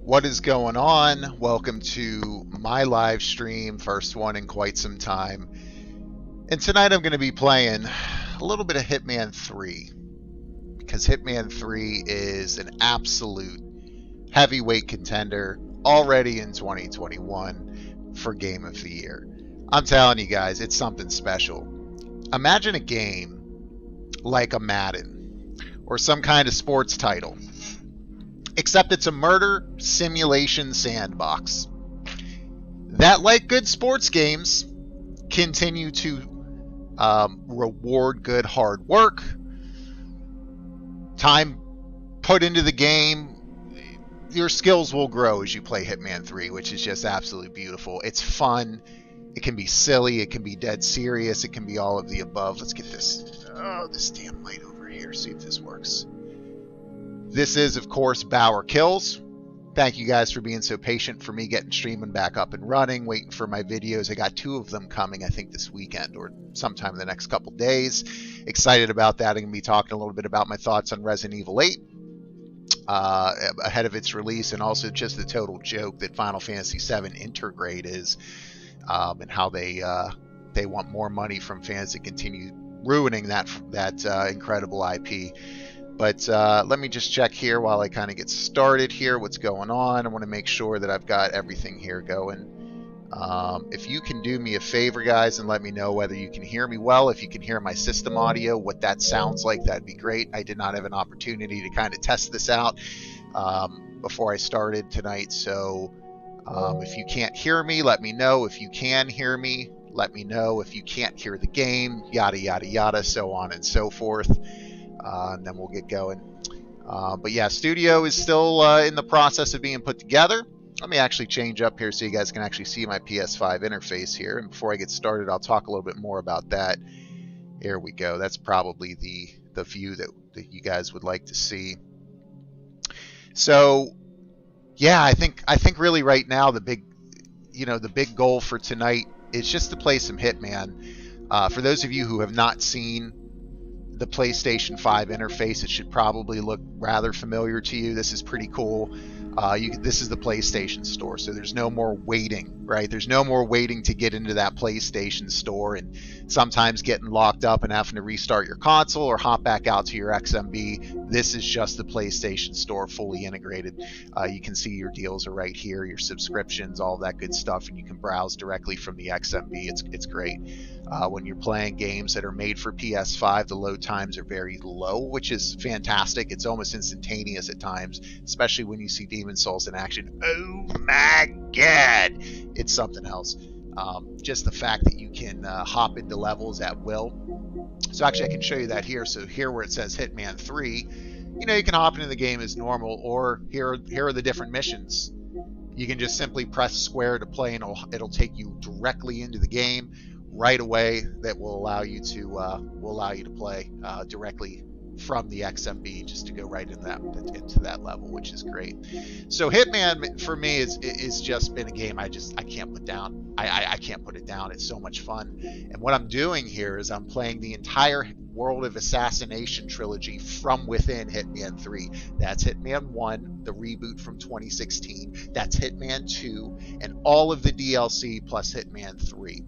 What is going on? Welcome to my live stream, first one in quite some time. And tonight I'm going to be playing a little bit of Hitman 3, because Hitman 3 is an absolute heavyweight contender already in 2021 for Game of the Year. I'm telling you guys, it's something special. Imagine a game like a Madden or some kind of sports title, except it's a murder simulation sandbox that, like good sports games, continue to reward good hard work, time put into the game. Your skills will grow as you play Hitman 3, which is just absolutely beautiful. It's fun. It can be silly. It can be dead serious. It can be all of the above. Let's get this damn light over here. See if this works. This is, of course, BauerKillz. Thank you guys for being so patient for me getting streaming back up and running, waiting for my videos. I got 2 of them coming, I think, this weekend or sometime in the next couple days. Excited about that. I'm going to be talking a little bit about my thoughts on Resident Evil 8 ahead of its release, and also just the total joke that Final Fantasy VII Intergrade is, and how they want more money from fans to continue ruining that incredible IP. But let me just check here while I kind of get started here what's going on. I want to make sure that I've got everything here going. If you can do me a favor, guys, and let me know whether you can hear me well. If you can hear my system audio, what that sounds like, that'd be great. I did not have an opportunity to kind of test this out before I started tonight. So if you can't hear me, let me know. If you can hear me, let me know. If you can't hear the game, yada, yada, yada, so on and so forth. And then we'll get going. But yeah, studio is still in the process of being put together. Let me actually change up here so you guys can actually see my PS5 interface here. And before I get started, I'll talk a little bit more about that. Here we go. That's probably the view that you guys would like to see. So yeah, I think really right now the big goal for tonight is just to play some Hitman. For those of you who have not seen the PlayStation 5 interface, it should probably look rather familiar to you. This is pretty cool. This is the PlayStation Store, so there's no more waiting, right? There's no more waiting to get into that PlayStation Store and sometimes getting locked up and having to restart your console or hop back out to your XMB. This is just the PlayStation Store fully integrated. You can see your deals are right here, your subscriptions, all that good stuff, and you can browse directly from the XMB. It's great. When you're playing games that are made for PS5, the load times are very low, which is fantastic. It's almost instantaneous at times, especially when you see Demon's Souls in action. Oh my god, it's something else. Just the fact that you can hop into levels at will. So actually I can show you that here. So here where it says Hitman 3, you can hop into the game as normal, or here are the different missions. You can just simply press square to play, and it'll take you directly into the game right away. That will allow you to play directly from the XMB, just to go right into that level, which is great. So Hitman for me is just been a game I can't put down. I can't put it down. It's so much fun. And what I'm doing here is I'm playing the entire World of Assassination trilogy from within Hitman 3. That's Hitman 1, the reboot from 2016. That's Hitman 2, and all of the DLC plus Hitman 3.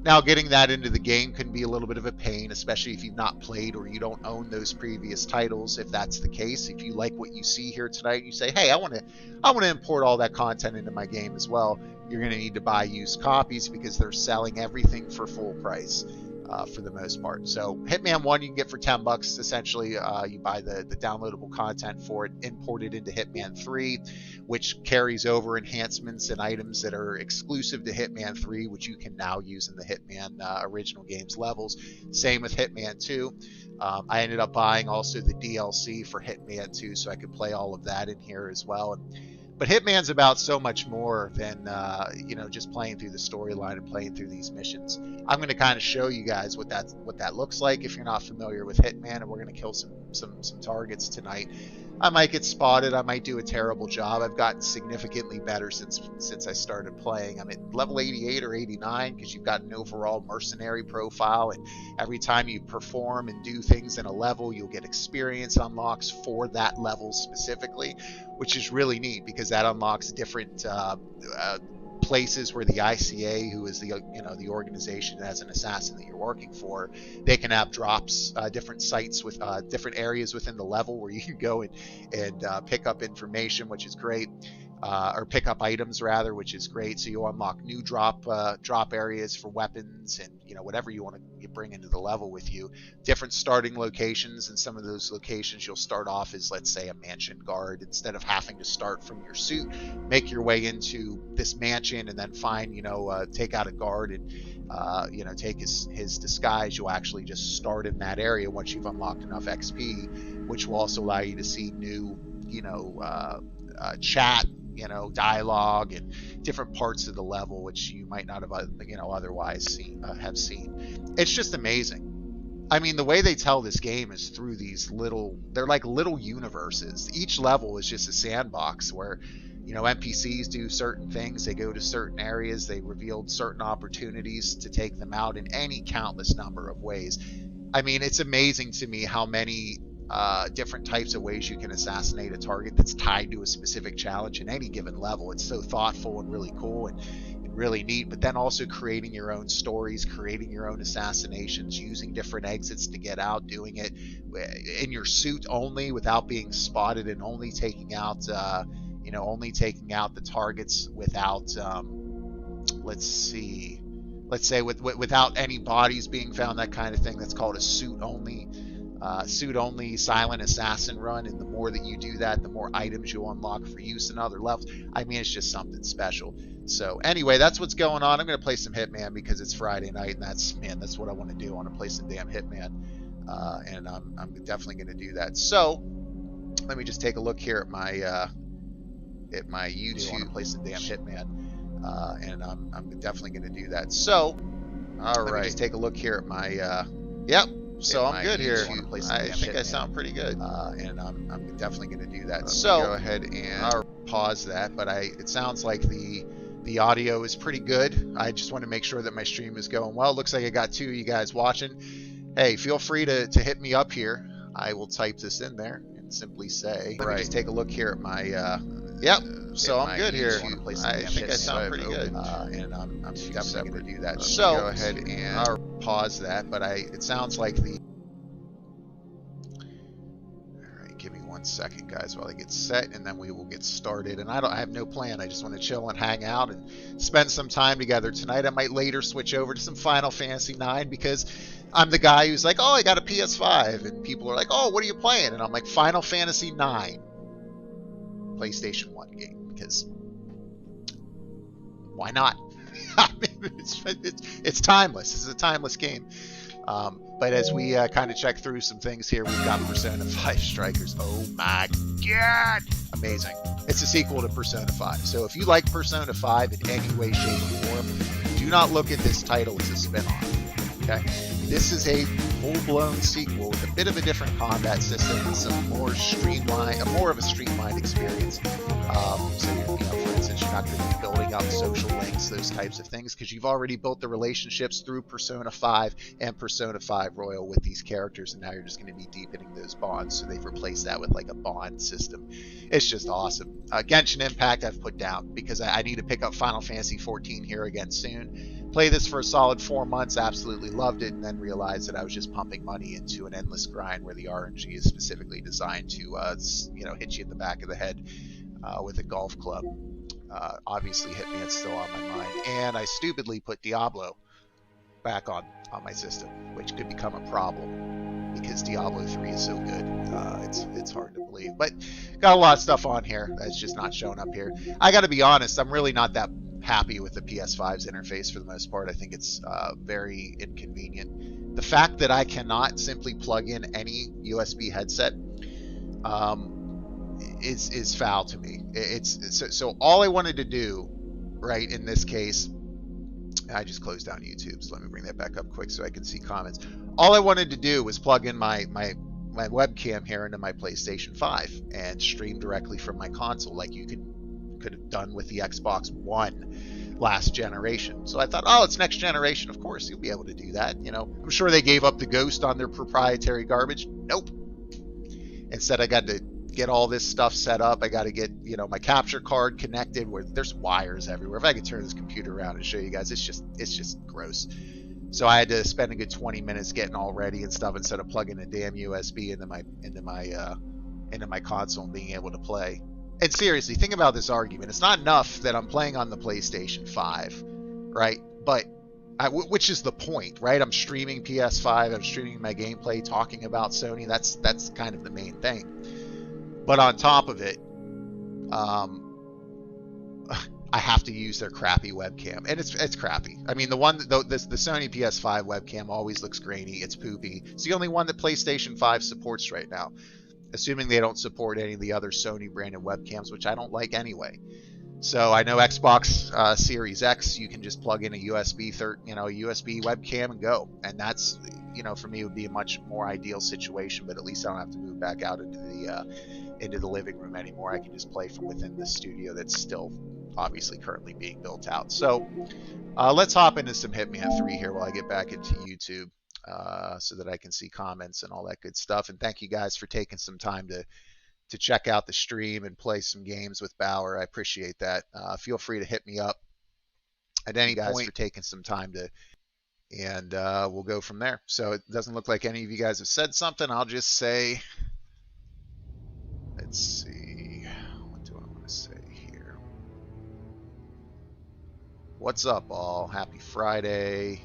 Now, getting that into the game can be a little bit of a pain, especially if you've not played or you don't own those previous titles. If that's the case, if you like what you see here tonight, you say, hey, I want to import all that content into my game as well. You're going to need to buy used copies, because they're selling everything for full price for the most part. So Hitman 1 you can get for $10 essentially. You buy the downloadable content for it, import it into Hitman 3, which carries over enhancements and items that are exclusive to Hitman 3, which you can now use in the Hitman original games levels. Same with Hitman 2. I ended up buying also the DLC for Hitman 2, so I could play all of that in here as well. But Hitman's about so much more than just playing through the storyline and playing through these missions. I'm going to kind of show you guys what that looks like if you're not familiar with Hitman, and we're going to kill some targets tonight. I might get spotted. I might do a terrible job. I've gotten significantly better since I started playing. I'm at level 88 or 89 because you've got an overall mercenary profile, and every time you perform and do things in a level, you'll get experience unlocks for that level specifically, which is really neat because that unlocks different places where the ICA, who is the the organization as an assassin that you're working for, they can have drops, different sites with different areas within the level where you can go and pick up information, which is great. Or pick up items rather, which is great. So you unlock new drop areas for weapons and whatever you want to bring into the level with you. Different starting locations, and some of those locations you'll start off as, let's say, a mansion guard. Instead of having to start from your suit, make your way into this mansion and then find take out a guard and take his disguise. You'll actually just start in that area once you've unlocked enough XP, which will also allow you to see new chat, dialogue and different parts of the level which you might not have otherwise have seen. It's just amazing. I mean, the way they tell this game is through these they're like little universes. Each level is just a sandbox where NPCs do certain things, they go to certain areas, they revealed certain opportunities to take them out in any countless number of ways. I mean, it's amazing to me how many different types of ways you can assassinate a target that's tied to a specific challenge in any given level. It's so thoughtful and really cool and really neat, but then also creating your own stories, creating your own assassinations, using different exits to get out, doing it in your suit only without being spotted, and only taking out the targets without let's say without any bodies being found, that kind of thing. That's called a suit only silent assassin run, and the more that you do that, the more items you'll unlock for use in other levels. I mean, it's just something special. So anyway, that's what's going on. I'm going to play some Hitman because it's Friday night, and that's what I want to do. I want to play some damn Hitman, and I'm definitely going to do that. So let me just take a look here at my YouTube. I want to play some damn Hitman, and I'm definitely going to do that. So all right, let me just take a look here at my yep. So I'm good here. I think I sound pretty good, and I'm definitely going to do that. So go ahead and pause that. But it sounds like the audio is pretty good. I just want to make sure that my stream is going well. Looks like I got 2 of you guys watching. Hey, feel free to hit me up here. I will type this in there and simply say. Let me just take a look here at my. Yep. So I'm good here. I think I sound pretty good, and I'm definitely going to do that. So go ahead and pause that. But it sounds like the. All right, give me 1 second, guys, while I get set, and then we will get started. And I have no plan. I just want to chill and hang out and spend some time together tonight. I might later switch over to some Final Fantasy IX because I'm the guy who's like, oh, I got a PS5, and people are like, oh, what are you playing? And I'm like, Final Fantasy IX. PlayStation 1 game, because why not? I mean, it's timeless. This is a timeless game. But as we kind of check through some things here, we've got Persona 5 Strikers. Oh my god! Amazing. It's a sequel to Persona 5. So if you like Persona 5 in any way, shape, or form, do not look at this title as a spin-off. Okay? This is a full-blown sequel with a bit of a different combat system and some more of a streamlined experience. So for instance, you're not going to be building up social links, those types of things, because you've already built the relationships through Persona 5 and Persona 5 Royal with these characters, and now you're just going to be deepening those bonds. So they've replaced that with like a bond system. It's just awesome. Genshin Impact I've put down because I need to pick up Final Fantasy 14 here again soon. Play this for a solid 4 months, absolutely loved it, and then realized that I was just pumping money into an endless grind where the RNG is specifically designed to, hit you in the back of the head with a golf club. Obviously, Hitman's still on my mind, and I stupidly put Diablo back on my system, which could become a problem because Diablo 3 is so good. It's hard to believe, but got a lot of stuff on here that's just not showing up here. I got to be honest, I'm really not that happy with the PS5's interface for the most part. I think it's very inconvenient. The fact that I cannot simply plug in any USB headset is foul to me. So all I wanted to do, right, in this case, I just closed down YouTube, so let me bring that back up quick so I can see comments. All I wanted to do was plug in my webcam here into my PlayStation 5 and stream directly from my console like you could have done with the Xbox One last generation. So I thought, oh, it's next generation. Of course, you'll be able to do that. I'm sure they gave up the ghost on their proprietary garbage. Nope. Instead, I got to get all this stuff set up. I got to get, you know, my capture card connected, where there's wires everywhere. If I could turn this computer around and show you guys, it's just gross. So I had to spend a good 20 minutes getting all ready and stuff, instead of plugging a damn USB into my console and being able to play. And seriously, think about this argument. It's not enough that I'm playing on the PlayStation 5, right? But which is the point, right? I'm streaming PS5, I'm streaming my gameplay, talking about Sony. That's kind of the main thing. But on top of it, I have to use their crappy webcam, and it's crappy. I mean, the Sony PS5 webcam always looks grainy. It's poopy. It's the only one that PlayStation 5 supports right now, assuming they don't support any of the other Sony branded webcams, which I don't like anyway. So I know Xbox Series X, you can just plug in a USB webcam and go, and that's, you know, for me, it would be a much more ideal situation. But at least I don't have to move back out into the living room anymore. I can just play from within the studio that's still obviously currently being built out. So let's hop into some Hitman 3 here while I get back into YouTube, so that I can see comments and all that good stuff. And thank you guys for taking some time to check out the stream and play some games with Bauer. I appreciate that. Feel free to hit me up at any point for taking some time and we'll go from there. So it doesn't look like any of you guys have said something. I'll just say, let's see, what do I want to say here? What's up, all? Happy Friday.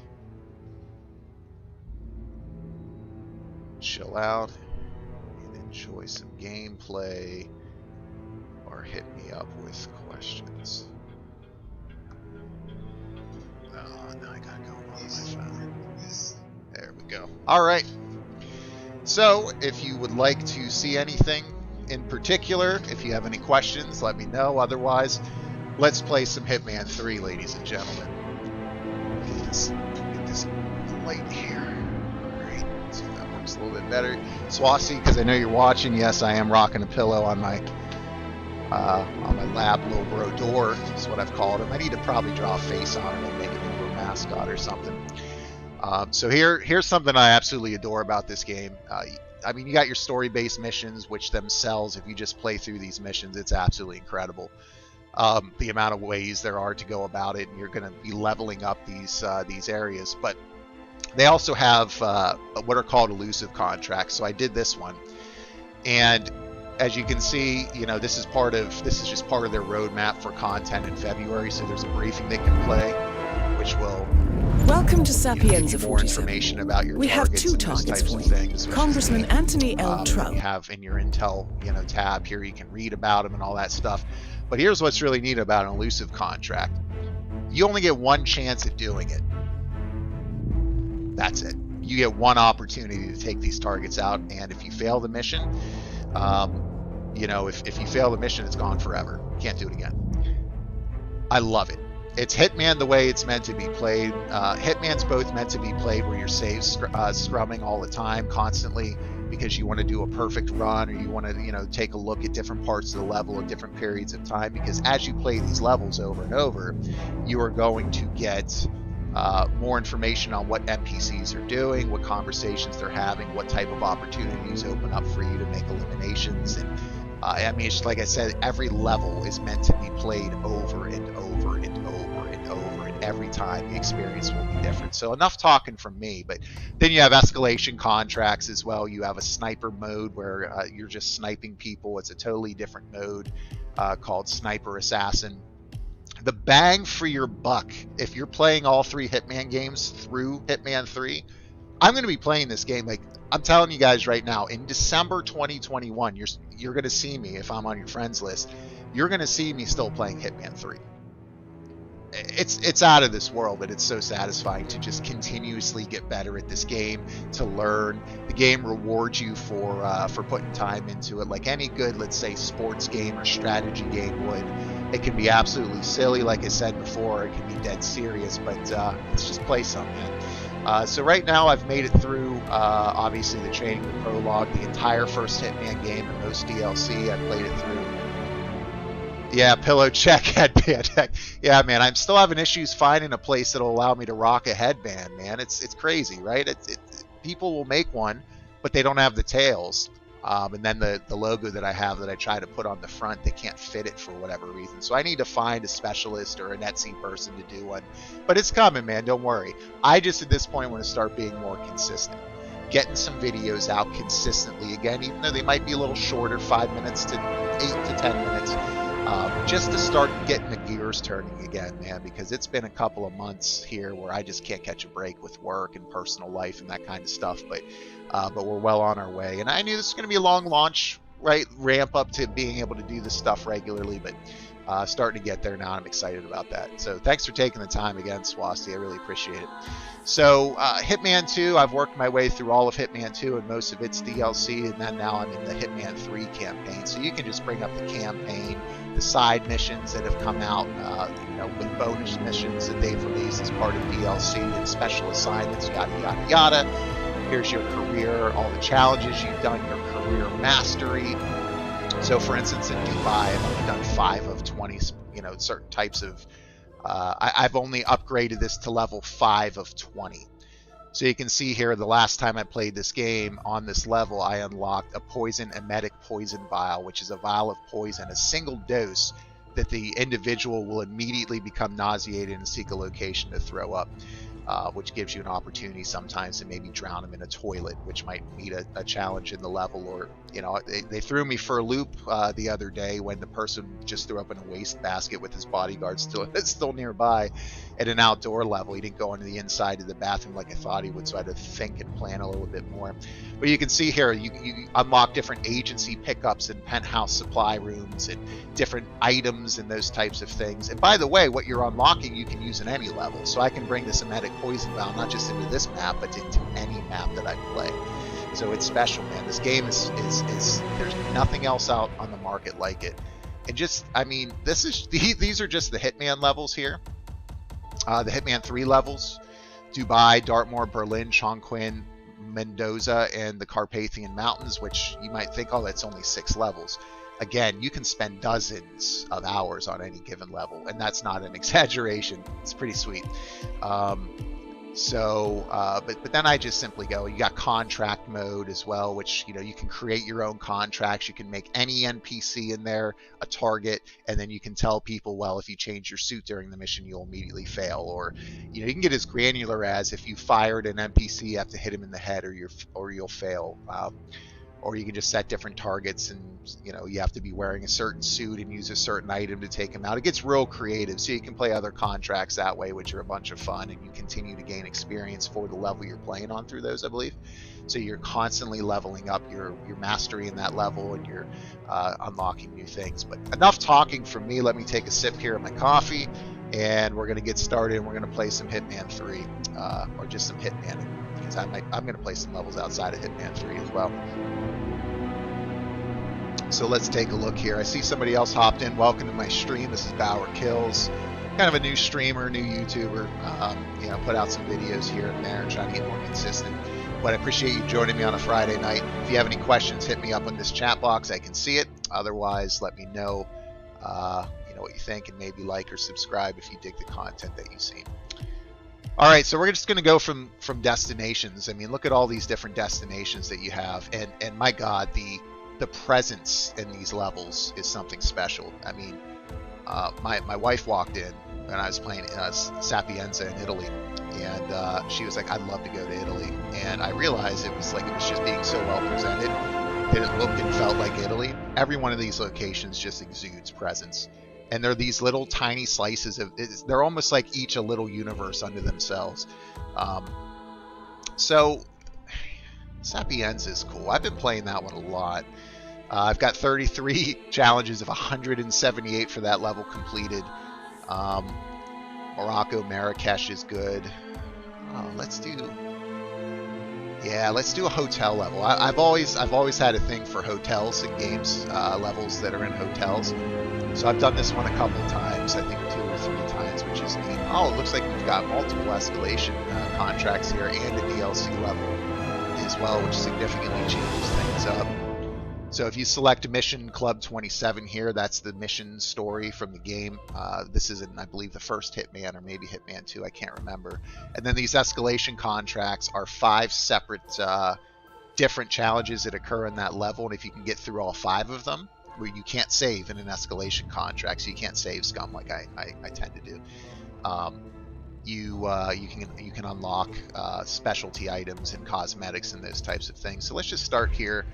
Chill out and enjoy some gameplay, or hit me up with questions. Oh, now I gotta go on my phone. There we go. All right. So, if you would like to see anything in particular, if you have any questions, let me know. Otherwise, let's play some Hitman 3, ladies and gentlemen. Let's get this light here. See if that works a little bit better. Swasey, because I know you're watching, yes, I am rocking a pillow on my lab, little bro door is what I've called him. I need to probably draw a face on him and make him into a mascot or something. So here's something I absolutely adore about this game. I mean, you got your story-based missions, which themselves, if you just play through these missions, it's absolutely incredible. The amount of ways there are to go about it, and you're going to be leveling up these areas. But they also have what are called elusive contracts. So I did this one, and as you can see, you know, this is just part of their roadmap for content in February. So there's a briefing they can play, which will welcome to Sapienza give you more information about your we have targets two and those targets types for of you. things. Congressman Anthony L. Trump. You have in your Intel, tab here. You can read about them and all that stuff. But here's what's really neat about an elusive contract: you only get one chance at doing it. That's it. You get one opportunity to take these targets out, and if you fail the mission, if you fail the mission, it's gone forever. You can't do it again. I love it. It's Hitman the way it's meant to be played. Hitman's both meant to be played where you're safe scrumming all the time, constantly, because you want to do a perfect run, or you want to, take a look at different parts of the level at different periods of time. Because as you play these levels over and over, you are going to get more information on what NPCs are doing, what conversations they're having, what type of opportunities open up for you to make eliminations. And I mean, it's like I said, every level is meant to be played over and over and over and over, and every time the experience will be different. So enough talking from me. But then you have escalation contracts as well. You have a sniper mode where you're just sniping people. It's a totally different mode called Sniper Assassin. The bang for your buck, if you're playing all three Hitman games through Hitman 3, I'm going to be playing this game, like, I'm telling you guys right now, in December 2021, you're going to see me, if I'm on your friends list, you're going to see me still playing Hitman 3. It's out of this world, but it's so satisfying to just continuously get better at this game, to learn. The game rewards you for putting time into it, like any good, let's say, sports game or strategy game would. It can be absolutely silly, like I said before. It can be dead serious, but let's just play some, man. So right now I've made it through, obviously, the training, the prologue, the entire first Hitman game, and most DLC. I played it through. Yeah, pillow check, headband check. Yeah, man, I'm still having issues finding a place that'll allow me to rock a headband, man. It's crazy, right? People will make one, but they don't have the tails. And then the logo that I have that I try to put on the front, they can't fit it for whatever reason. So I need to find a specialist or an Etsy person to do one. But it's coming, man. Don't worry. I just at this point want to start being more consistent. Getting some videos out consistently again, even though they might be a little shorter, 5 minutes to 8 to 10 minutes, just to start getting the gears turning again, man, because it's been a couple of months here where I just can't catch a break with work and personal life and that kind of stuff. But we're well on our way. And I knew this was going to be a long launch, right? Ramp up to being able to do this stuff regularly, but starting to get there now. I'm excited about that. So thanks for taking the time again, Swasti. I really appreciate it. So Hitman 2, I've worked my way through all of Hitman 2 and most of its DLC, and then now I'm in the Hitman 3 campaign. So you can just bring up the campaign, the side missions that have come out, with bonus missions that they've released as part of DLC and special assignments, yada, yada, yada. Here's your career, all the challenges you've done, your career mastery. So for instance, in Dubai, I've only done 5 of 20, certain types of, I've only upgraded this to level 5 of 20. So you can see here, the last time I played this game on this level, I unlocked a poison emetic poison vial, which is a vial of poison, a single dose that the individual will immediately become nauseated and seek a location to throw up. Which gives you an opportunity sometimes to maybe drown them in a toilet, which might meet a challenge in the level. Or, they threw me for a loop the other day when the person just threw up in a wastebasket with his bodyguard still nearby at an outdoor level. He didn't go into the inside of the bathroom like I thought he would, so I had to think and plan a little bit more. But you can see here, you unlock different agency pickups and penthouse supply rooms and different items and those types of things. And by the way, what you're unlocking, you can use in any level. So I can bring this emetic poison vial not just into this map, but into any map that I play. So it's special, man. This game is there's nothing else out on the market like it. And just, these are just the Hitman levels here. The Hitman 3 levels: Dubai, Dartmoor, Berlin, Chongqing, Mendoza, and the Carpathian Mountains, which you might think, oh, that's only 6 levels. Again, you can spend dozens of hours on any given level, and that's not an exaggeration. It's pretty sweet. But then I just simply go, you got contract mode as well, which, you can create your own contracts. You can make any NPC in there a target, and then you can tell people, well, if you change your suit during the mission, you'll immediately fail. Or, you can get as granular as if you fired an NPC, you have to hit him in the head or you'll fail. Or you can just set different targets, and you have to be wearing a certain suit and use a certain item to take them out. It gets real creative, so you can play other contracts that way, which are a bunch of fun, and you continue to gain experience for the level you're playing on through those, I believe. So you're constantly leveling up your mastery in that level, and you're unlocking new things. But enough talking from me. Let me take a sip here of my coffee, and we're going to get started, and we're going to play some Hitman 3, or just some Hitman, because I'm going to play some levels outside of Hitman 3 as well. So let's take a look here. I see somebody else hopped in. Welcome to my stream. This is BauerKillz, kind of a new streamer, new YouTuber. Put out some videos here and there, trying to get more consistent. But I appreciate you joining me on a Friday night. If you have any questions, hit me up in this chat box. I can see it. Otherwise, let me know, what you think, and maybe like or subscribe if you dig the content that you see. All right, so we're just going to go from destinations. Look at all these different destinations that you have, and my God, the presence in these levels is something special. My wife walked in when I was playing Sapienza in Italy, and she was like, I'd love to go to Italy. And I realized it was just being so well presented that it looked and felt like Italy. Every one of these locations just exudes presence. And they're these little tiny slices of, they're almost like each a little universe unto themselves. So Sapienza is cool. I've been playing that one a lot. I've got 33 challenges of 178 for that level completed. Morocco, Marrakesh is good. Let's do a hotel level. I've always had a thing for hotels and games levels that are in hotels. So I've done this one a couple times, I think 2 or 3 times, which is neat. Oh, it looks like we've got multiple escalation contracts here and a DLC level as well, which significantly changes things up. So if you select Mission Club 27 here, that's the mission story from the game. This is, I believe, the first Hitman, or maybe Hitman 2, I can't remember. And then these escalation contracts are 5 separate different challenges that occur in that level, and if you can get through all 5 of them, where you can't save in an escalation contract, so you can't save scum like I tend to do. You can unlock specialty items and cosmetics and those types of things. So let's just start here,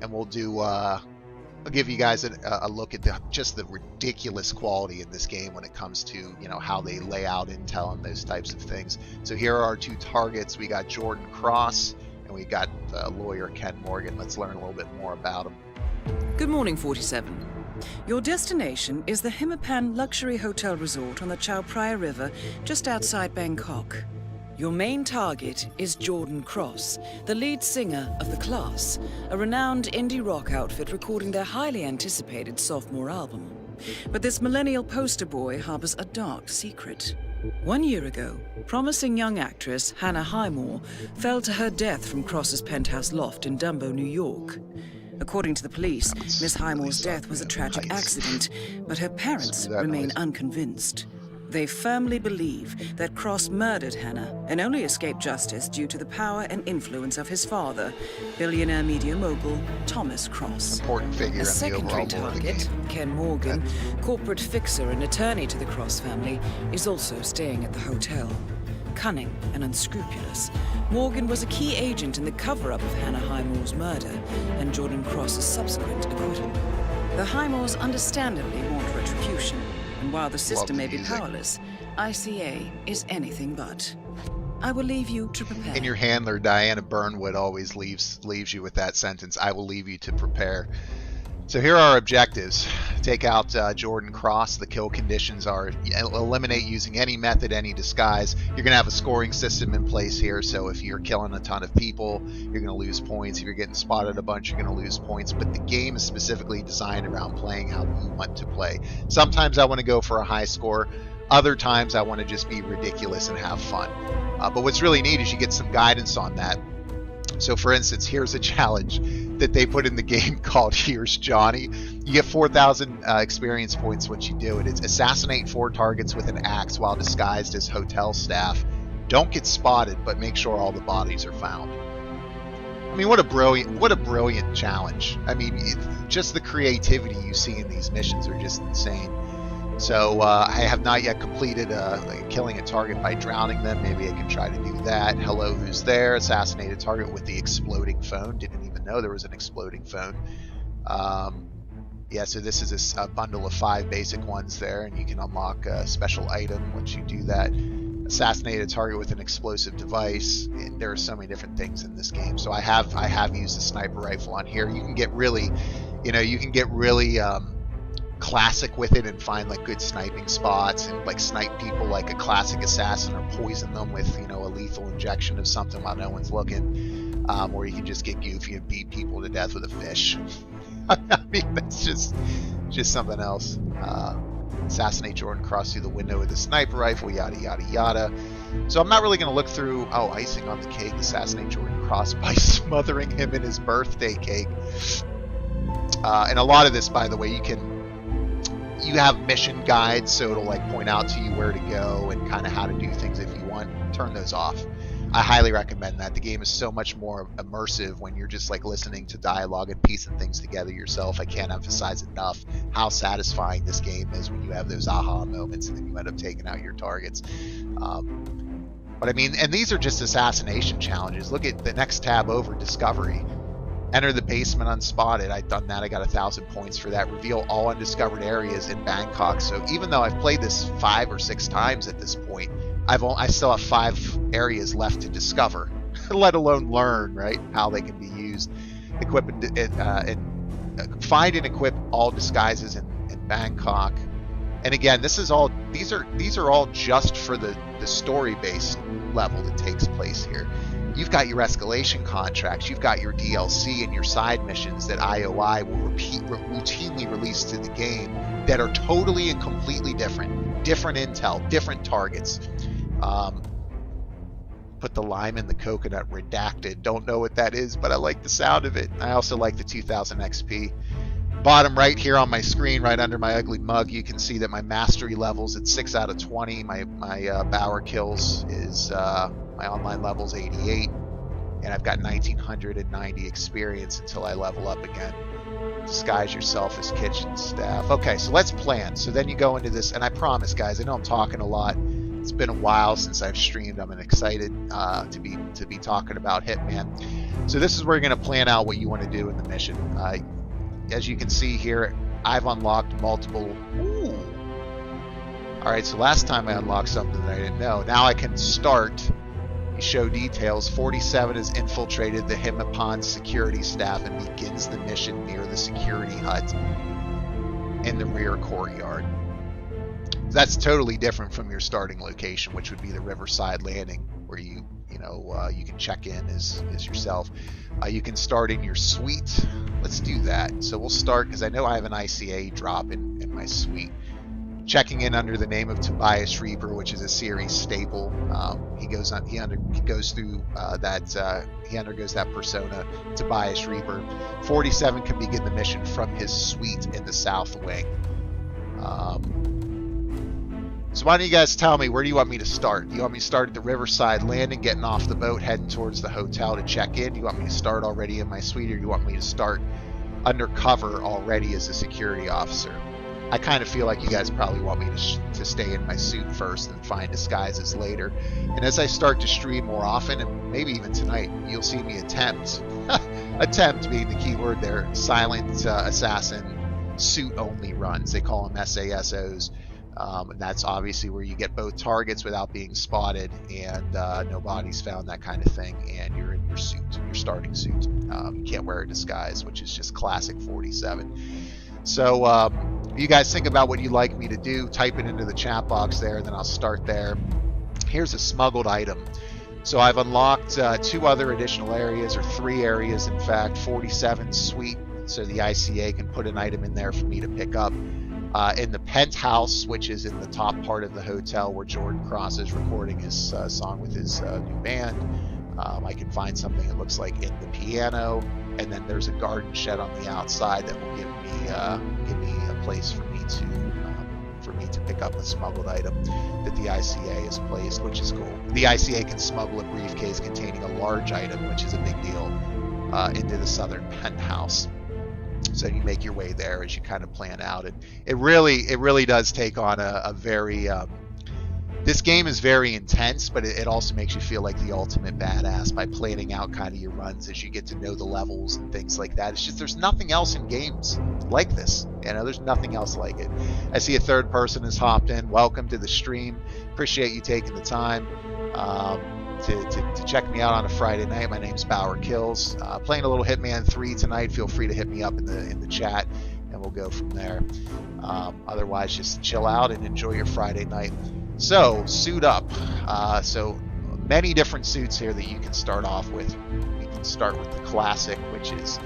and we'll do. I'll give you guys a look at just the ridiculous quality in this game when it comes to how they lay out intel and those types of things. So here are our 2 targets. We got Jordan Cross and we got lawyer Ken Morgan. Let's learn a little bit more about him. Good morning, 47. Your destination is the Hitman luxury hotel resort on the Chao Phraya River, just outside Bangkok. Your main target is Jordan Cross, the lead singer of The Class, a renowned indie rock outfit recording their highly anticipated sophomore album. But this millennial poster boy harbors a dark secret. 1 year ago, promising young actress Hannah Highmore fell to her death from Cross's penthouse loft in Dumbo, New York. According to the police, Miss Highmore's death was a tragic accident, but her parents remain unconvinced. They firmly believe that Cross murdered Hannah and only escaped justice due to the power and influence of his father, billionaire media mogul Thomas Cross. Important figure. A secondary target, Ken Morgan, corporate fixer and attorney to the Cross family, is also staying at the hotel. Cunning and unscrupulous, Morgan was a key agent in the cover-up of Hannah Highmore's murder and Jordan Cross's subsequent acquittal. The Highmores understandably want retribution, and while the system may be powerless, ICA is anything but. I will leave you to prepare. And your handler, Diana Burnwood, always leaves you with that sentence, I will leave you to prepare. So here are our objectives. Take out Jordan Cross. The kill conditions are eliminate using any method, any disguise. You're going to have a scoring system in place here, so if you're killing a ton of people, you're going to lose points. If you're getting spotted a bunch, you're going to lose points. But the game is specifically designed around playing how you want to play. Sometimes I want to go for a high score. Other times I want to just be ridiculous and have fun. But what's really neat is you get some guidance on that. So for instance, here's a challenge that they put in the game called Here's Johnny. You get 4,000 experience points once you do it. It's assassinate 4 targets with an axe while disguised as hotel staff. Don't get spotted, but make sure all the bodies are found. I mean, what a brilliant challenge. I mean, just the creativity you see in these missions are just insane. So I have not yet completed killing a target by drowning them. Maybe I can try to do that. Hello, who's there? Assassinate a target with the exploding phone. Didn't even know there was an exploding phone. Yeah, so this is a bundle of 5 basic ones there, and you can unlock a special item once you do that. Assassinate a target with an explosive device. And there are so many different things in this game. So I have used a sniper rifle on here. You can get really, classic with it and find like good sniping spots and like snipe people like a classic assassin, or poison them with a lethal injection of something while no one's looking, or you can just get goofy and beat people to death with a fish. I mean, that's just something else. Assassinate Jordan Cross through the window with a sniper rifle, yada yada yada. So I'm not really going to look through icing on the cake, assassinate Jordan Cross by smothering him in his birthday cake. And a lot of this, by the way, you have mission guides, so it'll like point out to you where to go and kind of how to do things if you want. Turn those off. I highly recommend that. The game is so much more immersive when you're just like listening to dialogue and piecing things together yourself. I can't emphasize enough how satisfying this game is when you have those aha moments and then you end up taking out your targets. But I mean, and these are just assassination challenges. Look at the next tab over, Discovery. Enter the basement unspotted. I've done that. I got 1,000 points for that. Reveal all undiscovered areas in Bangkok. So even though I've played this 5 or 6 times at this point, I still have 5 areas left to discover, let alone learn, right, how they can be used. Equip and find and equip all disguises in Bangkok. And again, these are all just for the story-based level that takes place here. You've got your escalation contracts, you've got your DLC and your side missions that IOI will routinely release to the game that are totally and completely different. Different intel, different targets. Put the lime in the coconut, redacted. Don't know what that is, but I like the sound of it. I also like the 2000 XP. Bottom right here on my screen, right under my ugly mug, you can see that my mastery level's at 6 out of 20. My BauerKillz is my online level's 88. and I've got 1990 experience until I level up again. Disguise yourself as kitchen staff. Okay, so let's plan. So then you go into this, and I promise, guys, I know I'm talking a lot. It's been a while since I've streamed. I'm excited to be talking about Hitman. So this is where you're going to plan out what you want to do in the mission. As you can see here, I've unlocked multiple. Ooh. All right, so last time I unlocked something that I didn't know. Now I can start. You show details. 47 has infiltrated the Hitman security staff and begins the mission near the security hut in the rear courtyard. That's totally different from your starting location, which would be the Riverside Landing, where you can check in as yourself. You can start in your suite. Let's do that. So we'll start, because I know I have an ICA drop in my suite. Checking in under the name of Tobias Reaper, which is a series staple. He undergoes that persona, Tobias Reaper. 47 can begin the mission from his suite in the south wing. So why don't you guys tell me, where do you want me to start? Do you want me to start at the Riverside Landing, getting off the boat, heading towards the hotel to check in? Do you want me to start already in my suite, or do you want me to start undercover already as a security officer? I kind of feel like you guys probably want me to stay in my suit first and find disguises later. And as I start to stream more often, and maybe even tonight, you'll see me attempt being the key word there, silent assassin suit only runs. They call them SASOs. And that's obviously where you get both targets without being spotted, and no bodies found, that kind of thing, and you're in your suit, your starting suit. You can't wear a disguise, which is just classic 47. So you guys think about what you'd like me to do, type it into the chat box there, and then I'll start there. Here's a smuggled item. So I've unlocked 2 other additional areas, or 3 areas in fact. 47 suite, so the ICA can put an item in there for me to pick up. In the penthouse, which is in the top part of the hotel where Jordan Cross is recording his song with his new band, I can find something that looks like in the piano, and then there's a garden shed on the outside that will give me a place for me to pick up a smuggled item that the ICA has placed, which is cool. The ICA can smuggle a briefcase containing a large item, which is a big deal, into the southern penthouse. So you make your way there as you kind of plan out, and it really does take on a very this game is very intense, but it also makes you feel like the ultimate badass by planning out kind of your runs as you get to know the levels and things like that. It's just, there's nothing else in games like this. There's nothing else like it. I see a third person has hopped in. Welcome to the stream. Appreciate you taking the time to check me out on a Friday night. My name's BauerKillz. Playing a little Hitman 3 tonight. Feel free to hit me up in the chat, and we'll go from there. Otherwise, just chill out and enjoy your Friday night. So, suit up. So many different suits here that you can start off with. You can start with the classic, which is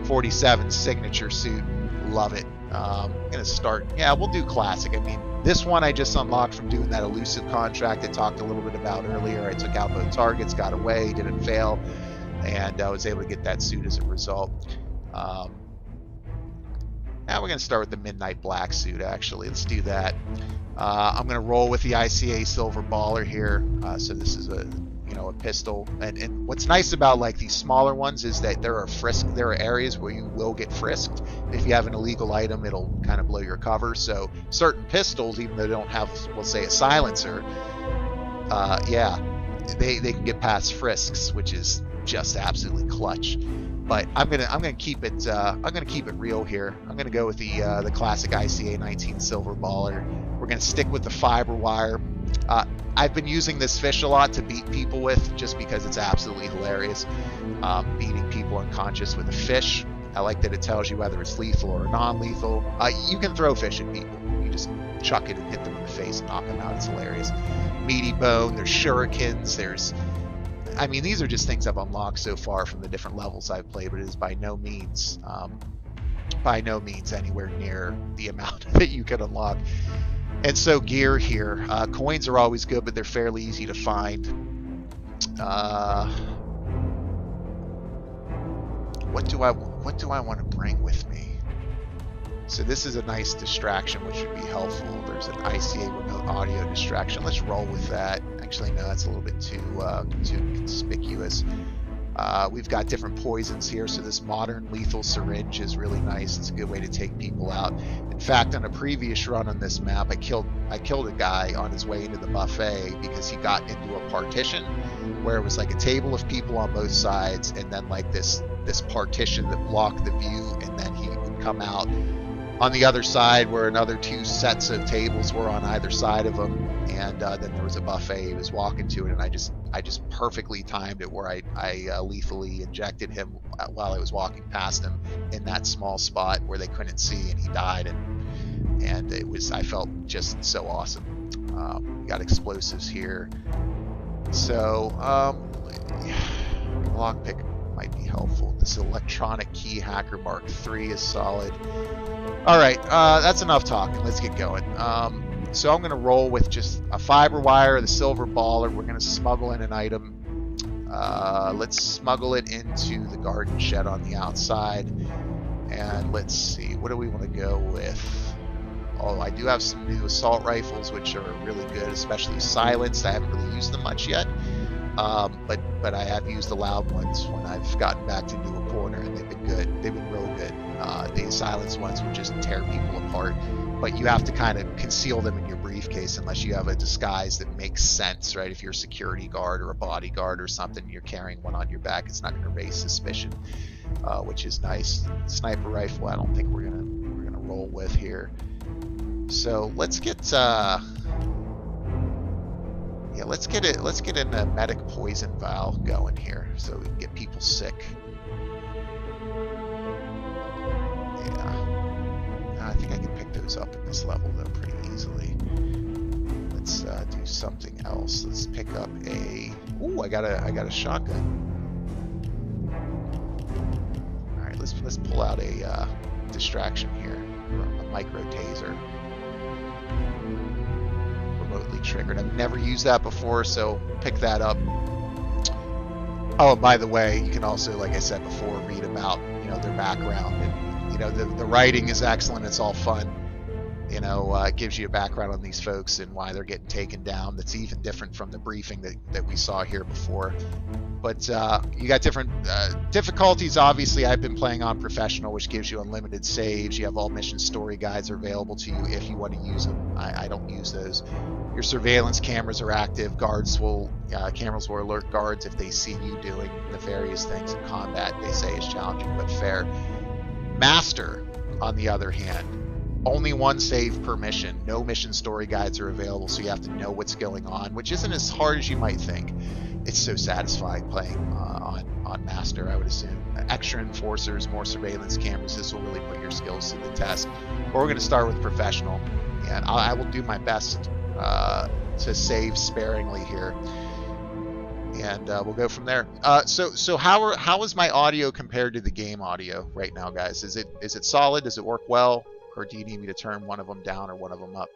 47's signature suit. Love it. I'm gonna start. Yeah, we'll do classic. I mean, this one I just unlocked from doing that elusive contract I talked a little bit about earlier. I took out both targets, got away, didn't fail, and I was able to get that suit as a result. Now we're going to start with the midnight black suit, actually. Let's do that. I'm going to roll with the ICA silver baller here. So this is a pistol. And what's nice about like these smaller ones is that there are areas where you will get frisked. If you have an illegal item, it'll kind of blow your cover. So certain pistols, even though they don't have, we'll say, a silencer, they can get past frisks, which is just absolutely clutch. But I'm gonna keep it real here. I'm gonna go with the classic ICA 19 silver baller. We're gonna stick with the fiber wire. I've been using this fish a lot to beat people with, just because it's absolutely hilarious. Beating people unconscious with a fish. I like that it tells you whether it's lethal or non-lethal. You can throw fish at people. You just chuck it and hit them in the face and knock them out. It's hilarious. Meaty bone. There's shurikens. These are just things I've unlocked so far from the different levels I've played, but it is by no means anywhere near the amount that you can unlock. And so gear here, coins are always good, but they're fairly easy to find. What do I want to bring with me? So this is a nice distraction, which would be helpful. There's an ICA remote audio distraction. Let's roll with that. Actually, no, that's a little bit too conspicuous. We've got different poisons here, so this modern lethal syringe is really nice. It's a good way to take people out. In fact, on a previous run on this map, I killed a guy on his way into the buffet because he got into a partition where it was like a table of people on both sides, and then like this partition that blocked the view, and then he would come out on the other side where another 2 sets of tables were on either side of him, and then there was a buffet. He was walking to it, and I just perfectly timed it where I lethally injected him while I was walking past him in that small spot where they couldn't see, and he died, and I felt just so awesome. We got explosives here, so lockpick might be helpful. This electronic key hacker Mark III is solid. Alright, that's enough talking. Let's get going. So I'm going to roll with just a fiber wire, the silver baller. We're going to smuggle in an item. Let's smuggle it into the garden shed on the outside. And let's see, what do we want to go with? Oh, I do have some new assault rifles, which are really good, especially silenced. I haven't really used them much yet. But I have used the loud ones when I've gotten back into a corner, and they've been good. They've been real good. The silenced ones would just tear people apart, but you have to kind of conceal them in your briefcase unless you have a disguise that makes sense, right? If you're a security guard or a bodyguard or something, you're carrying one on your back, it's not going to raise suspicion, which is nice. Sniper rifle, I don't think we're gonna roll with here. So let's get let's get in a medic poison vial going here so we can get people sick. I think I can pick those up at this level though pretty easily. Let's do something else. Let's pick up a. Ooh, I got a shotgun. All right, let's pull out a distraction here, a micro taser, remotely triggered. I've never used that before, so pick that up. Oh, and by the way, you can also, like I said before, read about their background, and the writing is excellent. It's all fun. It gives you a background on these folks and why they're getting taken down. That's even different from the briefing that we saw here before. But you got different difficulties. Obviously, I've been playing on professional, which gives you unlimited saves. You have all mission story guides are available to you if you want to use them. I don't use those. Your surveillance cameras are active. Cameras will alert guards if they see you doing nefarious things in combat. They say is challenging but fair. Master, on the other hand, only 1 save per mission. No mission story guides are available, so you have to know what's going on, which isn't as hard as you might think. It's so satisfying playing on Master, I would assume. Extra enforcers, more surveillance cameras. This will really put your skills to the test. But we're going to start with professional, and I will do my best to save sparingly here. And we'll go from there. So how is my audio compared to the game audio right now, guys? Is it solid? Does it work well? Or do you need me to turn one of them down or one of them up?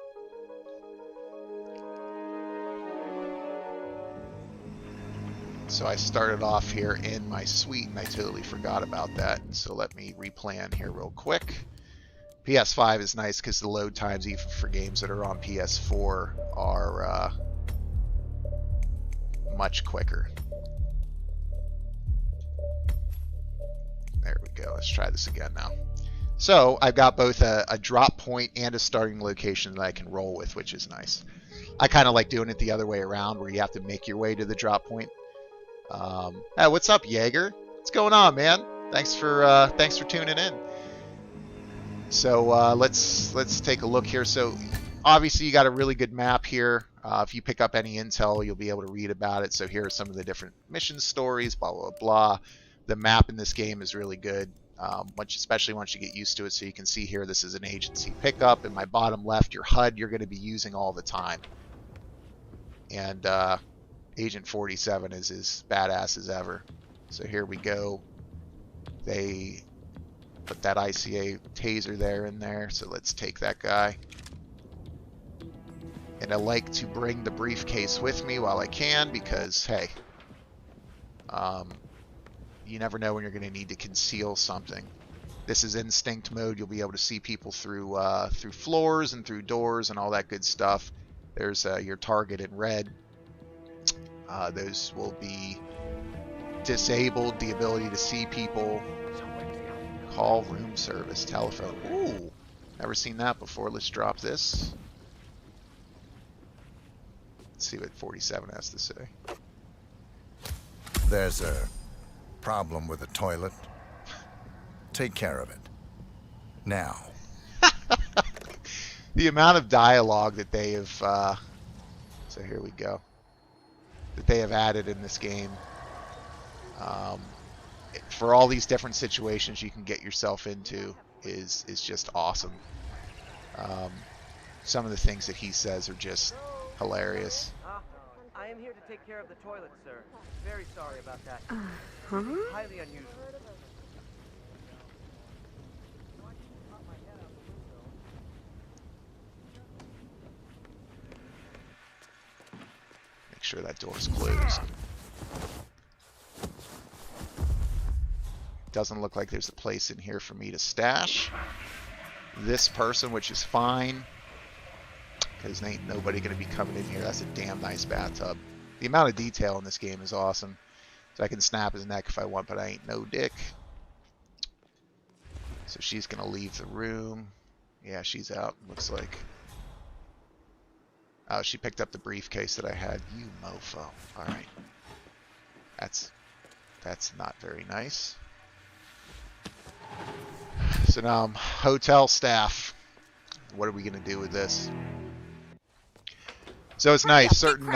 So I started off here in my suite, and I totally forgot about that. So let me replan here real quick. PS5 is nice because the load times, even for games that are on PS4, are much quicker. There we go. Let's try this again now. So I've got both a drop point and a starting location that I can roll with, which is nice. I kind of like doing it the other way around, where you have to make your way to the drop point. Hey, what's up, Jaeger? What's going on, man? Thanks for tuning in. So let's take a look here. So obviously you got a really good map here. If you pick up any intel, you'll be able to read about it. So here are some of the different mission stories, blah, blah, blah. The map in this game is really good, especially once you get used to it. So you can see here, this is an agency pickup. In my bottom left, your HUD you're going to be using all the time. And Agent 47 is as badass as ever. So here we go. They put that ICA taser there in there. So let's take that guy. And I like to bring the briefcase with me while I can, because hey, you never know when you're going to need to conceal something. This is instinct mode. You'll be able to see people through through floors and through doors and all that good stuff. There's your target in red. Those will be disabled the ability to see people. Call room service, telephone. Ooh, never seen that before. Let's drop this. Let's see what 47 has to say. There's a problem with the toilet. Take care of it. Now. The amount of dialogue that they have, so here we go, that they have added in this game. For all these different situations you can get yourself into is just awesome. Some of the things that he says are just hilarious. I am here to take care of the toilet, sir. Very sorry about that. Highly unusual. Make sure that door's closed. Doesn't look like there's a place in here for me to stash this person, which is fine, because ain't nobody going to be coming in here. That's a damn nice bathtub. The amount of detail in this game is awesome. So I can snap his neck if I want, but I ain't no dick. So she's going to leave the room. Yeah, she's out, looks like. Oh, she picked up the briefcase that I had. You mofo. Alright. That's not very nice. So now I'm hotel staff. What are we going to do with this? So it's nice. Certain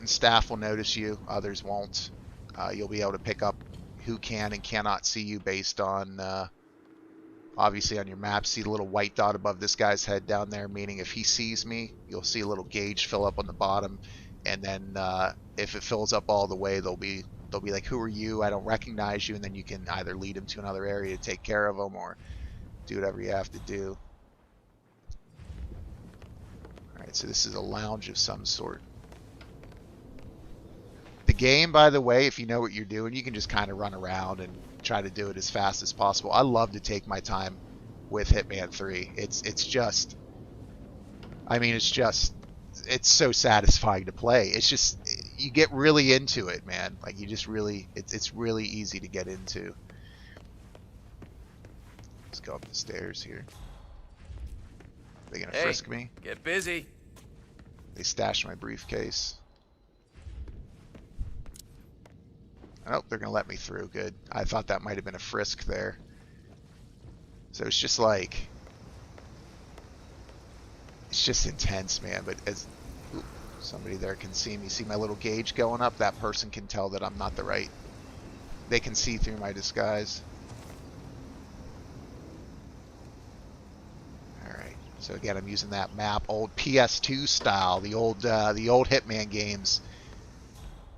staff will notice you. Others won't. You'll be able to pick up who can and cannot see you based on, obviously on your map. See the little white dot above this guy's head down there, meaning if he sees me, you'll see a little gauge fill up on the bottom. And then if it fills up all the way, they'll be like, who are you? I don't recognize you. And then you can either lead them to another area to take care of them or do whatever you have to do. Alright, so this is a lounge of some sort. The game, by the way, if you know what you're doing, you can just kind of run around and try to do it as fast as possible. I love to take my time with Hitman 3. It's just, I mean, it's so satisfying to play. It's just, you get really into it, man. Like, you just really, it's really easy to get into. Let's go up the stairs here. Are they gonna frisk me? Get busy. They stashed my briefcase. Oh, they're gonna let me through. Good. I thought that might have been a frisk there. So it's just like, it's just intense, man. But as somebody there can see me, see my little gauge going up, that person can tell that I'm not the right. They can see through my disguise. Alright, so again, I'm using that map, old PS2 style. The old Hitman games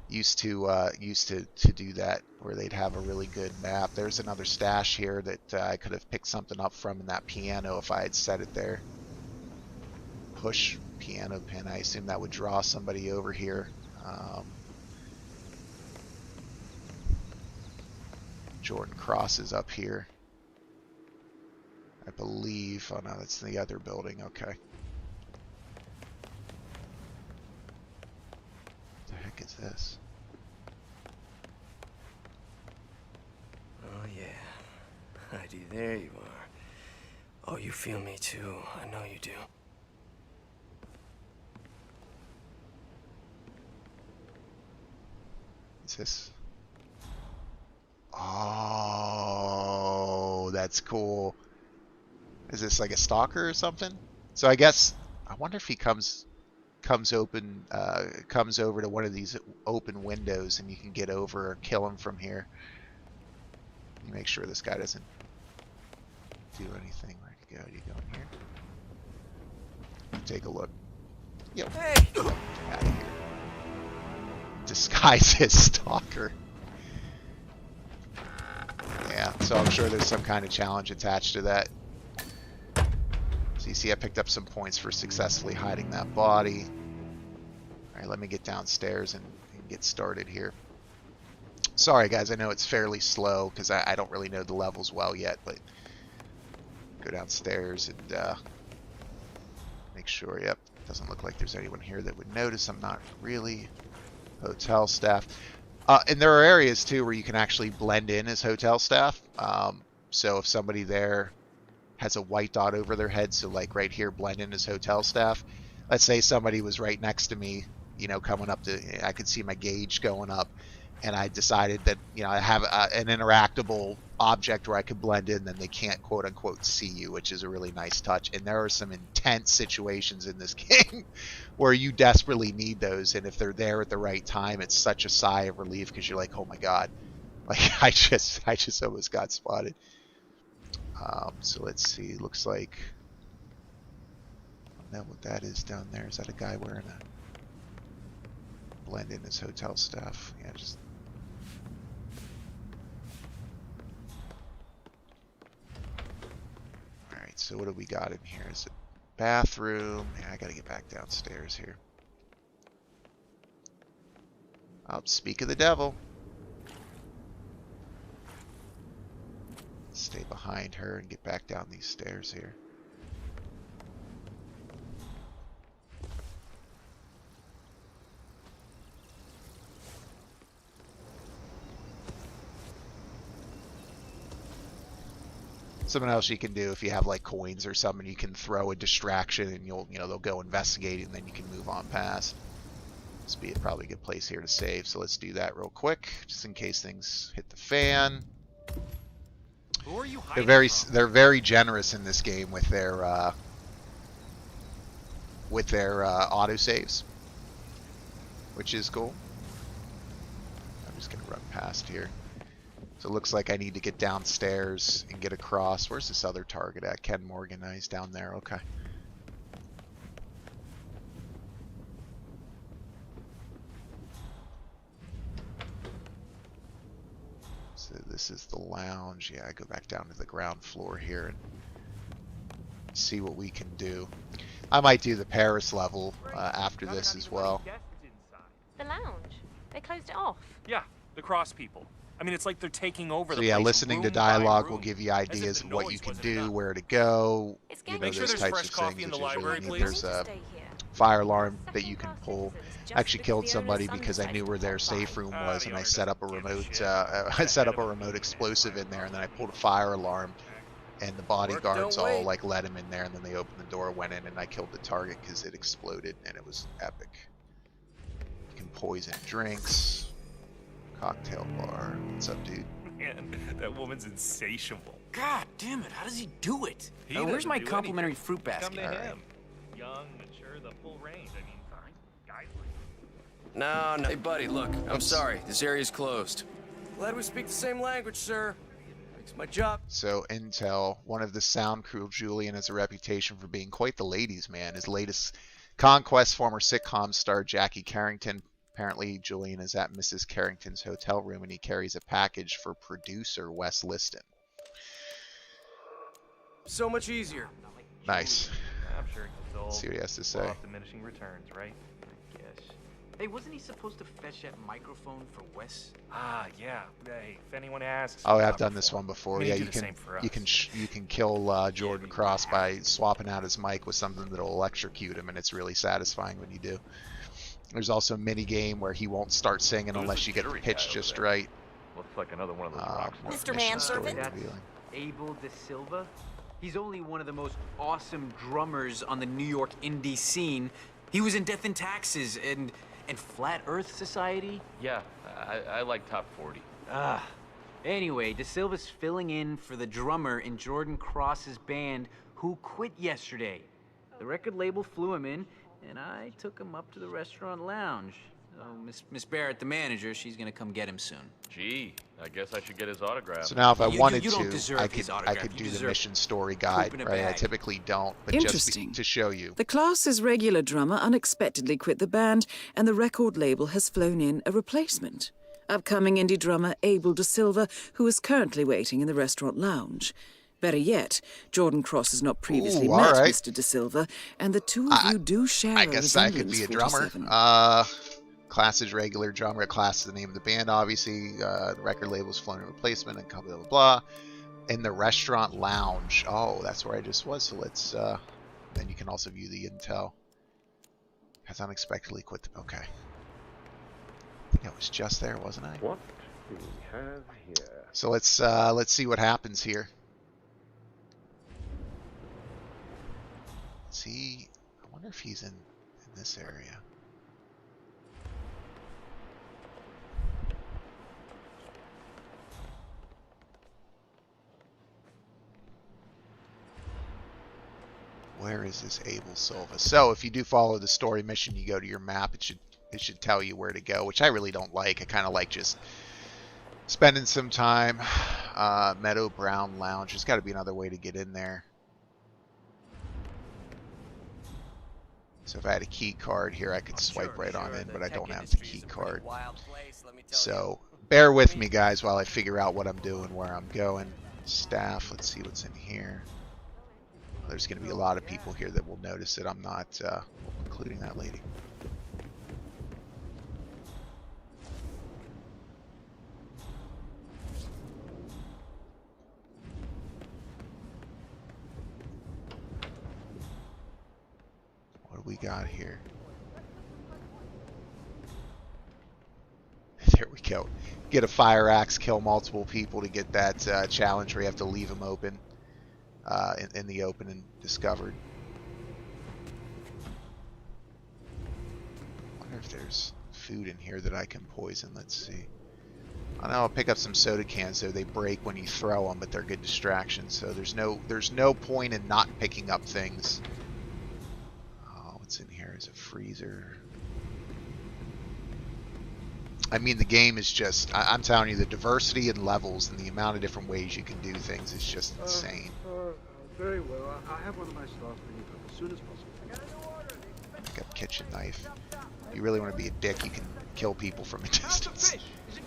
used to do that, where they'd have a really good map. There's another stash here that I could have picked something up from in that piano if I had set it there. Push piano pin. I assume that would draw somebody over here. Jordan Cross is up here, I believe. Oh no, that's the other building. Okay. What the heck is this? Oh yeah, Heidi, there you are. Oh, you feel me too. I know you do. Is this? Oh, that's cool. Is this like a stalker or something? So I guess, I wonder if he comes over to one of these open windows and you can get over or kill him from here. Let me make sure this guy doesn't do anything. Where'd you go? You go in here? Take a look. Yo, Hey! get out of here. Disguise as stalker. Yeah, so I'm sure there's some kind of challenge attached to that. So you see I picked up some points for successfully hiding that body. Alright, let me get downstairs and get started here. Sorry guys, I know it's fairly slow because I don't really know the levels well yet, but go downstairs and make sure, yep, Doesn't look like there's anyone here that would notice. I'm not really hotel staff. And there are areas too where you can actually blend in as hotel staff. So if somebody there has a white dot over their head, so like right here, blend in as hotel staff. Let's say somebody was right next to me, you know, coming up to, I could see my gauge going up, and I decided that, you know, I have an interactable object where I could blend in, then they can't quote unquote see you, which is a really nice touch. And there are some intense situations in this game where you desperately need those, and if they're there at the right time, it's such a sigh of relief because you're like, oh my god, like I just almost got spotted. So let's see, looks like, I don't know what that is down there. Is that a guy wearing a blend in as hotel staff? Yeah, just alright, so what do we got in here? Is it bathroom? Yeah, I gotta get back downstairs here. Oh, speak of the devil. Stay behind her and get back down these stairs here. Something else you can do if you have like coins or something, you can throw a distraction and they'll go investigate and then you can move on past. This would be probably a good place here to save, so let's do that real quick, just in case things hit the fan. Who are you hiding from? They're very generous in this game with their autosaves, which is cool. I'm just gonna run past here. So it looks like I need to get downstairs and get across. Where's this other target at? Ken Morgan. He's down there. Okay. So this is the lounge. Yeah, I go back down to the ground floor here and see what we can do. I might do the Paris level after this as well. The lounge? They closed it off. Yeah, the cross people. I mean, it's like they're taking over So the yeah, place listening to room by dialogue room, will give you as if ideas the of what you noise can wasn't do, enough. where to go, It's you know, Make sure those there's types fresh of coffee things, in the which is really library, neat. please. There's a fire alarm that you can pull. I actually killed somebody because I knew where their safe room was, and I set up a remote explosive in there, and then I pulled a fire alarm, and the bodyguards all like let him in there, and then they opened the door, went in, and I killed the target because it exploded, and it was epic. You can poison drinks. Cocktail bar. What's up, dude? Man, that woman's insatiable. God damn it, how does he do it? He Where's doesn't my do complimentary anything. fruit Come basket? to Alright. him. Young, mature, the full range. I mean, fine. Guys No. Hey, buddy, look, I'm sorry. This area's closed. Glad we speak the same language, sir. Makes my job. So, intel. One of the sound crew of Julian has a reputation for being quite the ladies' man. His latest conquest, former sitcom star Jackie Carrington. Apparently, Julian is at Mrs. Carrington's hotel room, and he carries a package for producer Wes Liston. So much easier. Nice. I'm sure it's all Let's see what he has to say. law of diminishing returns, right? I guess. Hey, wasn't he supposed to fetch that microphone for Wes? Ah, yeah. Hey, if anyone asks. Oh, I've done this one before. I mean, Yeah, you you do the can same for you us. can you can kill Jordan Cross by swapping out his mic with something that'll electrocute him, and it's really satisfying when you do. There's also a mini game where he won't start singing unless you get the pitch just right. Looks like another one of those rocks. Mr. Mission story Manservant? That's revealing. Abel De Silva. He's only one of the most awesome drummers on the New York indie scene. He was in Death and Taxes and Flat Earth Society. Yeah, I like top 40. Anyway, De Silva's filling in for the drummer in Jordan Cross's band who quit yesterday. The record label flew him in, and I took him up to the restaurant lounge. So Miss Barrett, the manager, she's gonna come get him soon. Gee, I guess I should get his autograph. So now, if I You wanted don't to, deserve I his could autograph. do You the deserve mission story poop guide, in a right? I bag. typically don't, but Interesting. just to show you. The class's regular drummer unexpectedly quit the band, and the record label has flown in a replacement. Upcoming indie drummer Abel De Silva, who is currently waiting in the restaurant lounge. Better yet, Jordan Cross has not previously Ooh, met alright. Mr. De Silva, and the two of you do share I a guess I could resemblance, be a drummer. 47. Class is regular drummer. Class is the name of the band, obviously. The record label's flown in replacement and blah, blah, blah, blah. In the restaurant lounge. Oh, that's where I just was. So let's, then you can also view the intel. Has unexpectedly quit the... Okay. I think I was just there, wasn't I? What do we have here? So let's see what happens here. Let's see. I wonder if he's in this area. Where is this Abel Silva? So if you do follow the story mission, you go to your map, it should tell you where to go, which I really don't like. I kind of like just spending some time. Meadow Brown Lounge. There's got to be another way to get in there. So if I had a key card here, I could swipe right on in, but I don't have the key card. So bear with me, guys, while I figure out what I'm doing, where I'm going. Staff, let's see what's in here. There's going to be a lot of people here that will notice that I'm not including that lady. What do we got here? There we go. Get a fire axe, kill multiple people to get that challenge where you have to leave them open. In the open and discovered. I wonder if there's food in here that I can poison. Let's see. I know I'll pick up some soda cans, though. They break when you throw them, but they're good distractions. So there's no point in not picking up things. Oh, what's in here? Is a freezer. I mean, the game is just, I'm telling you, the diversity in levels and the amount of different ways you can do things is just insane. Very well. I'll have one of my staff bring it up as soon as possible. Pick up kitchen knife. If you really want to be a dick, you can kill people from a distance. So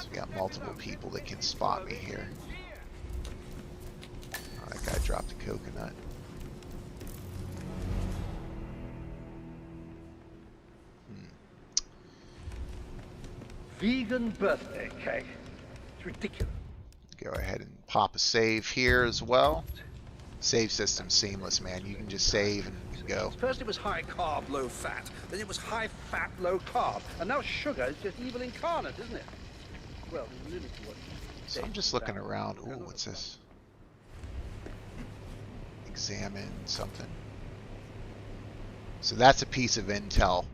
we got multiple people that can spot me here. Oh, that guy dropped a coconut. Vegan birthday cake. It's ridiculous. Go ahead and pop a save here as well. Save system's seamless, man. You can just save and go. First it was high carb, low fat. Then it was high fat, low carb. And now sugar is just evil incarnate, isn't it? Well, there's a limit to what. So I'm just looking around. Ooh, what's this? Examine something. So that's a piece of intel.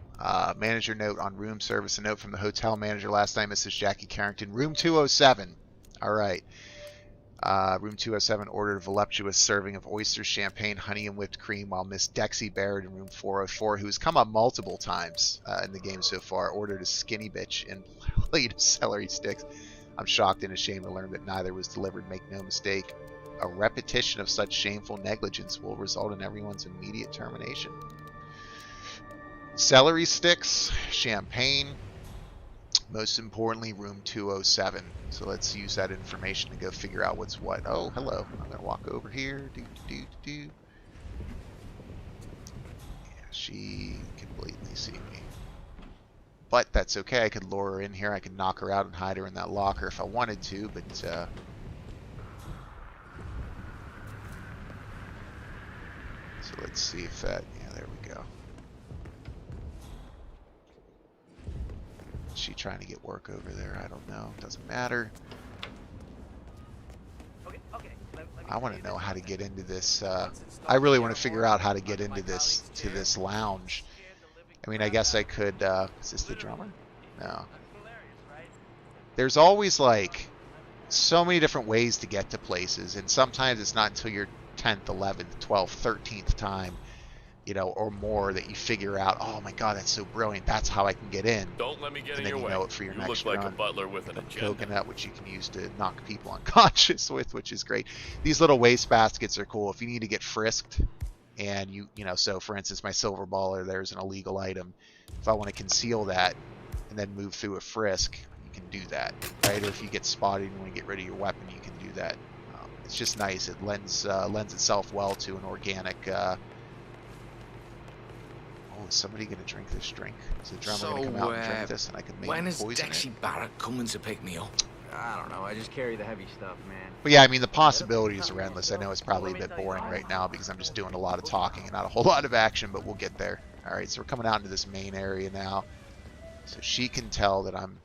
Manager note on room service. A note from the hotel manager last night, Mrs. Jackie Carrington. Room 207. All right. Room 207 ordered a voluptuous serving of oysters, champagne, honey, and whipped cream, while Miss Dexy Barrett in room 404, who's come up multiple times in the game so far, ordered a skinny bitch and a plate of celery sticks. I'm shocked and ashamed to learn that neither was delivered. Make no mistake, a repetition of such shameful negligence will result in everyone's immediate termination. Celery sticks, champagne, most importantly, room 207. So let's use that information to go figure out what's what. Oh, hello. I'm going to walk over here. Yeah, she can blatantly see me. But that's okay. I could lure her in here. I could knock her out and hide her in that locker if I wanted to, but so let's see if that, yeah, there we go. Is she trying to get work over there? I don't know. Doesn't matter. I want to know how to get into this. I really want to figure out how to get into this lounge. I mean, I guess I could. Is this the drummer? No. There's always like so many different ways to get to places, and sometimes it's not until your 10th, 11th, 12th, 13th time, you know, or more that you figure out, oh my god, that's so brilliant, that's how I can get in. Don't let me get and in then your you way. know it for your You next look like run. a butler with an agenda. Coconut, which you can use to knock people unconscious with, which is great. These little waste baskets are cool if you need to get frisked, and you know, so for instance, my silver baller, there's an illegal item. If I want to conceal that and then move through a frisk, you can do that, right? Or if you get spotted and you want to get rid of your weapon, you can do that. It's just nice. It lends itself well to an organic. Oh, is somebody gonna drink this drink? Is the drummer gonna come out and drink this, and I can make when is poison Dexy it? Barrett coming to pick me up? I don't know. I just carry the heavy stuff, man. But yeah, I mean, the possibilities are endless. I know it's probably a bit boring right now because I'm just doing a lot of talking and not a whole lot of action, but we'll get there. All right, so we're coming out into this main area now. So she can tell that I'm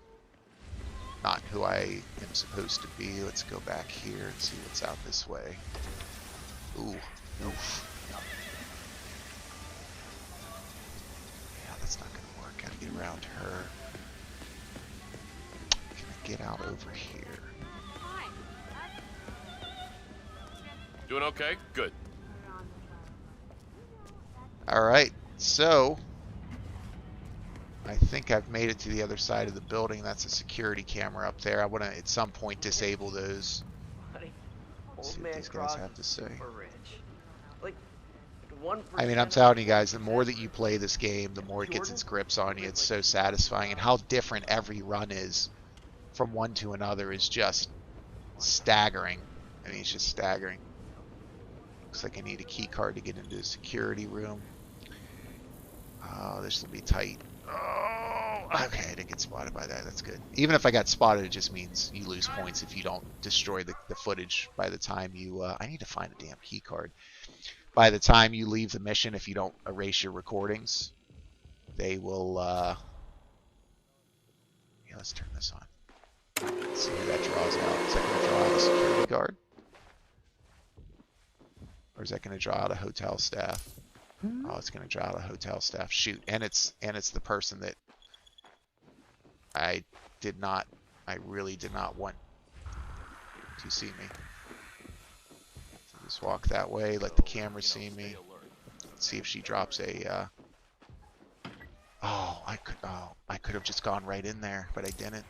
not who I am supposed to be. Let's go back here and see what's out this way. Ooh, oof. Yeah, that's not going to work. Gotta get around her. Can I get out over here? Doing okay? Good. Alright, so I think I've made it to the other side of the building. That's a security camera up there. I want to at some point disable those. See what these guys have to say. I mean, I'm telling you guys, the more that you play this game, the more it gets its grips on you. It's so satisfying, and how different every run is from one to another is just staggering. I mean, it's just staggering. Looks like I need a key card to get into the security room. Oh, this will be tight. Oh, okay, I didn't get spotted by that. That's good. Even if I got spotted, it just means you lose points if you don't destroy the footage by the time you... I need to find a damn key card. By the time you leave the mission, if you don't erase your recordings, they will... Yeah, let's turn this on. Let's see who that draws out. Is that going to draw out a security guard? Or is that going to draw out a hotel staff? Oh, it's going to draw out a hotel staff. Shoot, and it's the person that I really did not want to see me. So just walk that way, let the camera see me. Let's see if she drops a. Oh, I could have just gone right in there, but I didn't.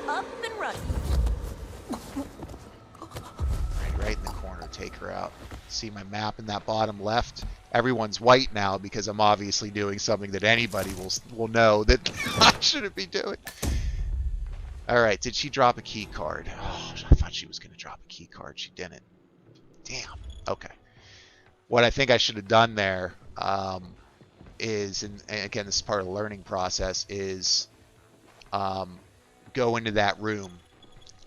Up and running. Right in the corner, take her out. See my map in that bottom left? Everyone's white now because I'm obviously doing something that anybody will know that I shouldn't be doing. Alright, did she drop a key card? Oh, I thought she was going to drop a key card. She didn't. Damn. Okay. What I think I should have done there is, and again, this is part of the learning process, is go into that room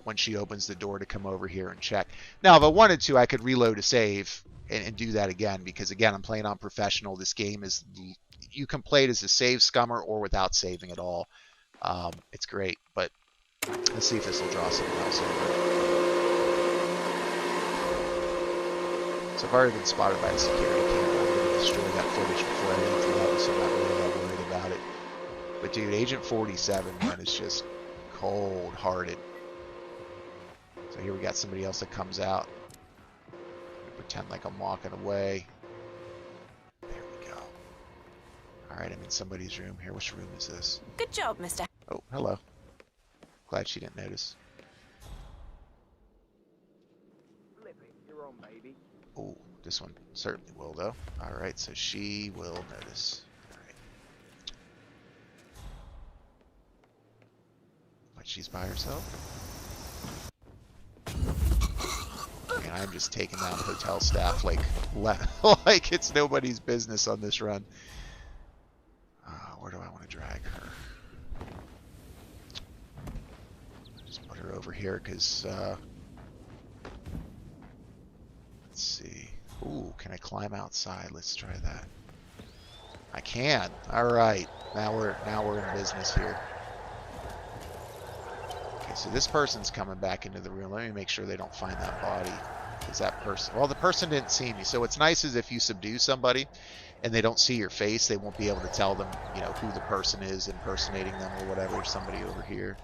when she opens the door to come over here and check. Now, if I wanted to, I could reload a save and do that again, because again, I'm playing on professional. This game is, you can play it as a save scummer or without saving at all. It's great, but let's see if this will draw something else over. So I've already been spotted by a security camera. I'm going to destroy that footage before I leave the level, so I'm not really that worried about it. But dude, Agent 47, man, is just cold-hearted. So here we got somebody else that comes out. Pretend like I'm walking away. There we go. Alright, I'm in somebody's room here. Which room is this? Good job, mister. Oh, hello. Glad she didn't notice. You're on, baby. Oh, this one certainly will, though. Alright, so she will notice. Alright. But she's by herself? And I'm just taking down hotel staff like it's nobody's business on this run. Where do I want to drag her? Just put her over here because let's see. Ooh, can I climb outside? Let's try that. I can. All right. Now we're in business here. Okay, so this person's coming back into the room. Let me make sure they don't find that body. Is that person? Well, the person didn't see me. So what's nice is if you subdue somebody and they don't see your face, they won't be able to tell them, you know, who the person is impersonating them or whatever. Somebody over here.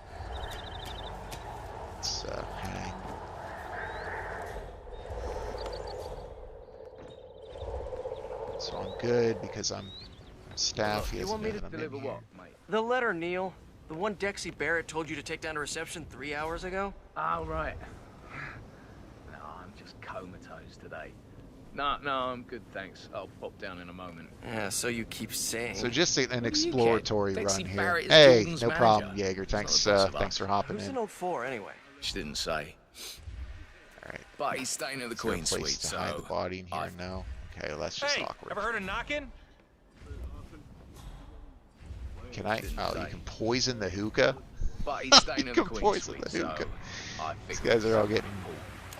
Let's hang. So I'm good because I'm staff. He doesn't know that I'm in here. The letter, Neil. The one Dexy Barrett told you to take down to reception 3 hours ago? Oh, right. No, I'm just comatose today. No, I'm good, thanks. I'll pop down in a moment. Yeah, so you keep saying. So just an exploratory run here. Barrett is Hey, Jordan's no manager. problem, Jaeger. Thanks for hopping Who's in. an 04 anyway? She didn't say. All right. But he's staying in the Is there a Queen place suite, to so... hide the body in here? No. Okay, well, that's just awkward. Ever heard of knocking? Can I? Oh, you can poison the hookah? But he's staying You at can Queen poison Suite, the so hookah. I These figured guys are all getting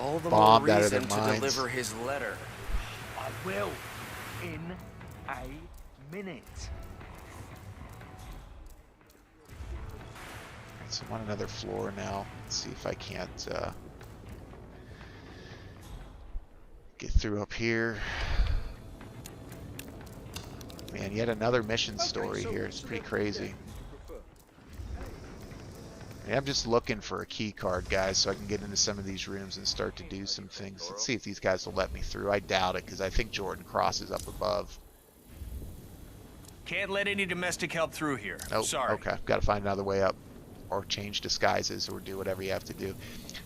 All the more bombed out of their reason to minds. deliver his letter. I will. In a minute. So I'm on another floor now. Let's see if I can't get through up here. Man, yet another mission story here. It's pretty crazy. Yeah, I'm just looking for a key card, guys, so I can get into some of these rooms and start to do some things. Let's see if these guys will let me through. I doubt it, because I think Jordan Cross is up above. Can't let any domestic help through here. Oh, Sorry. okay. Got to find another way up, or change disguises, or do whatever you have to do.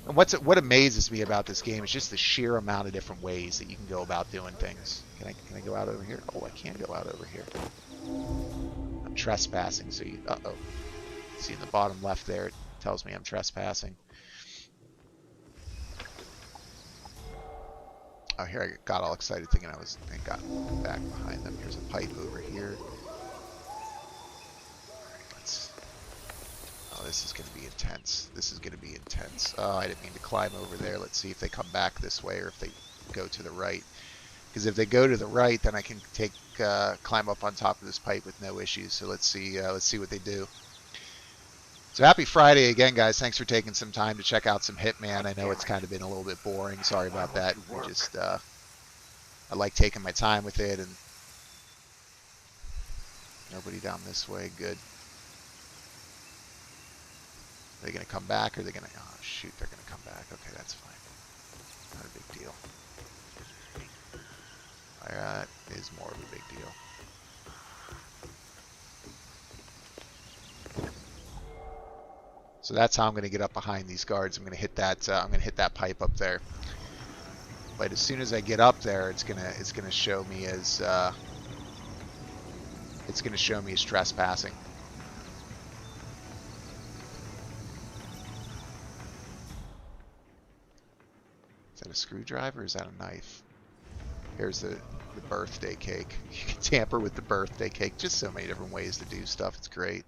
And what amazes me about this game is just the sheer amount of different ways that you can go about doing things. Can I go out over here? Oh, I can't go out over here. I'm trespassing, so you... Uh-oh. See in the bottom left there, it tells me I'm trespassing. Oh, here I got all excited thinking I got back behind them. Here's a pipe over here. Oh, this is going to be intense. This is going to be intense. Oh, I didn't mean to climb over there. Let's see if they come back this way or if they go to the right. Because if they go to the right, then I can climb up on top of this pipe with no issues. So let's see what they do. So happy Friday again, guys. Thanks for taking some time to check out some Hitman. I know it's kind of been a little bit boring. Sorry about that. I like taking my time with it, and nobody down this way. Good. Are they going to come back, or are they going to... Oh, shoot, they're going to come back. Okay, that's fine. Not a big deal. That is more of a big deal. So that's how I'm going to get up behind these guards. I'm going to hit that. I'm going to hit that pipe up there. But as soon as I get up there, it's going to show me as trespassing. Is that a screwdriver or is that a knife? Here's the birthday cake. You can tamper with the birthday cake. Just so many different ways to do stuff. It's great.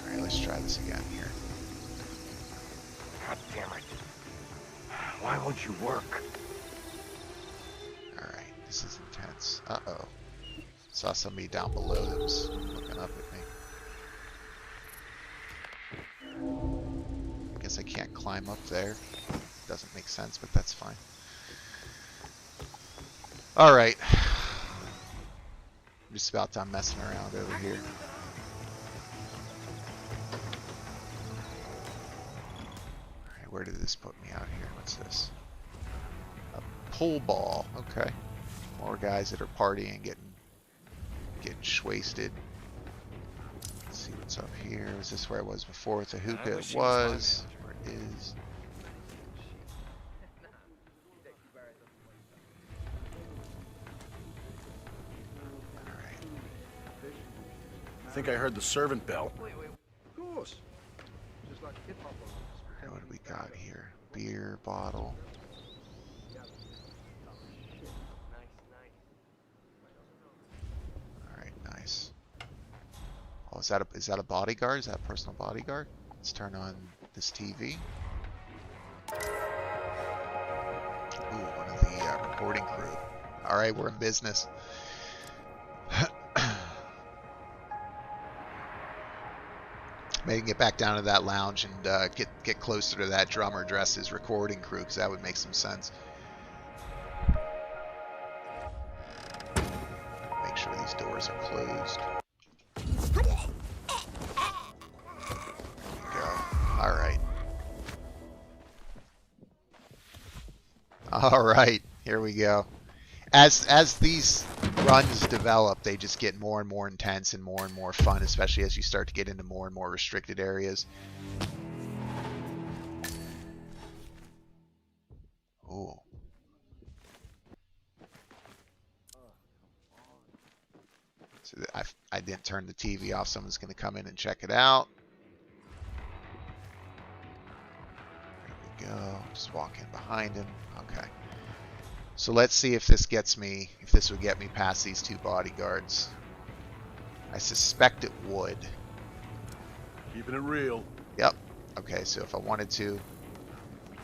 Alright, let's try this again here. God damn it. Why won't you work? Alright, this is intense. Uh-oh. Saw somebody down below that was looking up at me. I can't climb up there. Doesn't make sense, but that's fine. Alright. I'm just about done messing around over here. Alright, where did this put me out here? What's this? A pool ball. Okay. More guys that are partying, getting wasted. Let's see what's up here. Is this where I was before with the hookah? It was. Is alright. I think I heard the servant bell. Of course. Just like hip hop. What do we got here? Beer bottle. Alright, nice. Oh, is that a bodyguard? Is that a personal bodyguard? Let's turn on this TV. Ooh, one of the recording crew. Alright, we're in business. Maybe get back down to that lounge and get closer to that drummer dressed as recording crew, because that would make some sense. Make sure these doors are closed. Alright. Alright, here we go. As these runs develop, they just get more and more intense and more fun, especially as you start to get into more and more restricted areas. Ooh. So I didn't turn the TV off. Someone's going to come in and check it out. Go. Just walk in behind him. Okay. So let's see if this would get me past these two bodyguards. I suspect it would. Keeping it real. Yep. Okay, so if I wanted to,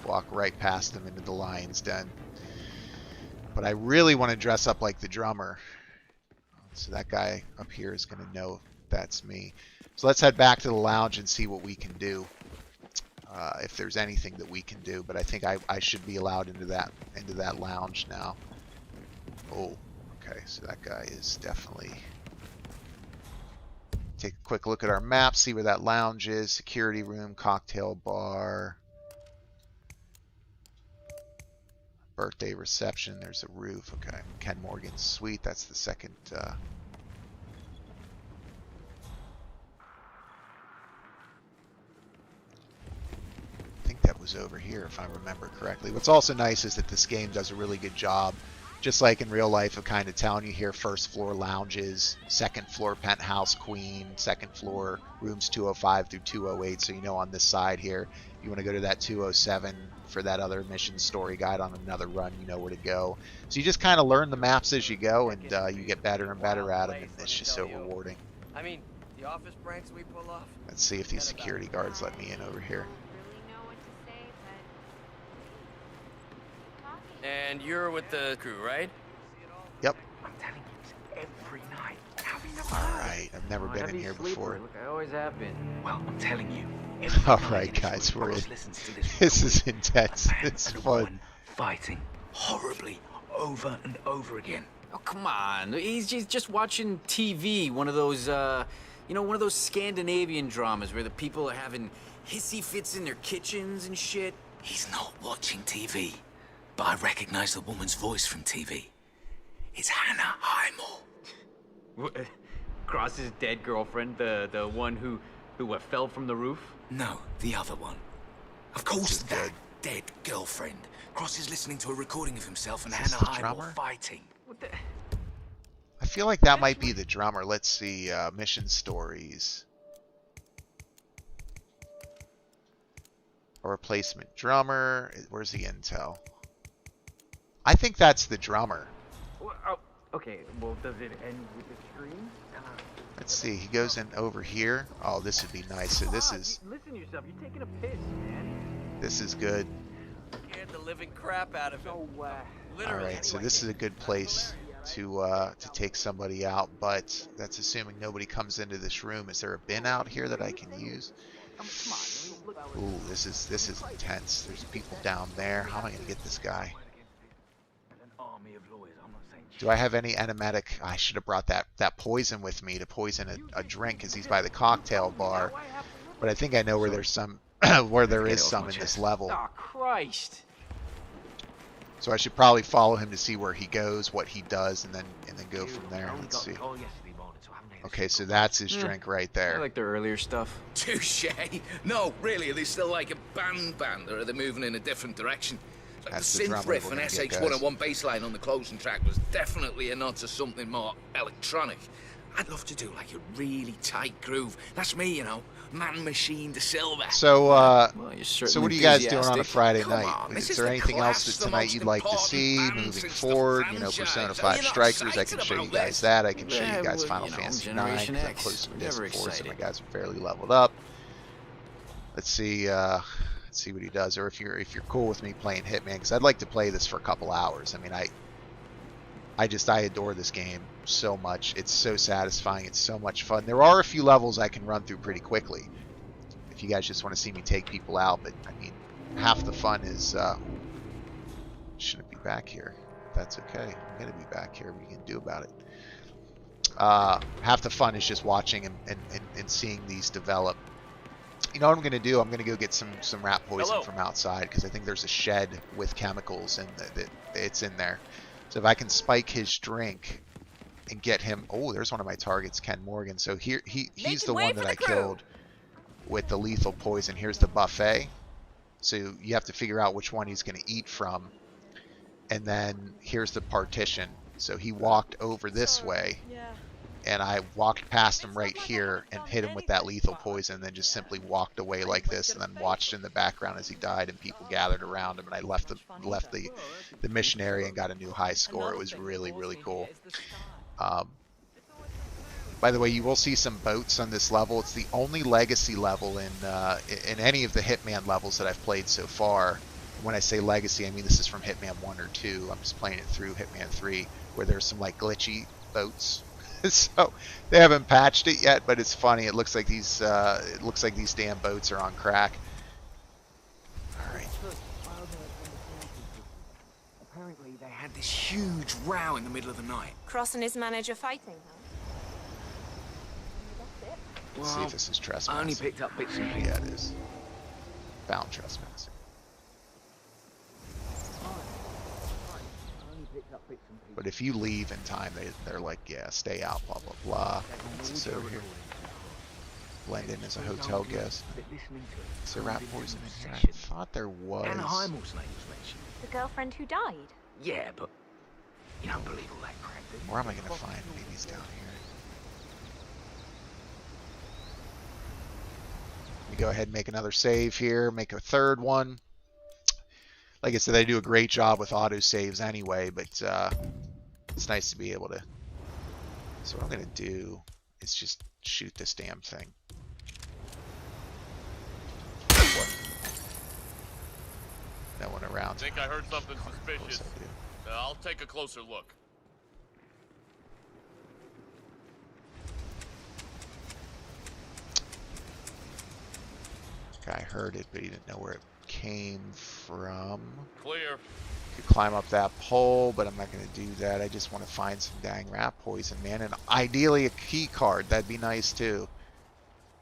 walk right past them into the lion's den. But I really want to dress up like the drummer. So that guy up here is going to know that's me. So let's head back to the lounge and see what we can do. If there's anything that we can do. But I think I should be allowed into that lounge now. Oh, okay. So that guy is definitely... Take a quick look at our map, see where that lounge is. Security room, cocktail bar. Birthday reception, there's a roof. Okay, Ken Morgan's suite, that's the second. I think that was over here if I remember correctly. What's also nice is that this game does a really good job, just like in real life, of kind of telling you here first floor lounges, second floor penthouse queen, second floor rooms 205 through 208. So you know on this side here, you want to go to that 207 for that other mission story guide on another run, you know where to go. So you just kind of learn the maps as you go, and you get better and better at them, and it's just so rewarding. I mean, the office pranks we pull off. Let's see if these security guards let me in over here. And you're with the crew, right? Yep. I'm telling you, it's every night. Alright, I've never been in here before. Look, I always have been. Well, I'm telling you. Alright guys, we're in. This is intense. It's fun. Fighting horribly over and over again. Oh, come on. He's just watching TV. One of those, you know, one of those Scandinavian dramas where the people are having hissy fits in their kitchens and shit. He's not watching TV, but I recognize the woman's voice from TV. It's Hannah Highmore. Cross's dead girlfriend, the one who fell from the roof? No, the other one. Of course, that dead girlfriend. Cross is listening to a recording of himself and Hannah Highmore fighting. What the... I feel like that might be the drummer. Let's see, mission stories. A replacement drummer. Where's the intel? I think that's the drummer. Well, oh, okay, well, does it end with the scream? Let's see, he goes in over here. Oh, this would be nice. So this is... Listen to yourself, you're taking a piss, man. This is good. Scared the living crap out of him. Literally. Alright, so this is a good place to take somebody out, but that's assuming nobody comes into this room. Is there a bin out here that I can use? Ooh, this is intense. There's people down there. How am I going to get this guy? Do I have any enemetic? I should have brought that poison with me to poison a drink because he's by the cocktail bar. But I think I know where there's some, where there is some in this level. Oh, Christ. So I should probably follow him to see where he goes, what he does, and then go from there. Let's see. Okay, so that's his drink right there. I like their earlier stuff. Touche. No, really, are they still like a band, or are they moving in a different direction? Like That's the the synth drummer riff we're and gonna get, SH-101 bass line on the closing track was definitely a nod to something more electronic. I'd love to do like a really tight groove. That's me, you know. Man Machine De Silva. So, Well, so what are you guys doing on a Friday Come night? on, this Is is there the anything else class, that the tonight most you'd like to important see band moving since the forward? You know, franchise. Persona 5 You're not Strikers, I can excited show you about guys this? that. I can show Yeah, you guys well, Final you know, Fantasy 9 Generation because I'm X, close to never Disc 4, so my excited. guys are fairly leveled up. Let's see what he does, or if you're cool with me playing Hitman, because I'd like to play this for a couple hours. I mean, I adore this game so much. It's so satisfying. It's so much fun. There are a few levels I can run through pretty quickly if you guys just want to see me take people out, but I mean, half the fun is shouldn't be back here. That's okay. I'm gonna be back here. What are you gonna do about it? Half the fun is just watching and seeing these develop. You know what I'm gonna do? I'm gonna go get some rat poison from outside, because I think there's a shed with chemicals and it's in there. So if I can spike his drink and get him, oh, there's one of my targets, Ken Morgan. So here he's the one that I killed with the lethal poison. Here's the buffet. So you have to figure out which one he's going to eat from. And then here's the partition. So he walked over this way, and I walked past him right here and hit him with that lethal poison, and then just simply walked away like this, and then watched in the background as he died, and people gathered around him, and I left the mission area and got a new high score. It was really, really cool. By the way, you will see some boats on this level. It's the only legacy level in any of the Hitman levels that I've played so far. When I say legacy, I mean this is from Hitman 1 or 2. I'm just playing it through Hitman 3, where there's some like glitchy boats. So they haven't patched it yet, but it's funny. It looks like these damn boats are on crack. All right. Apparently they had this huge row in the middle of the night. Cross and his manager fighting, huh? Let's see if this is trespassing. I only picked up bits and pieces. Yeah, it is. Found trespassing. But if you leave in time, they're like, yeah, stay out, blah, blah, blah. What's this over here? Blend in as a hotel guest. Is there rat poison in here? I thought there was. Anna Heimel's name was mentioned. The girlfriend who died? Yeah, but you don't believe all that crap, do you? Where am I going to find babies down here? Let me go ahead and make another save here. Make a third one. Like I said, they do a great job with auto saves anyway, but it's nice to be able to. So what I'm going to do is just shoot this damn thing. No one around. I think I heard something suspicious. I'll take a closer look. Guy heard it, but he didn't know where it came from. Clear. Could climb up that pole, but I'm not going to do that. I just want to find some dang rat poison, man. And ideally a key card. That'd be nice too.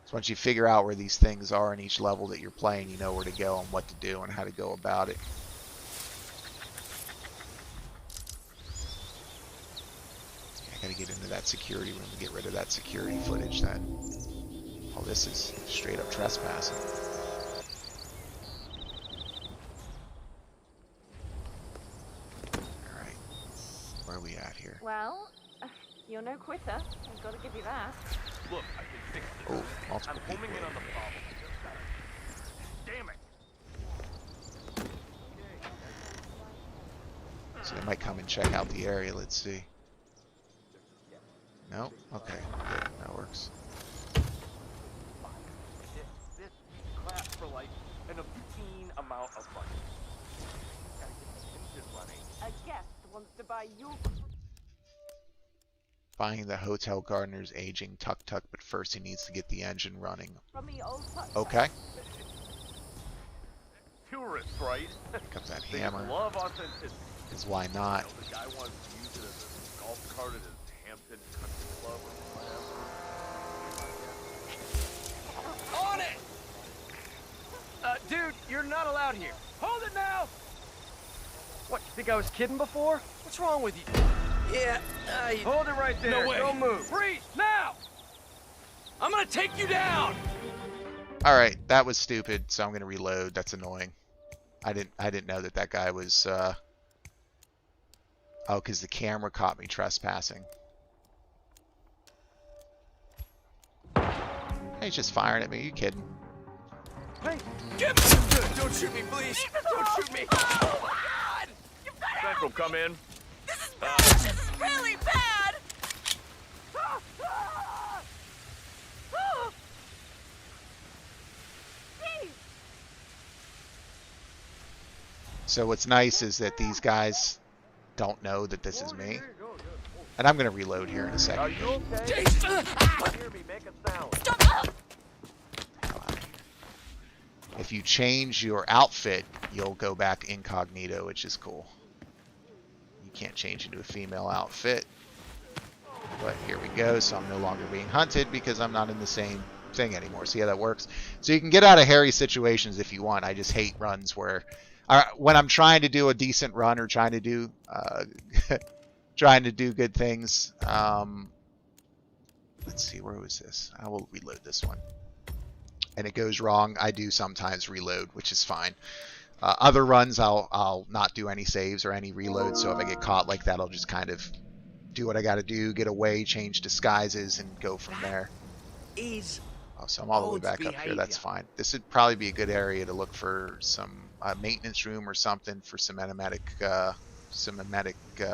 So once you figure out where these things are in each level that you're playing, you know where to go and what to do and how to go about it. I gotta get into that security room and get rid of that security footage then. Oh, this is straight up trespassing. Alright. Where are we at here? Well, you're no quitter. I've got to give you that. Look, I can fix this. Oh, multiple I'm homing people. in on the problem. Damn it. So they might come and check out the area. Let's see. No? Okay, good. That works. This class for like an obscene amount of money. Gotta get the engine running. A guest wants to buy you. Buying the hotel gardener's aging tuk-tuk, but first he needs to get the engine running. From the old Okay. Tourists, right? Pick up that They hammer. love authenticity. Because why not? You know, the guy wants to use it as a golf cart at his Hampton Country Club or whatever. On it! Dude, you're not allowed here. Hold it now! What, you think I was kidding before? What's wrong with you? Yeah, hold it right there. No way. Don't move. Freeze, now! I'm gonna take you down! Alright, that was stupid, so I'm going to reload. That's annoying. I didn't know that guy was, oh, because the camera caught me trespassing. Hey, he's just firing at me. Are you kidding? Hey, get me! Don't shoot me, please! Don't shoot me! Oh my God! You've got to Central, come in. This is bad! This is really bad! So what's nice is that these guys don't know that this is me. And I'm going to reload here in a second. Are you okay? Hear me, make a sound. Stop! If you change your outfit, you'll go back incognito, which is cool. You can't change into a female outfit. But here we go. So I'm no longer being hunted because I'm not in the same thing anymore. See how that works? So you can get out of hairy situations if you want. I just hate runs where... when I'm trying to do a decent run or trying to do good things. Let's see, where was this? I will reload this one. And it goes wrong. I do sometimes reload, which is fine. Other runs, I'll not do any saves or any reloads. So if I get caught like that, I'll just kind of do what I got to do, get away, change disguises, and go from there. Oh, so I'm all the way back up here. That's fine. This would probably be a good area to look for some maintenance room or something for some emetic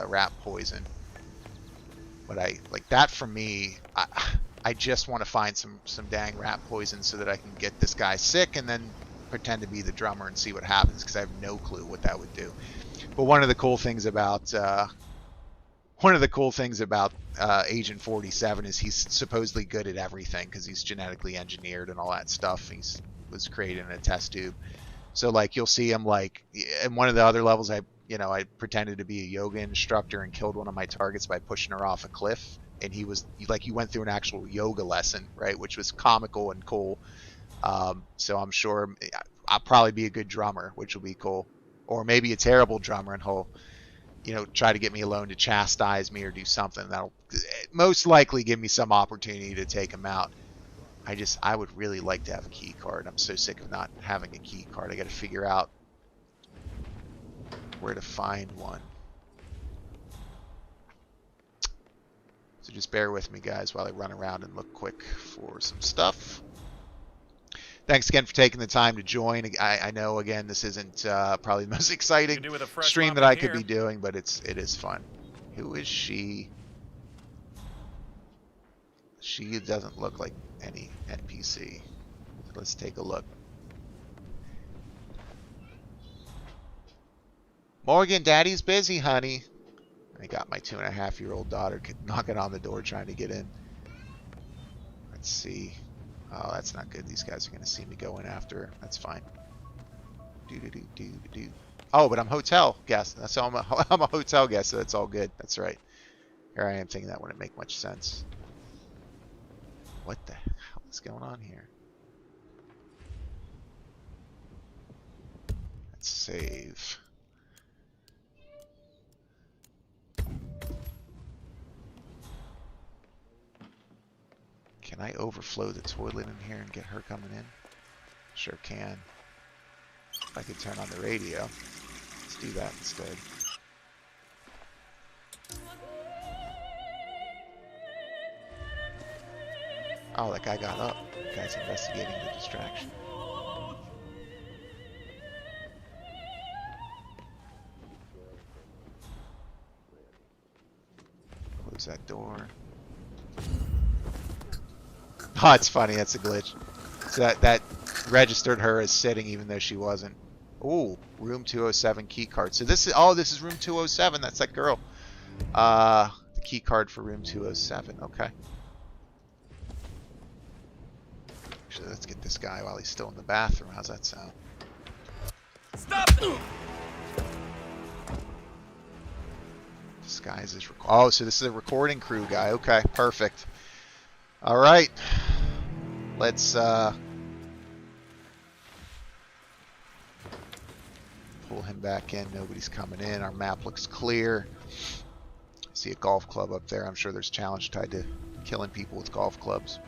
rat poison. But I like that for me. I just want to find some dang rat poison so that I can get this guy sick and then pretend to be the drummer and see what happens, because I have no clue what that would do. But one of the cool things about Agent 47 is he's supposedly good at everything because he's genetically engineered and all that stuff. Was created in a test tube. So like you'll see him like in one of the other levels, I pretended to be a yoga instructor and killed one of my targets by pushing her off a cliff. And he went through an actual yoga lesson, right? Which was comical and cool. So I'm sure I'll probably be a good drummer, which will be cool. Or maybe a terrible drummer and he'll, try to get me alone to chastise me or do something that'll most likely give me some opportunity to take him out. I would really like to have a key card. I'm so sick of not having a key card. I got to figure out where to find one. So just bear with me, guys, while I run around and look quick for some stuff. Thanks again for taking the time to join. I know, again, this isn't probably the most exciting stream that I could be doing, but it is fun. Who is she? She doesn't look like any NPC. Let's take a look. Morgan, Daddy's busy, honey. I got my 2.5-year-old daughter knocking on the door trying to get in. Let's see. Oh, that's not good. These guys are going to see me go in after her. That's fine. Oh, but I'm hotel guest. So I'm a hotel guest, so that's all good. That's right. Here I am thinking that wouldn't make much sense. What the hell is going on here? Let's save. Can I overflow the toilet in here and get her coming in? Sure can. If I could turn on the radio. Let's do that instead. Oh, that guy got up. The guy's investigating the distraction. Close that door. Oh, it's funny. That's a glitch. So that registered her as sitting even though she wasn't. Ooh, room 207 key card. So this is room 207. That's that girl. The key card for room 207. Okay. Actually, let's get this guy while he's still in the bathroom. How's that sound? Stop! Disguise is oh, so this is a recording crew guy. Okay, perfect. All right. Let's pull him back in. Nobody's coming in. Our map looks clear. I see a golf club up there. I'm sure there's challenge tied to killing people with golf clubs.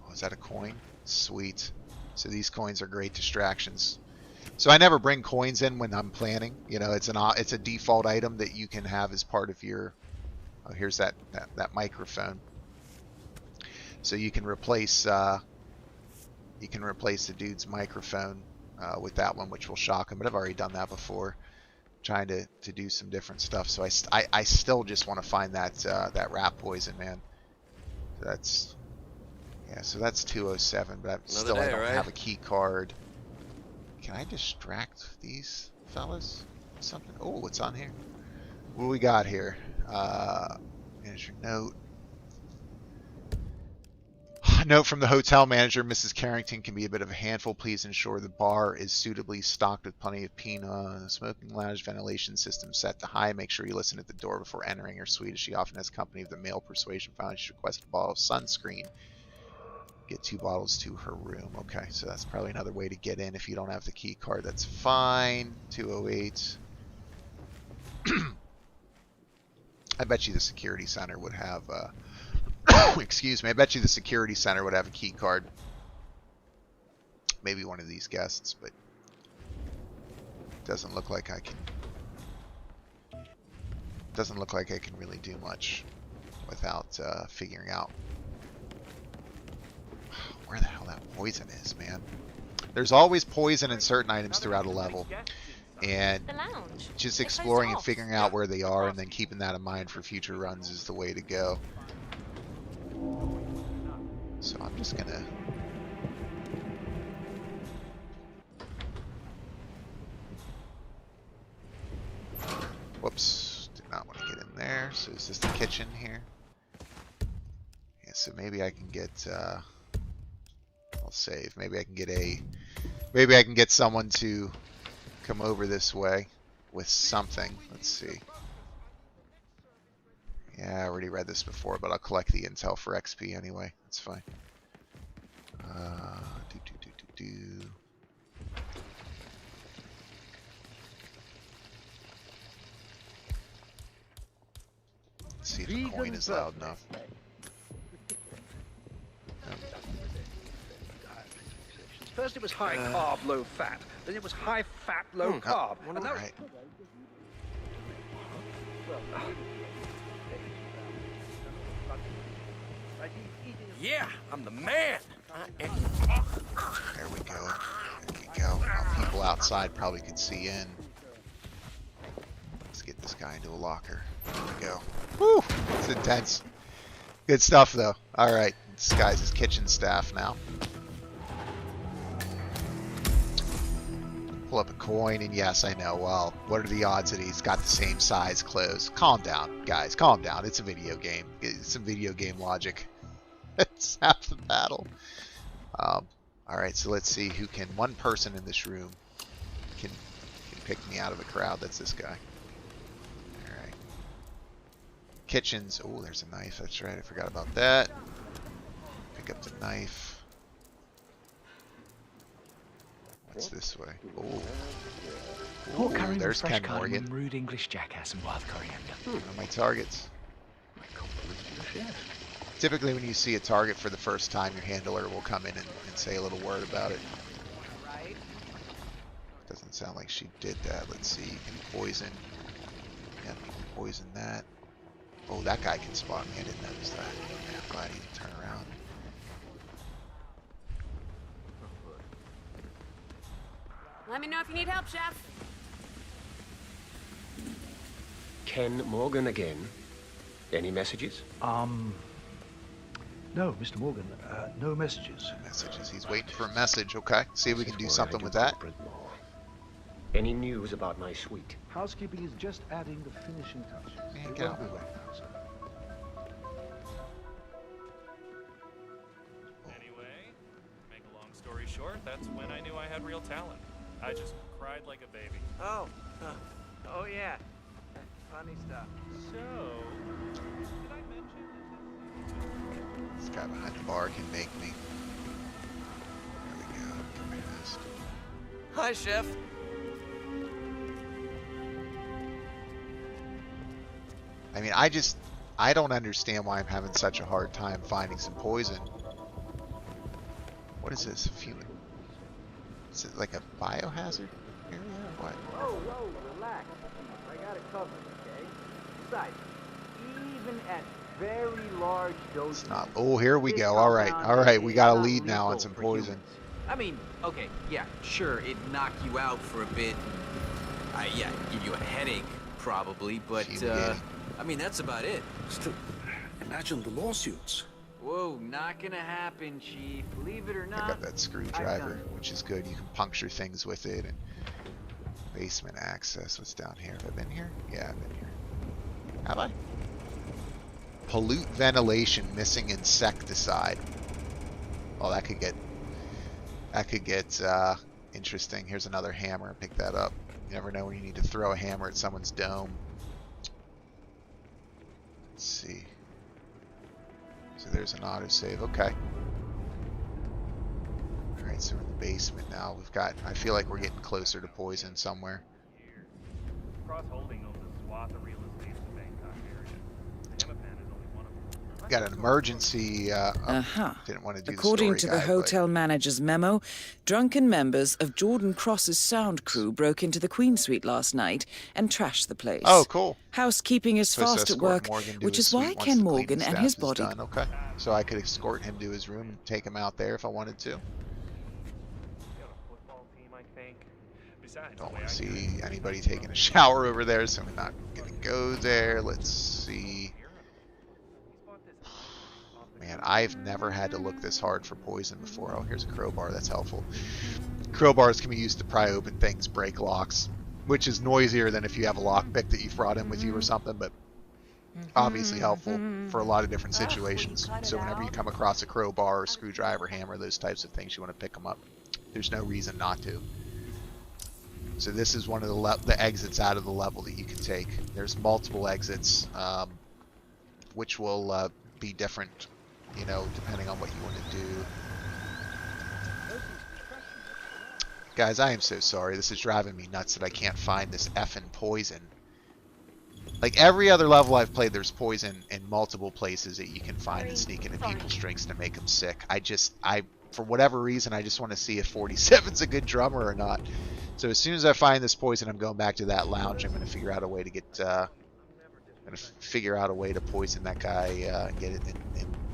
Oh, is that a coin? Sweet. So these coins are great distractions. So I never bring coins in when I'm planning. It's a default item that you can have as part of your. Oh, here's that microphone. So you can replace the dude's microphone with that one, which will shock him. But I've already done that before, trying to do some different stuff. So I still just want to find that rat poison, man. That's So that's 207, but I don't have a key card. Can I distract these fellas? Something. Oh, what's on here? What do we got here? Manager note. Note from the hotel manager, Mrs. Carrington can be a bit of a handful. Please ensure the bar is suitably stocked with plenty of Pinot. The smoking lounge ventilation system set to high. Make sure you listen at the door before entering her suite, as she often has company of the male persuasion found. She requested a bottle of sunscreen. Get 2 bottles to her room. Okay, so that's probably another way to get in if you don't have the key card. That's fine. 208. I bet you the security center would have excuse me, I bet you the security center would have a key card. Maybe one of these guests, but doesn't look like I can really do much without figuring out where the hell that poison is, man. There's always poison in certain items throughout a level. and The lounge. just They closed exploring it and off. figuring out where they are, and then keeping that in mind for future runs is the way to go. So I'm just gonna... Whoops, did not want to get in there. So is this the kitchen here? Yeah, so maybe I can get, I'll save. Maybe I can get someone to come over this way with something. Let's see. Yeah, I already read this before, but I'll collect the intel for XP anyway. That's fine. Let's see if the coin is loud enough. First it was high carb, low fat. Then it was high fat, low carb. And now Right. Yeah, I'm the man. There we go. There we go. Now, people outside probably could see in. Let's get this guy into a locker. There we go. Woo! It's intense. Good stuff, though. Alright. This guy's his kitchen staff now. Pull up a coin, and yes, I know. Well, what are the odds that he's got the same size clothes? Calm down, guys. Calm down. It's a video game. It's some video game logic. It's half the battle. Alright, so let's see who can... One person in this room can pick me out of a crowd. That's this guy. Alright. Kitchens. Oh, there's a knife. That's right. I forgot about that. Pick up the knife. What's this way? Oh. Ooh, there's Ken Morgan. Rude English jackass and wild coriander. One of my targets. Typically when you see a target for the first time, your handler will come in and say a little word about it. Doesn't sound like she did that. Let's see. You can poison. Yeah, you can poison that. Oh, that guy can spot me. I didn't notice that. I'm glad he didn't turn around. Let me know if you need help, Chef. Ken Morgan again. Any messages? No, Mr. Morgan. No messages. Messages. He's waiting for a message. Okay. See if we can do something with that. Any news about my suite? Housekeeping is just adding the finishing touches. Man, It get won't out. be long now, sir. Anyway, to make a long story short, that's when I knew I had real talent. I just cried like a baby. Oh. Oh, yeah. Funny stuff. So, did I mention... This guy behind the bar can make me. There we go. There it is. Hi, Chef. I mean, I don't understand why I'm having such a hard time finding some poison. What is this? Human? Is it like a biohazard area or what? Whoa, relax. I got it covered, okay? Besides, even at very large doses... It's not. Oh, here we go. All right. We got a lead now on some poison. I mean, okay, yeah, sure, it knocked you out for a bit. Yeah, give you a headache, probably, but, I mean, that's about it. Still, imagine the lawsuits. Whoa, not gonna happen, Chief. Believe it or not. I got that screwdriver, which is good. You can puncture things with it. And basement access. What's down here? Have I been here? Yeah, I've been here. Have I? Pollute ventilation, missing insecticide. Oh, that could get interesting. Here's another hammer. Pick that up. You never know when you need to throw a hammer at someone's dome. Let's see. So there's an autosave. Okay. Alright, so we're in the basement now. I feel like we're getting closer to poison somewhere. Cross Holding owns a swath of real estate in the Bangkok area. Hitman is only one of them. Got an emergency. Didn't want to do According the to story the hotel manager's memo, drunken members of Jordan Cross's sound crew broke into the Queen Suite last night and trashed the place. Oh, cool. Housekeeping is Supposed to fast at escort work, Morgan to which his is why suite once Ken the Morgan cleaning and staff his is body... done. Okay. So I could escort him to his room and take him out there if I wanted to. Got a football team, I think. Don't want to see anybody taking a shower over there, so we're not going to go there. Let's see. Man, I've never had to look this hard for poison before. Oh, here's a crowbar. That's helpful. Crowbars can be used to pry open things, break locks, which is noisier than if you have a lockpick that you've brought in with you or something, but obviously helpful for a lot of different situations. So whenever you come across a crowbar or screwdriver, hammer, those types of things, you want to pick them up. There's no reason not to. So this is one of the exits out of the level that you can take. There's multiple exits, which will be different, you know, depending on what you want to do. Guys, I am so sorry. This is driving me nuts that I can't find this effing poison. Like every other level I've played, there's poison in multiple places that you can find and sneak into people's drinks to make them sick. For whatever reason, I just want to see if 47's a good drummer or not. So as soon as I find this poison, I'm going back to that lounge. I'm going to figure out a way to get, figure out a way to poison that guy and get it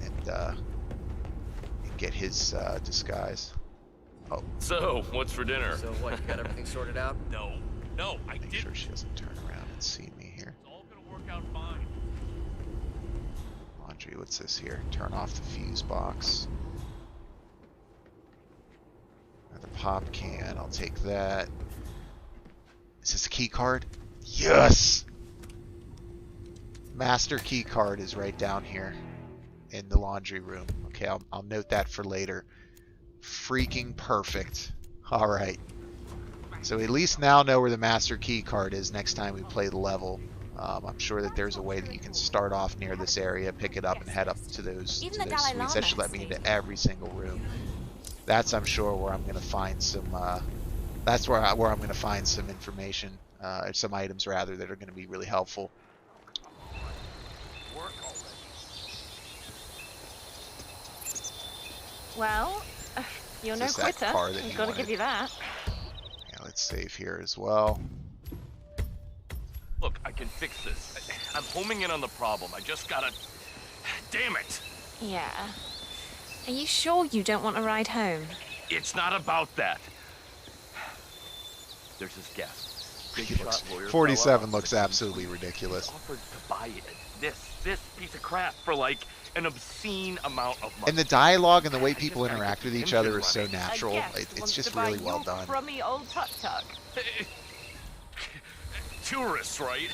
and get his disguise. Oh. So, what's for dinner? So what, you got everything sorted out? No, I didn't. Make sure she doesn't turn around and see me here. It's all gonna work out fine. Laundry, what's this here? Turn off the fuse box. The pop can, I'll take that. Is this a key card? Yes! Master key card is right down here in the laundry room. Okay, I'll note that for later. Freaking perfect. Alright. So we at least now know where the master key card is next time we play the level. I'm sure that there's a way that you can start off near this area, pick it up, and head up to those suites. That should let me into every single room. That's, I'm sure, where I'm going to find some. That's where I'm going to find some information, some items rather, that are going to be really helpful. Well, you're no quitter. I've got to give you that. Yeah, let's save here as well. Look, I can fix this. I'm homing in on the problem. I just gotta... Damn it! Yeah. Are you sure you don't want to ride home? It's not about that. There's this guest. Big shot lawyer. 47 looks absolutely ridiculous. Offered to buy it. This piece of crap for like an obscene amount of money. And the dialogue and the way people interact with each other is so natural. It's just really well done. Crummy old tuk-tuk. Tourists, right?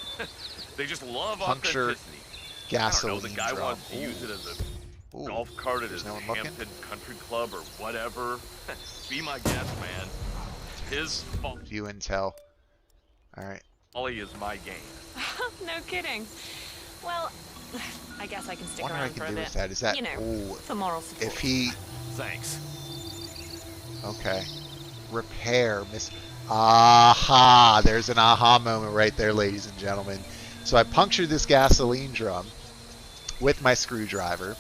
They just love Puncture authenticity. gasoline The guy drum. wants to use it as a golf cart at his Hampton Country Club or whatever. Be my guest, man. His fault. View intel. Alright. Ollie is my game. No kidding. Well, I guess I can stick What around I can for a do bit. with that is that, you know, ooh, for moral support. if he, Thanks. okay, repair, aha, there's an aha moment right there, ladies and gentlemen. So I punctured this gasoline drum with my screwdriver,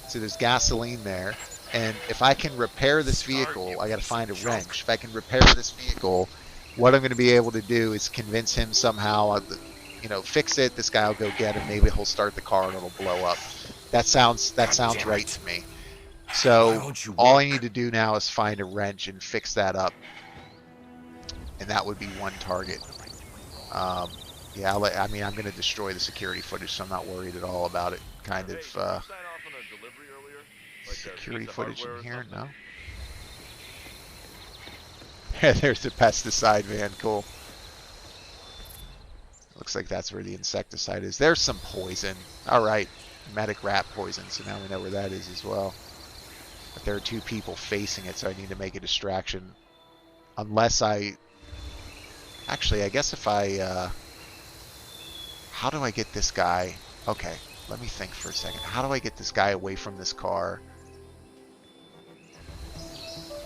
so there's gasoline there, and if I can repair this vehicle, I gotta find a wrench. If I can repair this vehicle, what I'm going to be able to do is convince him somehow, you know, fix it, this guy will go get him, maybe he'll start the car and it'll blow up. That sounds right to me. So all I need to do now is find a wrench and fix that up, and that would be one target. Yeah, I mean, I'm going to destroy the security footage, so I'm not worried at all about it. Kind of security footage in here? No? Yeah, there's the pesticide van. Cool. Looks like that's where the insecticide is. There's some poison. Alright. Medic rat poison, so now we know where that is as well. But there are two people facing it, so I need to make a distraction. Unless I... Actually, I guess if I... How do I get this guy... Okay, let me think for a second. How do I get this guy away from this car?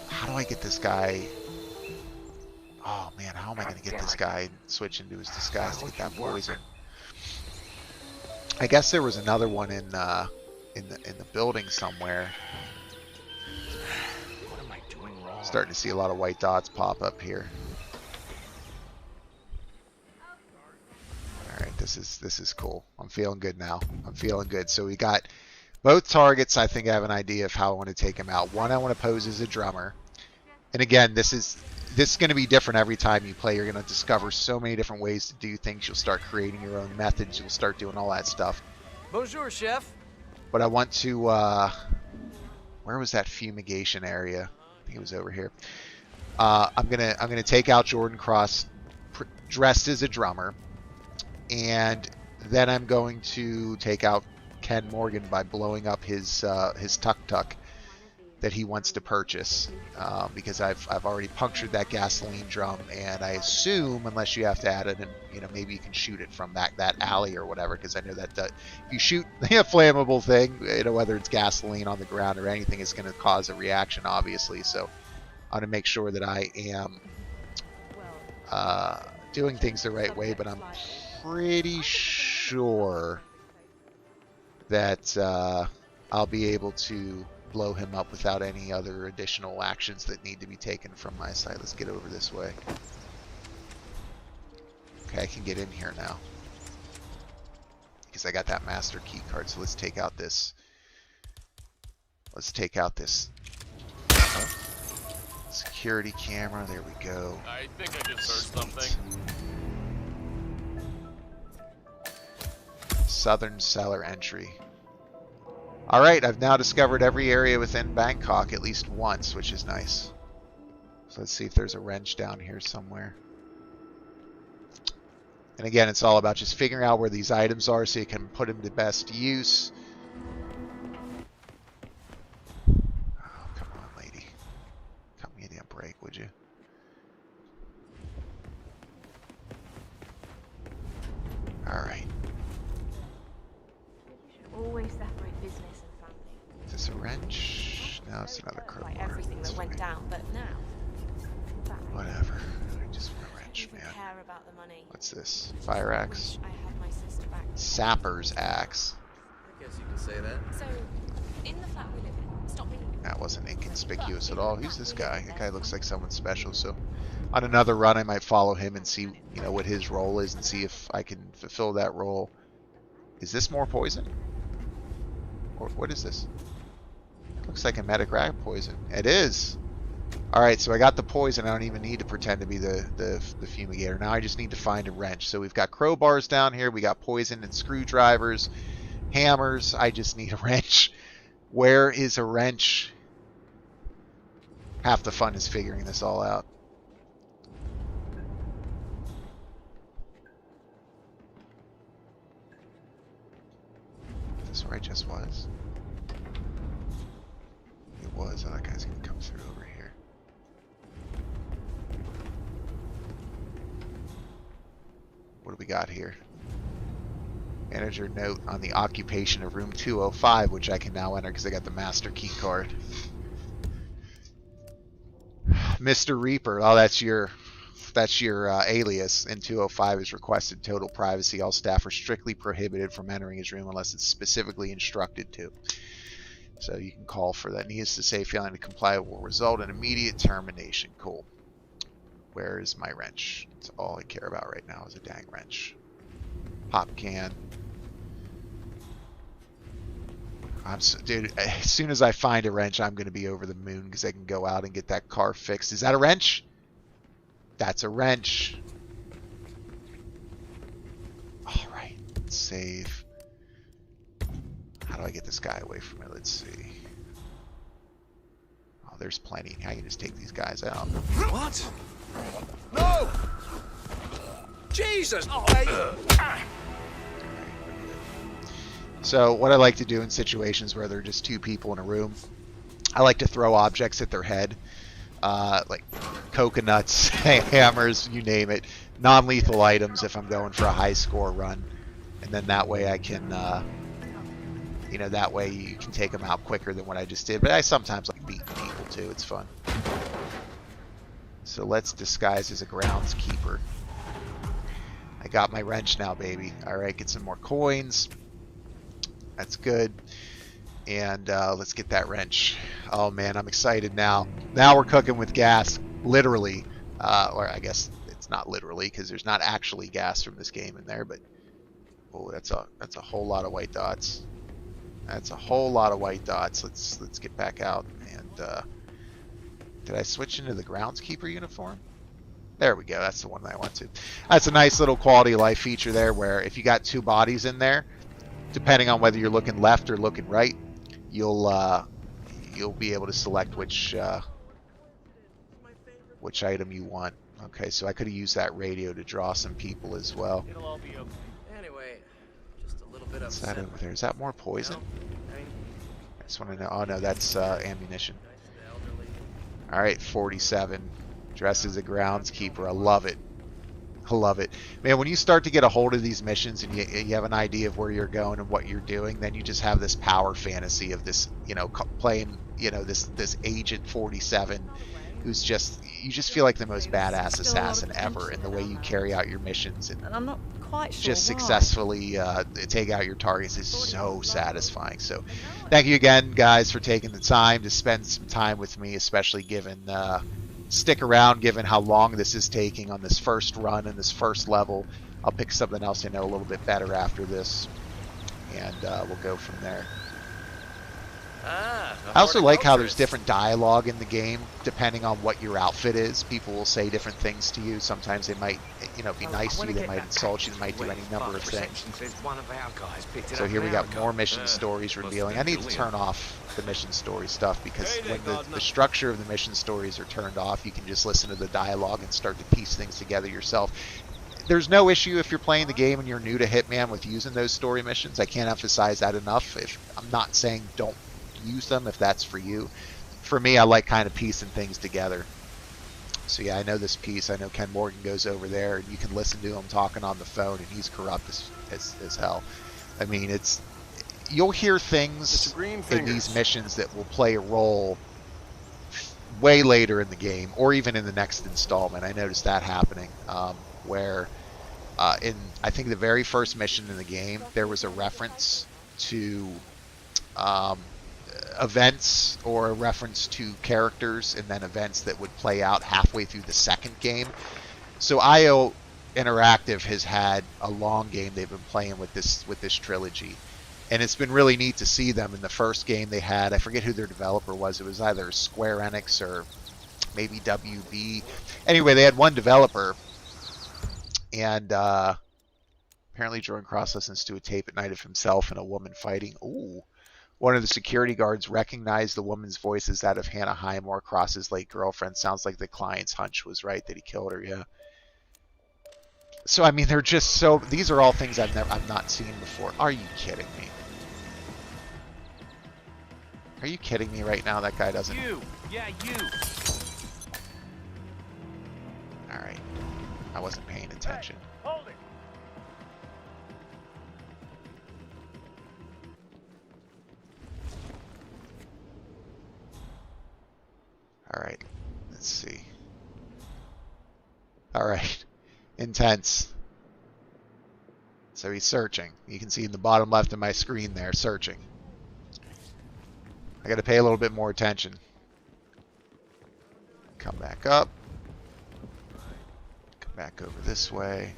How do I get this guy... Oh man, how am I going to get this guy and switch into his disguise to get that poison? I guess there was another one in the building somewhere. What am I doing wrong? Starting to see a lot of white dots pop up here. All right, this is cool. I'm feeling good now. I'm feeling good. So we got both targets. I think I have an idea of how I want to take them out. One I want to pose as a drummer. And again, this is going to be different every time you play. You're going to discover so many different ways to do things. You'll start creating your own methods. You'll start doing all that stuff. Bonjour, chef. But I want to, where was that fumigation area? I think it was over here. I'm gonna take out Jordan Cross dressed as a drummer, and then I'm going to take out Ken Morgan by blowing up his tuk-tuk that he wants to purchase, because I've already punctured that gasoline drum, and I assume, unless you have to add it, and maybe you can shoot it from that alley or whatever, because I know that if you shoot a flammable thing, whether it's gasoline on the ground or anything, it's going to cause a reaction, obviously. So I want to make sure that I am doing things the right way, but I'm pretty sure that I'll be able to blow him up without any other additional actions that need to be taken from my side. Let's get over this way. Okay, I can get in here now because I got that master key card. So let's take out this. Security camera. There we go. I think I just heard something. Southern cellar entry. Alright, I've now discovered every area within Bangkok at least once, which is nice. So let's see if there's a wrench down here somewhere. And again, it's all about just figuring out where these items are so you can put them to best use. Oh, come on, lady. Cut me a damn break, would you? Alright. Always separate business and family. Is this a wrench? No, it's another crowbar. Everything that went down, but now. Whatever. I just want a wrench, man. Care about the money. What's this? Fire axe? I had my sister back. Sapper's axe. I guess you can say that. So, in the flat we live in, stop me. That wasn't inconspicuous at all. Who's this guy? That guy looks like someone special. So, on another run, I might follow him and see, what his role is, and see if I can fulfill that role. Is this more poison? Or what is this? Looks like a medic rat poison. It is. Alright, so I got the poison. I don't even need to pretend to be the fumigator. Now I just need to find a wrench. So we've got crowbars down here. We got poison and screwdrivers, hammers. I just need a wrench. Where is a wrench? Half the fun is figuring this all out. Is this where I just was? It was. Oh, that guy's gonna come through over here. What do we got here? Manager note on the occupation of room 205, which I can now enter because I got the master key card. Mr. Reaper. Oh, that's your alias. In 205 is requested total privacy. All staff are strictly prohibited from entering his room unless it's specifically instructed to. So you can call for that. Needless to say, failing to comply will result in immediate termination. Cool. Where is my wrench? That's all I care about right now is a dang wrench. Pop can. Dude, as soon as I find a wrench, I'm going to be over the moon because I can go out and get that car fixed. Is that a wrench? That's a wrench. Alright, let's save. How do I get this guy away from it? Let's see. Oh, there's plenty. I can just take these guys out. What? No! Jesus! Oh, So what I like to do in situations where there are just two people in a room, I like to throw objects at their head. Like coconuts, hammers, you name it. Non-lethal items if I'm going for a high score run. And then that way I can, that way you can take them out quicker than what I just did. But I sometimes like beating people too. It's fun. So let's disguise as a groundskeeper. I got my wrench now, baby. Alright, get some more coins. That's good. And let's get that wrench. Oh man, I'm excited now. Now we're cooking with gas, literally. Or I guess it's not literally because there's not actually gas from this game in there. But oh, that's a whole lot of white dots. That's a whole lot of white dots. Let's get back out and Did I switch into the groundskeeper uniform? There we go. That's the one that I want to. That's a nice little quality of life feature there where if you got two bodies in there, depending on whether you're looking left or looking right, you'll be able to select which item you want. Okay, so I could have used that radio to draw some people as well. It'll all be okay. Anyway, just a little bit What's upset. that over there? Is that more poison? You know, I just want to know. Oh no, that's ammunition. Alright, 47. Dressed as a groundskeeper. I love it. I love it. Man, when you start to get a hold of these missions and you have an idea of where you're going and what you're doing, then you just have this power fantasy of this, you know, playing, you know, this Agent 47 who's you just feel like the most badass assassin ever in the way you carry out your missions and I'm not quite sure just why. successfully take out your targets is so satisfying. So thank you again, guys, for taking the time to spend some time with me, especially given stick around given how long this is taking on this first run and this first level. I'll pick something else I know a little bit better after this, and we'll go from there. I also like how there's different dialogue in the game depending on what your outfit is. People will say different things to you. Sometimes they might, you know, be nice to you. They might insult you. They might do any number of things. So here we got more mission stories revealing. I need to turn off the mission story stuff because when the structure of the mission stories are turned off, you can just listen to the dialogue and start to piece things together yourself. There's no issue if you're playing the game and you're new to Hitman with using those story missions. I can't emphasize that enough. I'm not saying don't use them if that's for you. For me, I like kind of piecing things together. So yeah, I know this piece. I know Ken Morgan goes over there and you can listen to him talking on the phone and he's corrupt as hell. I mean, you'll hear things in these missions that will play a role way later in the game or even in the next installment. I noticed that happening where in I think the very first mission in the game there was a reference to events or a reference to characters and then events that would play out halfway through the second game. So IO Interactive has had a long game they've been playing with this trilogy, and it's been really neat to see them. In the first game they had, I forget who their developer was, it was either Square Enix or maybe WB. Anyway, they had one developer, and apparently Jordan Cross listens to a tape at night of himself and a woman fighting. Ooh. One of the security guards recognized the woman's voice as that of Hannah Highmore, Cross's late girlfriend. Sounds like the client's hunch was right that he killed her, yeah. So, I mean, they're just so... These are all things I've not seen before. Are you kidding me? Are you kidding me right now? That guy doesn't... You! Yeah, you! Alright. I wasn't paying attention. Hey, hold it! Alright, let's see. Alright, intense. So he's searching. You can see in the bottom left of my screen there, searching. I gotta pay a little bit more attention. Come back up. Come back over this way.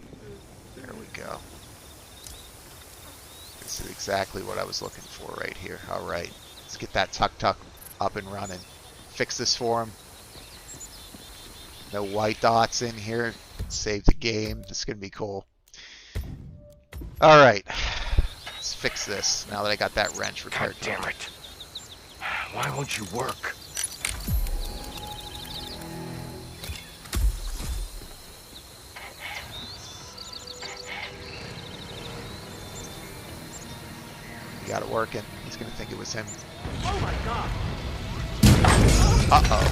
There we go. This is exactly what I was looking for right here. Alright, let's get that tuk-tuk up and running. Fix this for him. No white dots in here. Save the game. This is going to be cool. Alright. Let's fix this now that I got that wrench repaired. God damn it. Why won't you work? He got it working. He's going to think it was him. Oh my god! Uh-oh.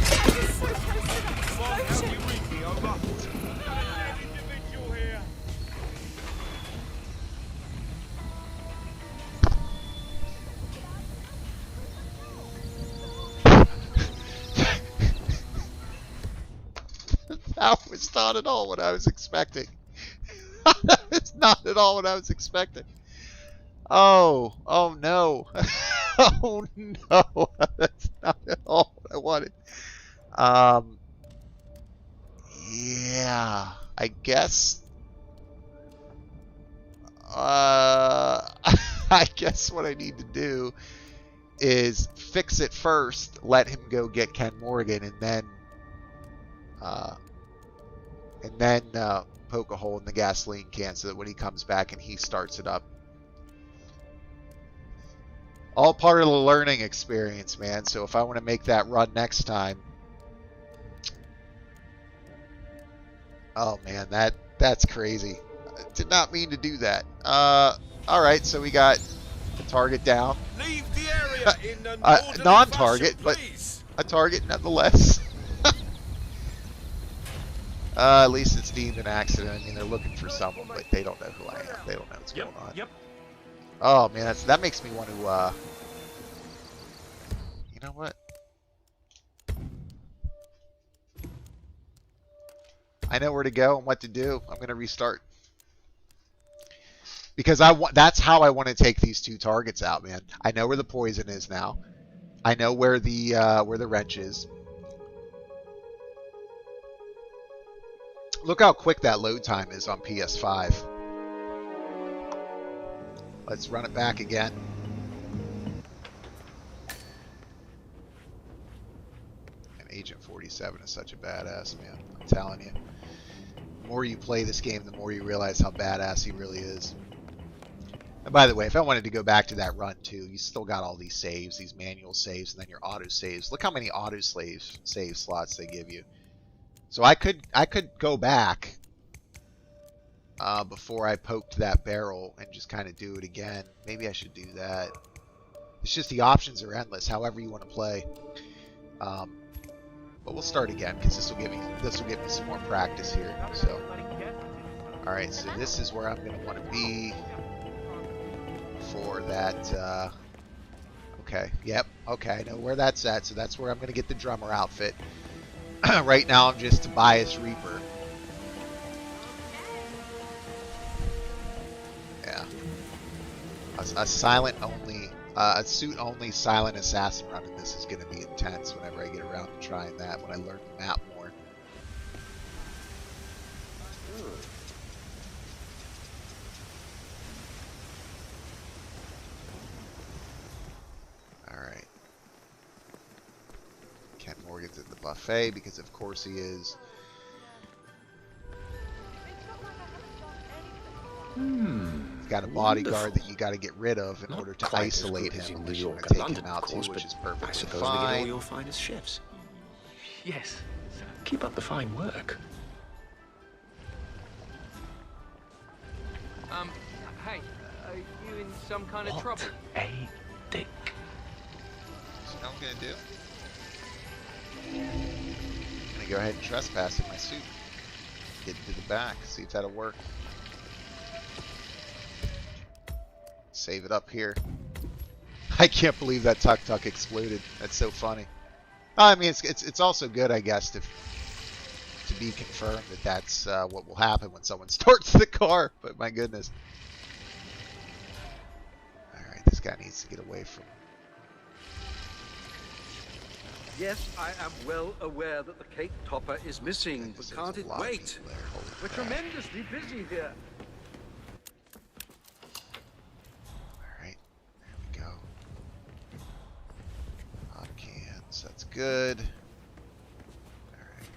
That was not at all what I was expecting. It's not at all what I was expecting. Oh no. Oh no, that's not at all what I wanted. Yeah, I guess. I guess what I need to do is fix it first, let him go get Ken Morgan, and then And then poke a hole in the gasoline can so that when he comes back and he starts it up. All part of the learning experience, man. So if I want to make that run next time, oh man, that's crazy. I did not mean to do that. All right, so we got the target down. Leave the area in an non-target, but a target nonetheless. At least it's deemed an accident. I mean, they're looking for someone, but they don't know who I am. They don't know what's going on. Yep. Oh man, that makes me want to. You know what? I know where to go and what to do. I'm gonna restart because that's how I want to take these two targets out, man. I know where the poison is now. I know where the wrench is. Look how quick that load time is on PS5. Let's run it back again. And Agent 47 is such a badass, man. I'm telling you. The more you play this game, the more you realize how badass he really is. And by the way, if I wanted to go back to that run too, you still got all these saves, these manual saves, and then your auto saves. Look how many auto save slots they give you. So I could go back before I poked that barrel and just kind of do it again. Maybe I should do that. It's just the options are endless, however you want to play. But we'll start again because this will give me some more practice here. So, all right, so this is where I'm going to want to be for that. Okay, yep, okay, I know where that's at. So that's where I'm going to get the drummer outfit. Right now I'm just Tobias Reaper. Yeah. A silent only, a suit only silent assassin run in this is going to be intense whenever I get around to trying that, when I learn the map more. Alright. Ken Morgan's at the buffet because of course he is. He's got a bodyguard that you got to get rid of in order to isolate him unless you want to take him out too, which is perfectly I suppose fine. we get all your finest chefs. Yes. Keep up the fine work. Hey, are you in some kind of trouble? A dick. So what I'm gonna do? I'm gonna go ahead and trespass in my suit. Get into the back, see if that'll work. Save it up here. I can't believe that tuk-tuk exploded. That's so funny. I mean, it's also good, I guess, to be confirmed that that's what will happen when someone starts the car. But my goodness. All right, this guy needs to get away from. Yes, I am well aware that the cake topper is missing, but can't it wait? We're tremendously busy here. Alright, there we go. Hot cans, that's good. Alright.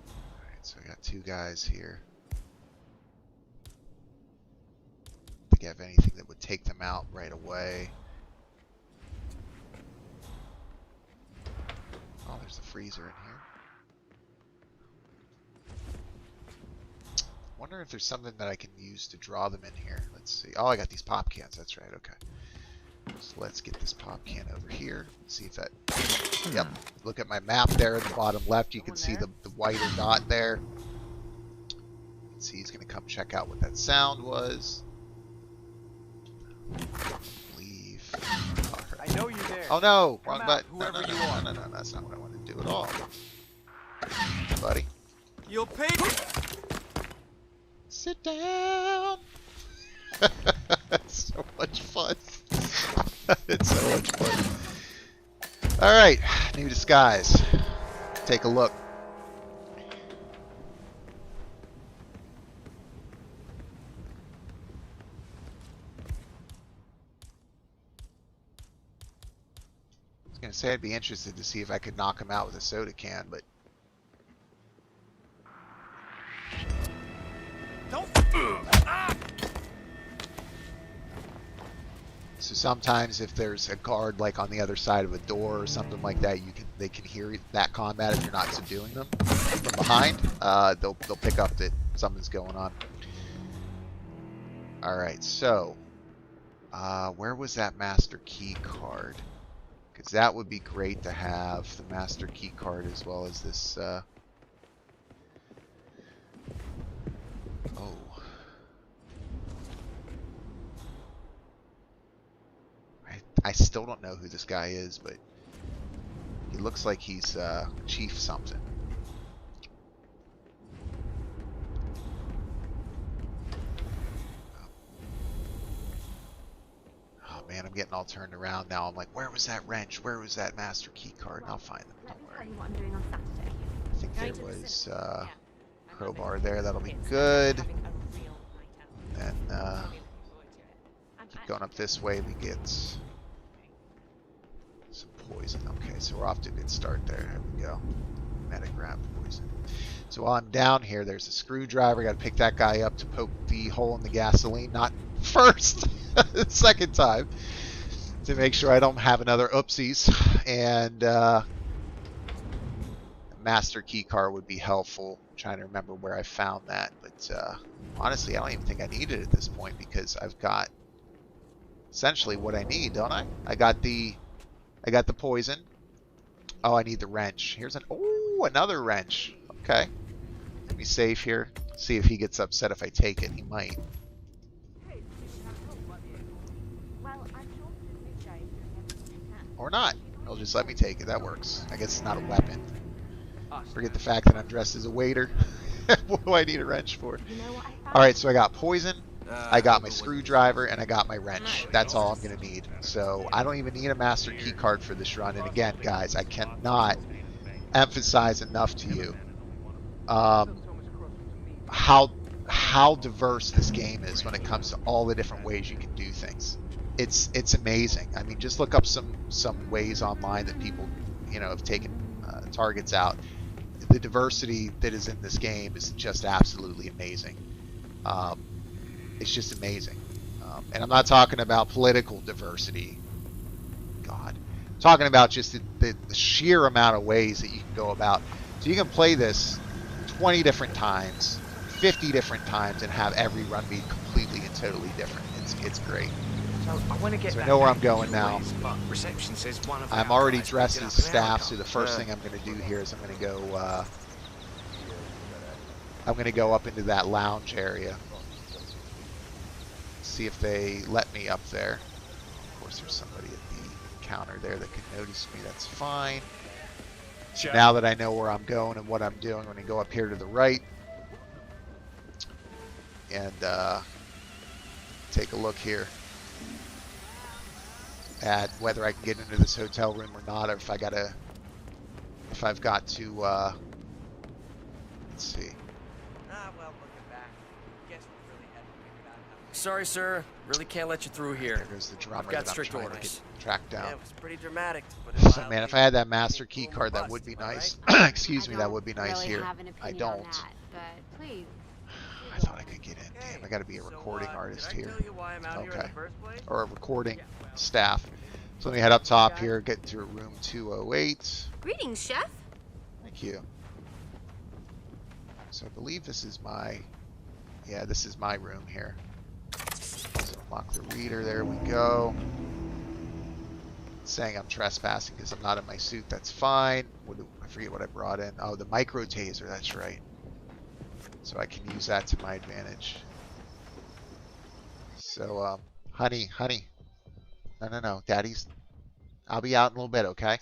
Alright, so I got two guys here. I have anything that would take them out right away. Oh, there's the freezer in here. Wonder if there's something that I can use to draw them in here. Let's see. Oh, I got these pop cans. That's right. Okay. So let's get this pop can over here. See if that. Yep. Look at my map there in the bottom left. You can see the whiter dot there. Let's see. He's going to come check out what that sound was. Leave. I know you're there. Oh no! Come Wrong out, button. whoever you are. No, that's not what I want to do at all. Buddy. You'll pay. Sit down. It's so much fun. It's so much fun. Alright, new disguise. Take a look. gonna say I'd be interested to see if I could knock him out with a soda can, but Don't. So sometimes if there's a guard like on the other side of a door or something like that, they can hear that combat if you're not subduing them from behind. They'll pick up that something's going on. All right, so where was that master key card? Because that would be great to have, the master key card, as well as this. Oh. I still don't know who this guy is, but he looks like he's Chief something. Oh man, I'm getting all turned around now. I'm like, where was that wrench? Where was that master key card? I'll find them. Don't worry. What I'm doing on Saturday. I think there was crowbar there. That'll be good. And keep going up this way. We get some poison. Okay, so we're off to a good start there. There we go. Metagram poison. So while I'm down here, there's a screwdriver. Got to pick that guy up to poke the hole in the gasoline. Not first, second time, to make sure I don't have another oopsies. And master key card would be helpful. I'm trying to remember where I found that, but honestly, I don't even think I need it at this point because I've got essentially what I need, don't I? I got the poison. Oh, I need the wrench. Here's another wrench. Okay. Let me save here. See if he gets upset if I take it. He might. Or not. He'll just let me take it. That works. I guess it's not a weapon. Forget the fact that I'm dressed as a waiter. What do I need a wrench for? Alright, so I got poison. I got my screwdriver and I got my wrench. That's all I'm going to need. So I don't even need a master key card for this run. And again, guys, I cannot emphasize enough to you how diverse this game is when it comes to all the different ways you can do things. It's amazing. I mean, just look up some ways online that people, have taken targets out. The diversity that is in this game is just absolutely amazing. It's just amazing. And I'm not talking about political diversity. God. I'm talking about just the sheer amount of ways that you can go about. So you can play this 20 different times, 50 different times, and have every run be completely and totally different. It's great. So I want to get So I know where I'm going now. but reception says one of I'm our already guys dressed picked as up an staff, error so the code. first thing I'm going to do here is I'm going to go up into that lounge area. See if they let me up there. Of course, there's somebody at the counter there that can notice me. That's fine. So now that I know where I'm going and what I'm doing, I'm going to go up here to the right and take a look here at whether I can get into this hotel room or not, or if I've got to let's see. Sorry, sir. Really can't let you through here. There goes the drummer I've got that I'm strict trying orders. to get tracked down. Yeah, it was pretty dramatic. So, man, if I had that master key card, that would be nice. Excuse me, that would be nice here. I don't. Please. I thought I could get in. Damn, I got to be a recording artist here. Okay. Or a recording staff. So let me head up top here, get to room 208. Greetings, chef. Thank you. So I believe this is my, this is my room here. So unlock the reader, there we go. It's saying I'm trespassing because I'm not in my suit, that's fine. I forget what I brought in. Oh, the micro taser, that's right. So I can use that to my advantage. So, honey. No, Daddy's, I'll be out in a little bit, okay?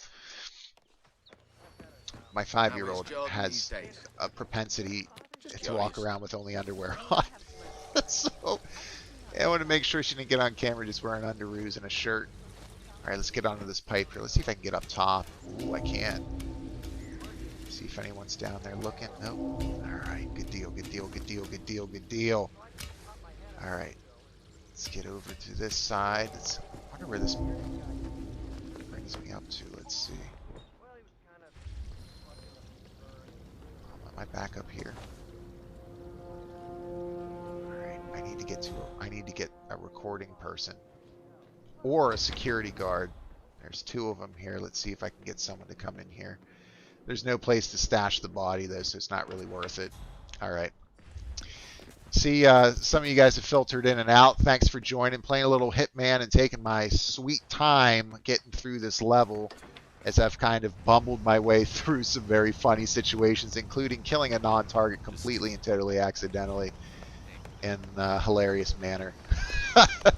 My 5-year-old has a propensity to walk around with only underwear on. So, I want to make sure she didn't get on camera just wearing underoos and a shirt. Alright, let's get onto this pipe here. Let's see if I can get up top. Ooh, I can. See if anyone's down there looking. Nope. Alright, good deal. Alright. Let's get over to this side. I wonder where this brings me up to. Let's see. Am I back up here? Alright, I need to get a recording person. Or a security guard. There's 2 of them here. Let's see if I can get someone to come in here. There's no place to stash the body though, so it's not really worth it. Alright. See, some of you guys have filtered in and out. Thanks for joining, playing a little Hitman and taking my sweet time getting through this level as I've kind of bumbled my way through some very funny situations, including killing a non-target completely and totally accidentally in a hilarious manner.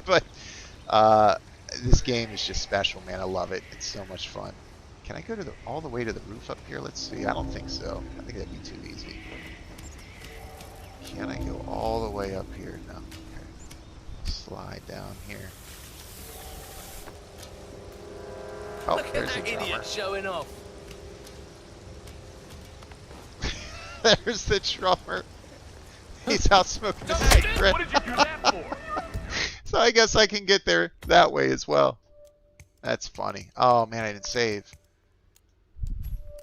But this game is just special, man. I love it. It's so much fun. Can I go to all the way to the roof up here? Let's see. I don't think so. I think that'd be too easy. Can I go all the way up here? No. Okay. Slide down here. Oh, Look at that idiot showing off. There's the drummer. He's out smoking a cigarette. What did you do that for? So I guess I can get there that way as well. That's funny. Oh man, I didn't save.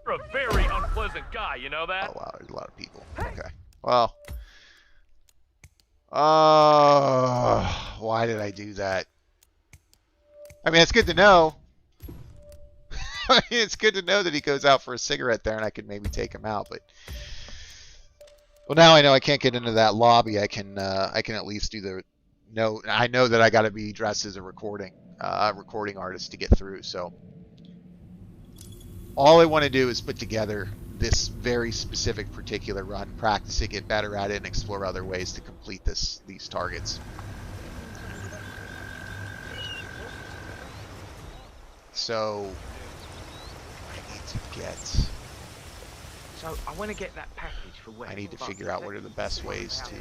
You're a very unpleasant guy, you know that? Oh wow, there's a lot of people. Okay. Well. Why did I do that? I mean, it's good to know. I mean, it's good to know that he goes out for a cigarette there and I could maybe take him out, but well, now I know I can't get into that lobby. I can at least do the I know that I got to be dressed as a recording artist to get through. So all I want to do is put together this very specific particular run, practice it, get better at it, and explore other ways to complete these targets. So I need to get. So I want to get that package for Wes. I need to figure out what are the best ways to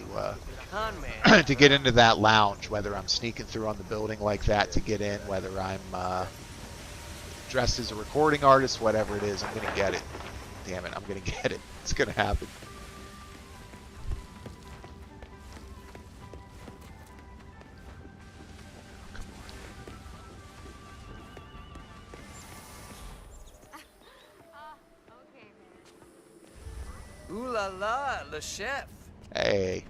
to get into that lounge. Whether I'm sneaking through on the building like that to get in, whether I'm dressed as a recording artist, whatever it is, I'm gonna get it. Damn it, I'm gonna get it. It's gonna happen. Ooh la la, le chef. Hey.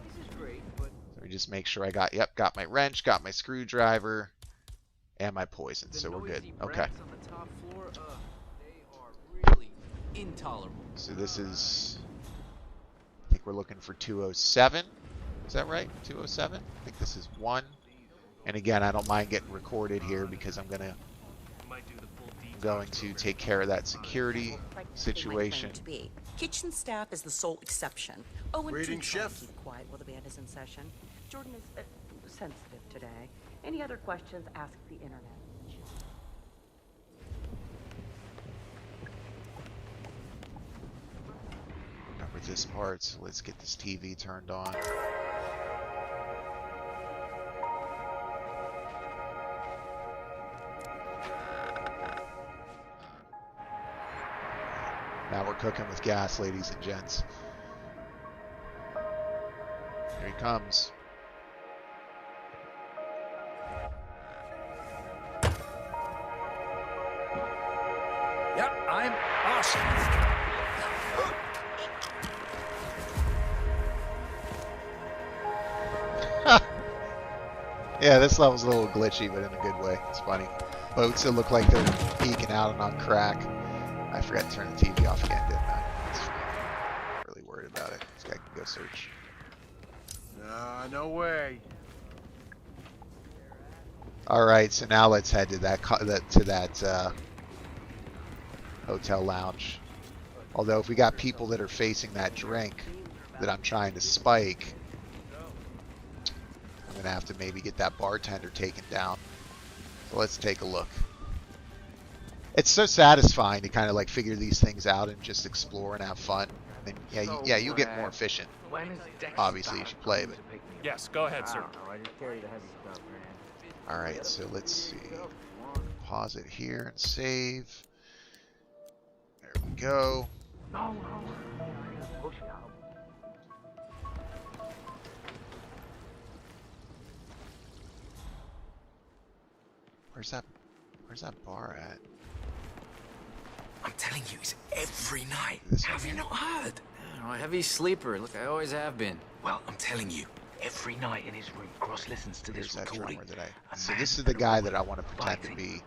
This is great, but Let me just make sure I got got my wrench, got my screwdriver, and my poison, so we're good. Okay. On the top floor, they are really intolerable. So this is, I think we're looking for 207. Is that right? 207? I think this is 1. And again, I don't mind getting recorded here because I'm going to take care of that security situation. Kitchen staff is the sole exception. Oh, and Greeting, do try to chef. keep quiet while the band is in session. Jordan is sensitive today. Any other questions, ask the internet. Remember this part, so let's get this TV turned on. Now we're cooking with gas, ladies and gents. Here he comes. yep, I'm awesome. Yeah, this level's a little glitchy, but in a good way. It's funny. Boats that look like they're peeking out and on crack. I forgot to turn the TV off again, didn't I? It's fine. I'm really worried about it. This guy can go search. Nah, no way. All right, so now let's head to that hotel lounge. Although if we got people that are facing that drink that I'm trying to spike, I'm gonna have to maybe get that bartender taken down. So let's take a look. It's so satisfying to kind of like figure these things out and just explore and have fun. And yeah, you'll get more efficient. Obviously, as you play, but Yes, go ahead, sir. I just carry the heavy stuff, man. all right. So let's see. Pause it here and save. There we go. No, push it out. Where's that bar at? I'm telling you, it's every night. Have you not heard? I'm a heavy sleeper. Look, I always have been. Well, I'm telling you, every night in his room, Cross listens to this recording. So this is the guy that I want to pretend to be,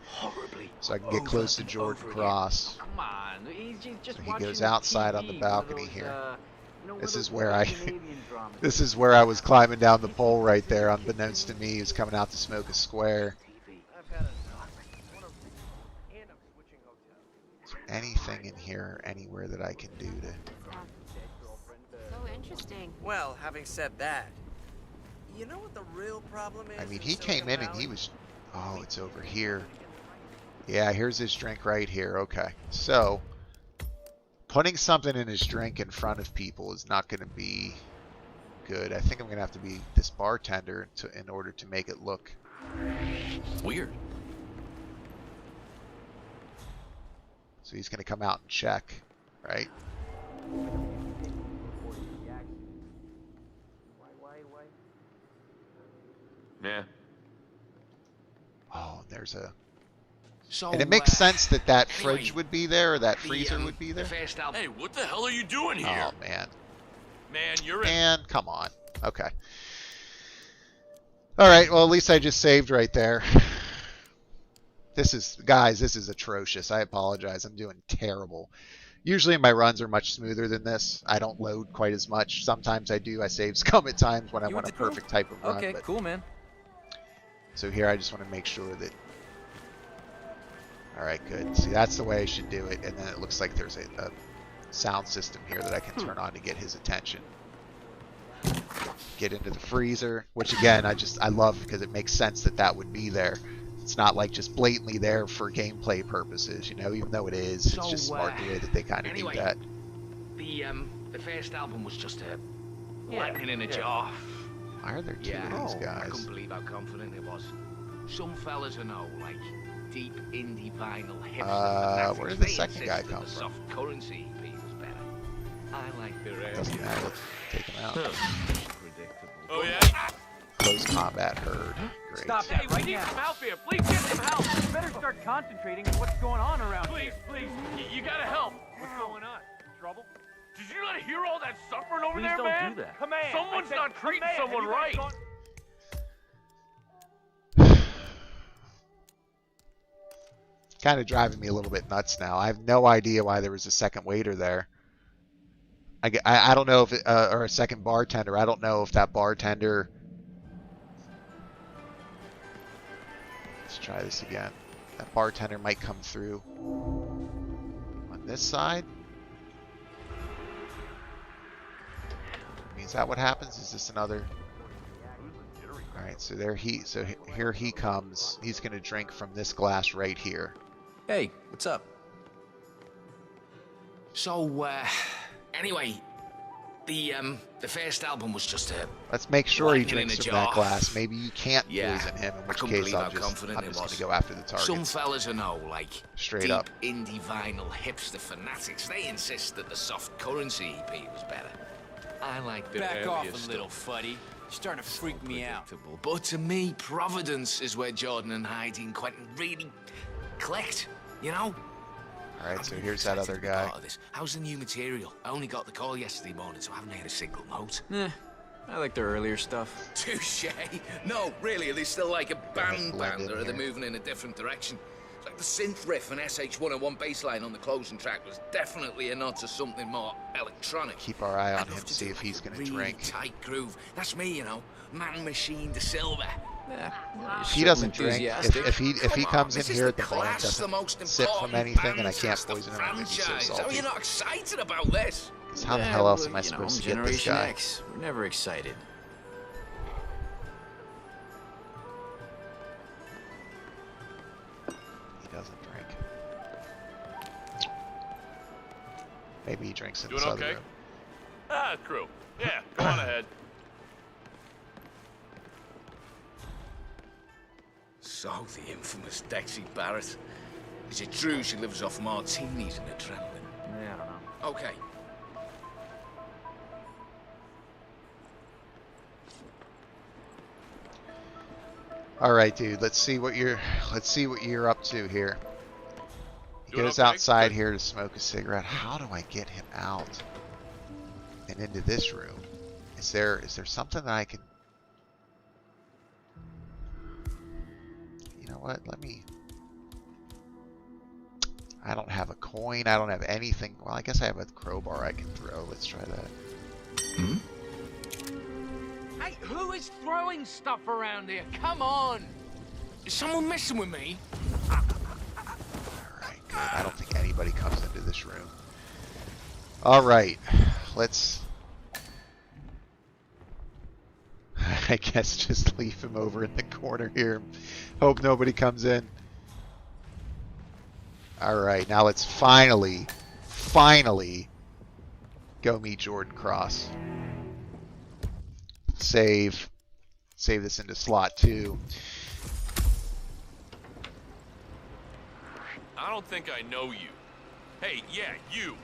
so I can get close to Jordan Cross. Come on, he's just So he watching goes the outside TV, on the balcony those, here. one This of is those where I, Scandinavian dramas. this is where I was climbing down the pole right there, unbeknownst to me. He's coming out to smoke a square. Is there anything in here, anywhere that I can do to? So interesting. Well, having said that, you know what the real problem is? I mean, he came in and he was. Oh, it's over here. Yeah, here's his drink right here. Okay, so putting something in his drink in front of people is not going to be good. I think I'm going to have to be this bartender in order to make it look weird. So he's going to come out and check, right? Yeah. Oh, there's a. So, And it makes sense that that fridge would be there, or that freezer would be there. Hey, what the hell are you doing here? Oh man. Man, you're in. Man, come on. Okay. All right. Well, at least I just saved right there. This is, guys, this is atrocious. I apologize. I'm doing terrible. Usually my runs are much smoother than this. I don't load quite as much. Sometimes I do. I save scum at times when I want a perfect type of run. Okay, but... cool, man. So here I just want to make sure that... All right, good. See, that's the way I should do it. And then it looks like there's a sound system here that I can turn on to get his attention. Get into the freezer, which again, I love because it makes sense that that would be there. It's not like just blatantly there for gameplay purposes, you know, even though it is. It's just smart the way that they kind of do that. The first album was just a lightning in a jar. Why are there two of these guys? I couldn't believe how confident it was. Some fellas I know, like deep indie vinyl hipster. Where did the second guy come from? Soft currency EP was better. I like the rare. Doesn't matter. Let's take him out. Predictable. Oh yeah. Close combat herd. Great. Stop that right now. Some help here. Please get some help. You better start concentrating on what's going on around here. Please, you gotta help. What's going on? Trouble? Did you not hear all that suffering over Please there, don't man? do that. Command. Someone's not treating someone right. Kind of driving me a little bit nuts now. I have no idea why there was a second waiter there. I don't know if it, or a second bartender. I don't know if that bartender. Let's try this again. That bartender might come through on this side. I mean, is that what happens? Is this another? All right, so here he comes. He's gonna drink from this glass right here. Hey, what's up? So, anyway, the first album was just a. Let's make sure he lightning in drinks a from that jar. glass. Maybe you can't poison him, in I which couldn't case believe I'm how just confident it gonna was. go after the target. Some fellas I know, like Straight deep up. indie vinyl hipster fanatics, they insist that the soft currency EP was better. I like the Back earlier off a stuff. little, fuddy. You're starting to freak me out. But to me, Providence is where Jordan and Heidi and Quentin really clicked, you know? Alright, so here's that other guy. How's the new material? I only got the call yesterday morning, so I haven't heard a single note. I like their earlier stuff. Touche. No, really, are they still like a band, or are they moving in a different direction? It's like the synth riff and SH-101 bass line on the closing track was definitely a nod to something more electronic. Keep our eye on him, see if he's gonna drink. Tight groove. That's me, you know. Man Machine de Silva. If he doesn't drink, if he comes in here at the bar and doesn't sip from anything, and I can't poison him, I'm gonna be so How are salty. you not excited about this? Because how the hell else am I supposed to get this Generation guy? X. We're never excited. He doesn't drink. Maybe he drinks in Doing this other okay? room. Ah, crew. Yeah, go on ahead. So, the infamous Dexy Barrett. Is it true she lives off martinis and adrenaline? Yeah, I don't know. Okay. All right, dude. Let's see what you're up to here. He goes outside here to smoke a cigarette. How do I get him out and into this room? Is there something that I can... You know what? Let me... I don't have a coin. I don't have anything. Well, I guess I have a crowbar I can throw. Let's try that. Hmm? Hey, who is throwing stuff around here? Come on! Is someone messing with me? Alright, good. I don't think anybody comes into this room. Alright, let's... I guess just leave him over in the corner here. Hope nobody comes in. Alright, now let's finally go meet Jordan Cross. Save this into slot 2. I don't think I know you. Hey, yeah, you.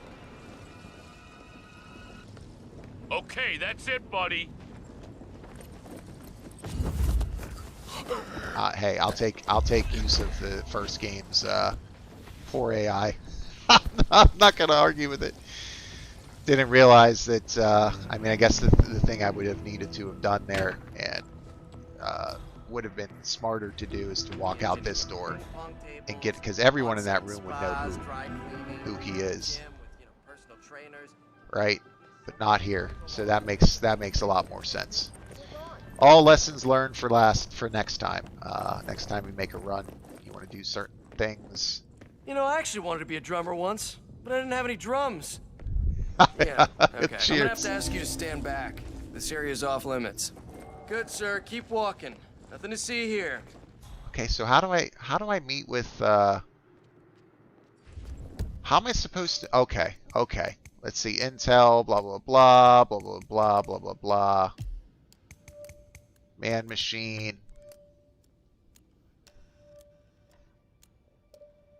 Okay, that's it, buddy. Hey, I'll take use of the first game's poor AI. I'm not gonna argue with it. Didn't realize that. I mean, I guess the thing I would have needed to have done there and would have been smarter to do is to walk out this door and get, because everyone in that room would know who he is, right? But not here. So that makes a lot more sense. All lessons learned for next time. Next time we make a run, you want to do certain things. You know, I actually wanted to be a drummer once, but I didn't have any drums. Yeah, okay. I'm gonna have to ask you to stand back. This area's off limits. Good, sir. Keep walking. Nothing to see here. Okay, so how do I meet with how am I supposed to... Okay. Let's see. Intel, blah blah blah, blah blah blah, blah blah blah. Man machine.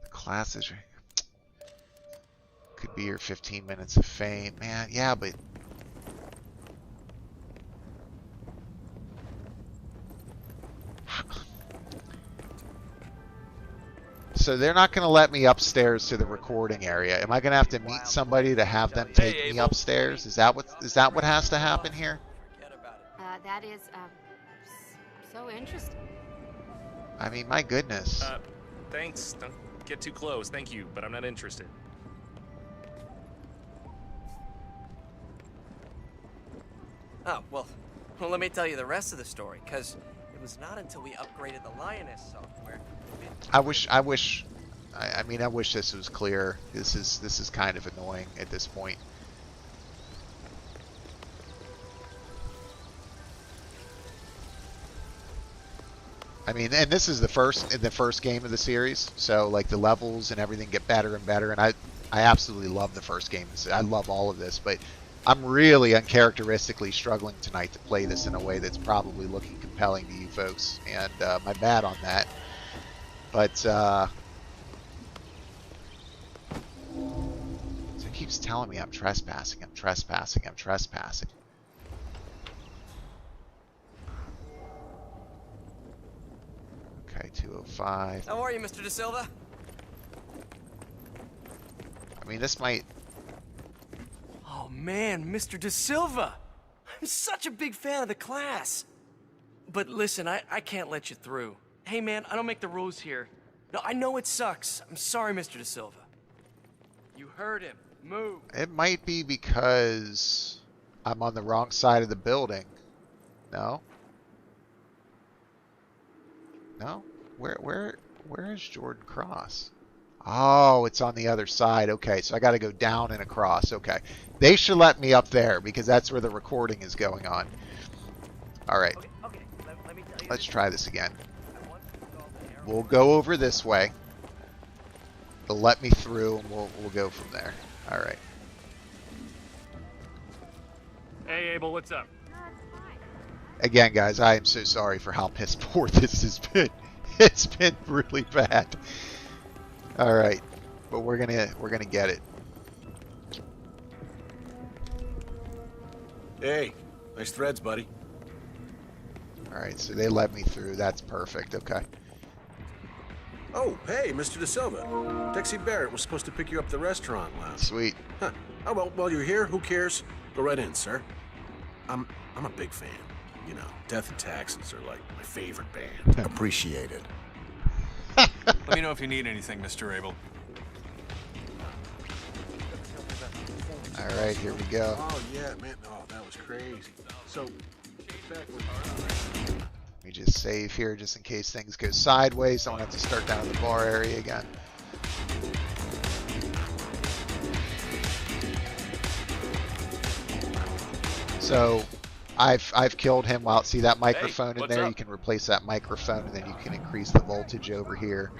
The classes could be your 15 minutes of fame. Man, yeah, but so they're not going to let me upstairs to the recording area. Am I going to have to meet somebody to have them take me upstairs? Is that what has to happen here? That is so interesting. I mean, my goodness. Thanks. Don't get too close. Thank you, but I'm not interested. Oh, well, let me tell you the rest of the story, because it was not until we upgraded the Lioness software. I wish this was clear. This is kind of annoying at this point. I mean, and this is the first game of the series, so like the levels and everything get better and better, and I absolutely love the first game. I love all of this, but I'm really uncharacteristically struggling tonight to play this in a way that's probably looking compelling to you folks, and my bad on that. But so it keeps telling me I'm trespassing. Okay, 205. How are you, Mr. Da Silva? I mean, this might... Oh, man, Mr. Da Silva! I'm such a big fan of the class! But listen, I can't let you through. Hey, man, I don't make the rules here. No, I know it sucks. I'm sorry, Mr. Da Silva. You heard him. Move. It might be because I'm on the wrong side of the building. No? No? Where is Jordan Cross? Oh, it's on the other side. Okay, so I got to go down and across. Okay. They should let me up there because that's where the recording is going on. All right. Okay. Let me tell you. Let's try this again. We'll go over this way. They'll let me through and we'll go from there. All right. Hey, Abel, what's up? Again, guys, I am so sorry for how piss poor this has been. It's been really bad. All right, but we're gonna get it. Hey, nice threads, buddy. All right, so they let me through. That's perfect. Okay. Oh, hey, Mr. De Silva. Dexy Barrett was supposed to pick you up at the restaurant lounge. Sweet. Huh. Oh, well, while you're here, who cares? Go right in, sir. I'm a big fan. You know, Death and Taxes are like my favorite band. Appreciate it. Let me know if you need anything, Mr. Abel. All right, here we go. Oh, yeah, man. Oh, that was crazy. So, back when... Let me just save here just in case things go sideways. I don't have to start down in the bar area again. So I've killed him. Well, see that microphone in there? up? You can replace that microphone, and then you can increase the voltage over here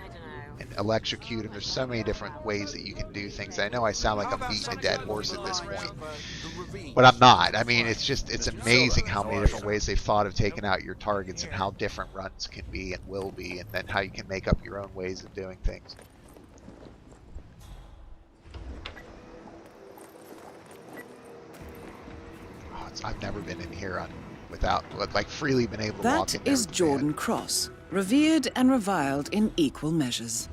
and electrocute him. There's so many different ways that you can do things. I know I sound like I'm beating a dead horse at this point, but I'm not. I mean, it's amazing how many different ways they've thought of taking out your targets and how different runs can be and will be, and then how you can make up your own ways of doing things. I've never been in here without freely been able to walk in That there is with the Jordan band. Cross, revered and reviled in equal measures.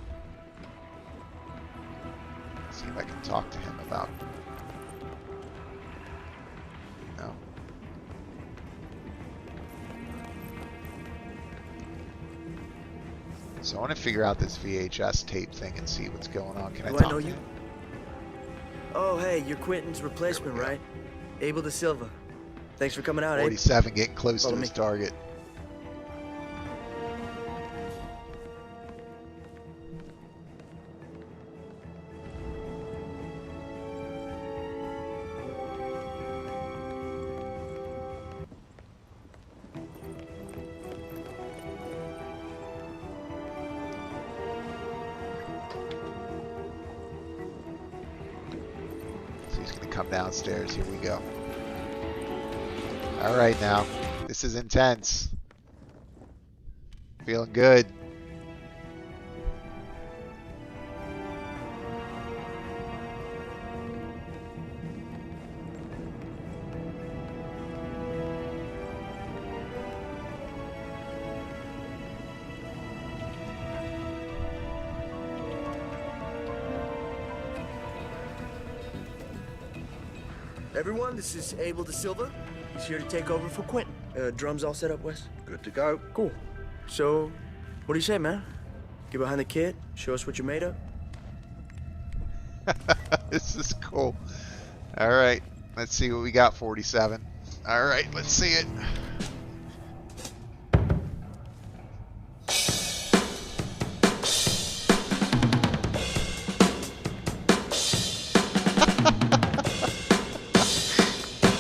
See if I can talk to him about. No. So I want to figure out this VHS tape thing and see what's going on. Can I Do talk I know to you? him? Oh, hey, you're Quentin's replacement, right? Abel De Silva. Thanks for coming out, 47, getting close Follow to his me. target. So he's going to come downstairs. Here we go. All right, now this is intense. Feeling good. Everyone, this is Abel De Silva. He's here to take over for Quentin. Drums all set up, Wes? Good to go. Cool. So, what do you say, man? Get behind the kit, show us what you're made of? This is cool. All right, let's see what we got, 47. All right, let's see it.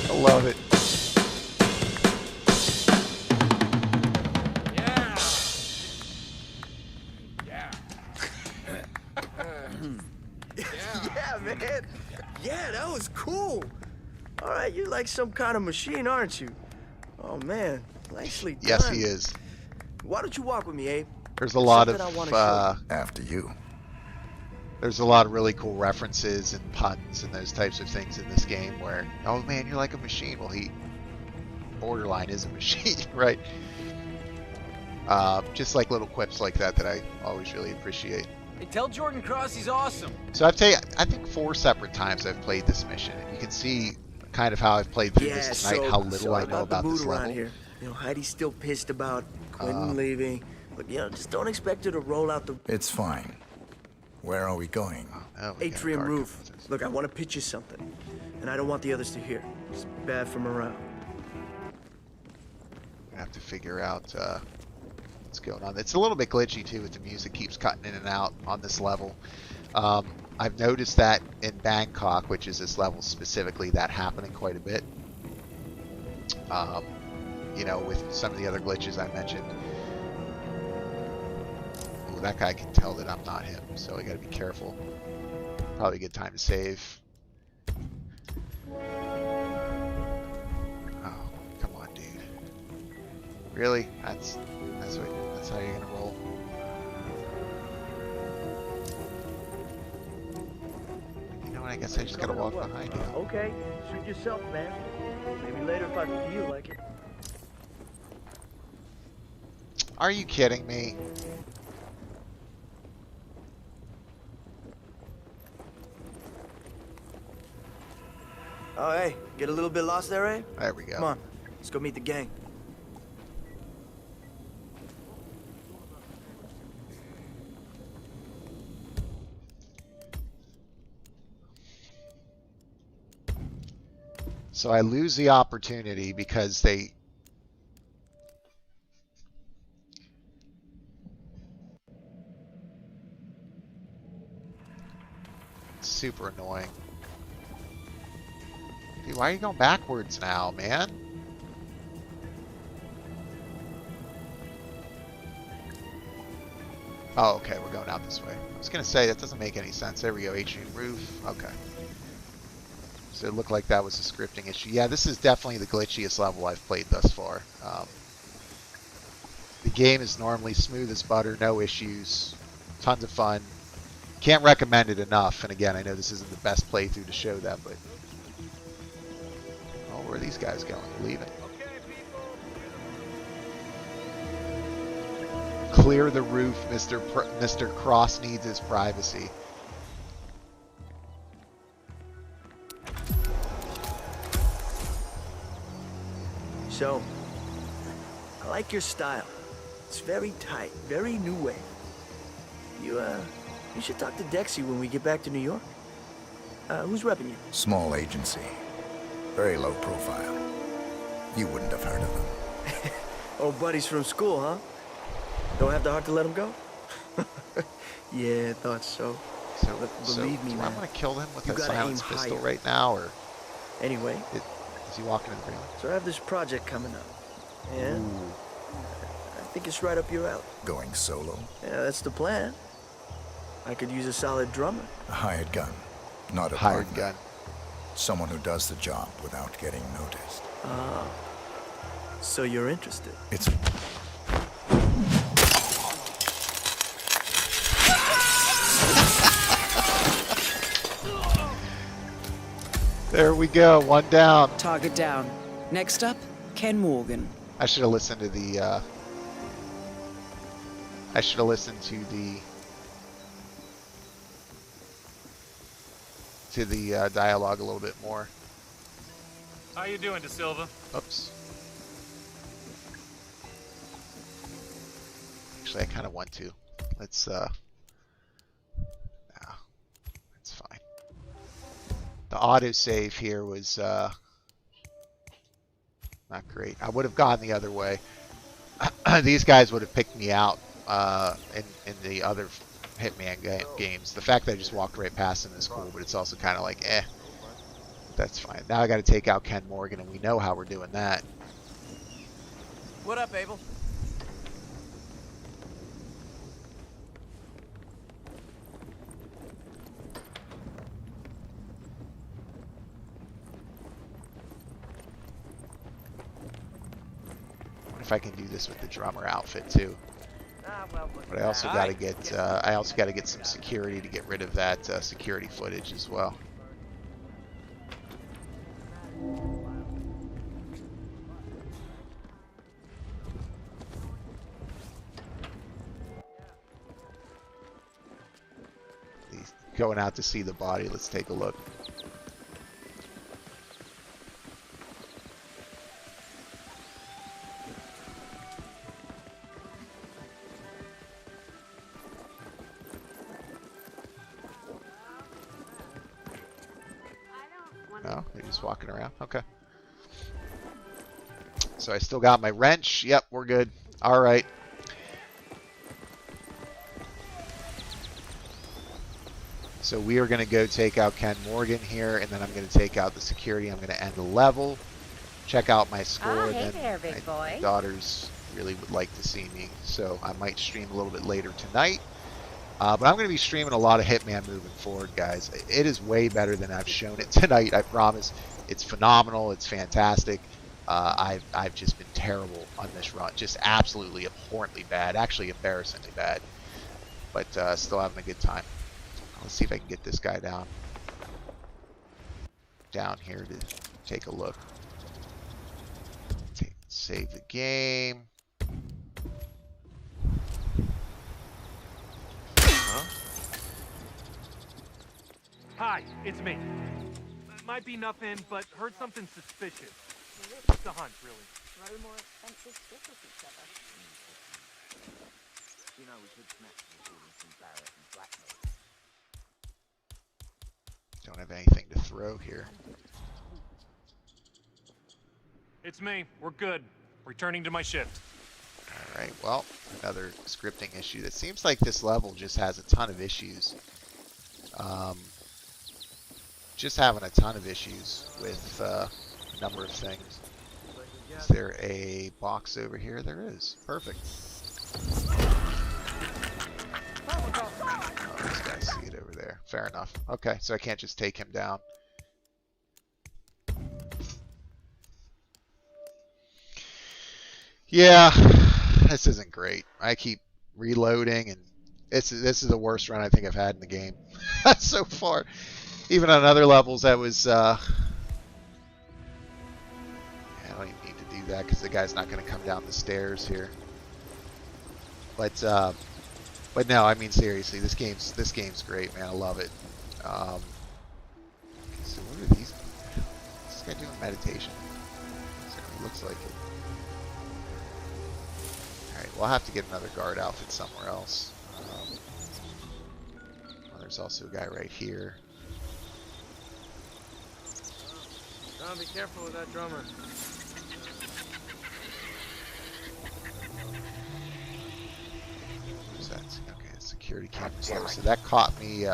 I love it. Yeah, man. Yeah, that was cool. All right, you're like some kind of machine, aren't you? Oh, man. Nicely done. Yes, he is. Why don't you walk with me, Abe? There's a lot Something I of wanna show after you. There's a lot of really cool references and puns and those types of things in this game where, oh man, you're like a machine. Well, he borderline is a machine, right? Just like little quips like that that I always really appreciate. Hey, tell Jordan Cross he's awesome. So I think 4 separate times I've played this mission, and you can see kind of how I've played through this tonight, how little I know about the mood this around level. here. You know, Heidi's still pissed about Quentin leaving. But, you know, just don't expect her to roll out the... It's fine. Where are we going? Atrium roof. Look, I want to pitch you something. And I don't want the others to hear. It's bad for morale. I have to figure out what's going on. It's a little bit glitchy too with the music keeps cutting in and out on this level. I've noticed that in Bangkok, which is this level specifically, that happening quite a bit. You know, with some of the other glitches I mentioned. Ooh, that guy can tell that I'm not him, so I gotta be careful. Probably a good time to save. Oh, come on, dude. Really? That's how you're gonna roll. You know what? I guess I just gotta walk behind you. Okay, suit yourself, man. Maybe later if I feel like it. Are you kidding me? Oh, hey, get a little bit lost there, eh? There we go. Come on, let's go meet the gang. So I lose the opportunity because they... It's super annoying. Dude, why are you going backwards now, man? Oh, okay, we're going out this way. I was going to say, that doesn't make any sense. There we go, atrium roof. Okay. So it looked like that was a scripting issue. Yeah, this is definitely the glitchiest level I've played thus far. The game is normally smooth as butter, no issues, tons of fun. Can't recommend it enough. And again, I know this isn't the best playthrough to show that, but... Oh, where are these guys going? Leaving. Clear the roof, Mr. Cross needs his privacy. So, I like your style. It's very tight, very new wave. You should talk to Dexy when we get back to New York. Who's repping you? Small agency. Very low profile. You wouldn't have heard of them. Old buddies from school, huh? Don't have the heart to let them go? Yeah, I thought so. But believe me, do man. I want to kill him with You a gotta silence aim pistol higher. right now, or Anyway, is he walking in the ground? so I have this project coming up. Yeah? I think it's right up your alley. Going solo? Yeah, that's the plan. I could use a solid drummer. A hired gun, not a Hired partner. gun. Someone who does the job without getting noticed. Ah, so you're interested? It's... There we go, one down. Target down. Next up, Ken Morgan. I should have listened to the, dialogue a little bit more. How you doing, De Silva? Oops. Actually, I kind of want to. Let's, no, it's fine. The autosave here was, not great. I would have gone the other way. These guys would have picked me out, in the other Hitman games. The fact that I just walked right past him is cool, but it's also kind of like, eh. That's fine. Now I got to take out Ken Morgan, and we know how we're doing that. What up, Abel? What if I can do this with the drummer outfit too? But I also got to get some security to get rid of that security footage as well. He's going out to see the body. Let's take a look. No, they're just walking around. Okay. So I still got my wrench. Yep, we're good. All right. So we are going to go take out Ken Morgan here, and then I'm going to take out the security. I'm going to end the level, check out my score, Oh, and hey then there, big my boy. daughters really would like to see me, so I might stream a little bit later tonight. But I'm going to be streaming a lot of Hitman moving forward, guys. It is way better than I've shown it tonight, I promise. It's phenomenal. It's fantastic. I've just been terrible on this run. Just absolutely abhorrently bad. Actually embarrassingly bad. But still having a good time. Let's see if I can get this guy down here to take a look. Save the game. Hi, it's me. Might be nothing, but heard something suspicious. It's a hunch, really. Grow more expensive stick with each other. You know, we could smash some Barrett and blackmail. Don't have anything to throw here. It's me. We're good. Returning to my shift. Alright, well, another scripting issue. It seems like this level just has a ton of issues. Just having a ton of issues with a number of things. Is there a box over here? There is. Perfect. Oh, this guy see it over there. Fair enough. Okay, so I can't just take him down. Yeah, this isn't great. I keep reloading, and this is the worst run I think I've had in the game so far. Even on other levels, that was. I don't even need to do that because the guy's not going to come down the stairs here. But no, I mean seriously, this game's great, man. I love it. So what are these? Is this guy doing meditation? Certainly looks like it. Alright, we'll have to get another guard outfit somewhere else. Well, there's also a guy right here. Tom, be careful with that drummer. Who's that? Okay, security cameras there. So that caught me.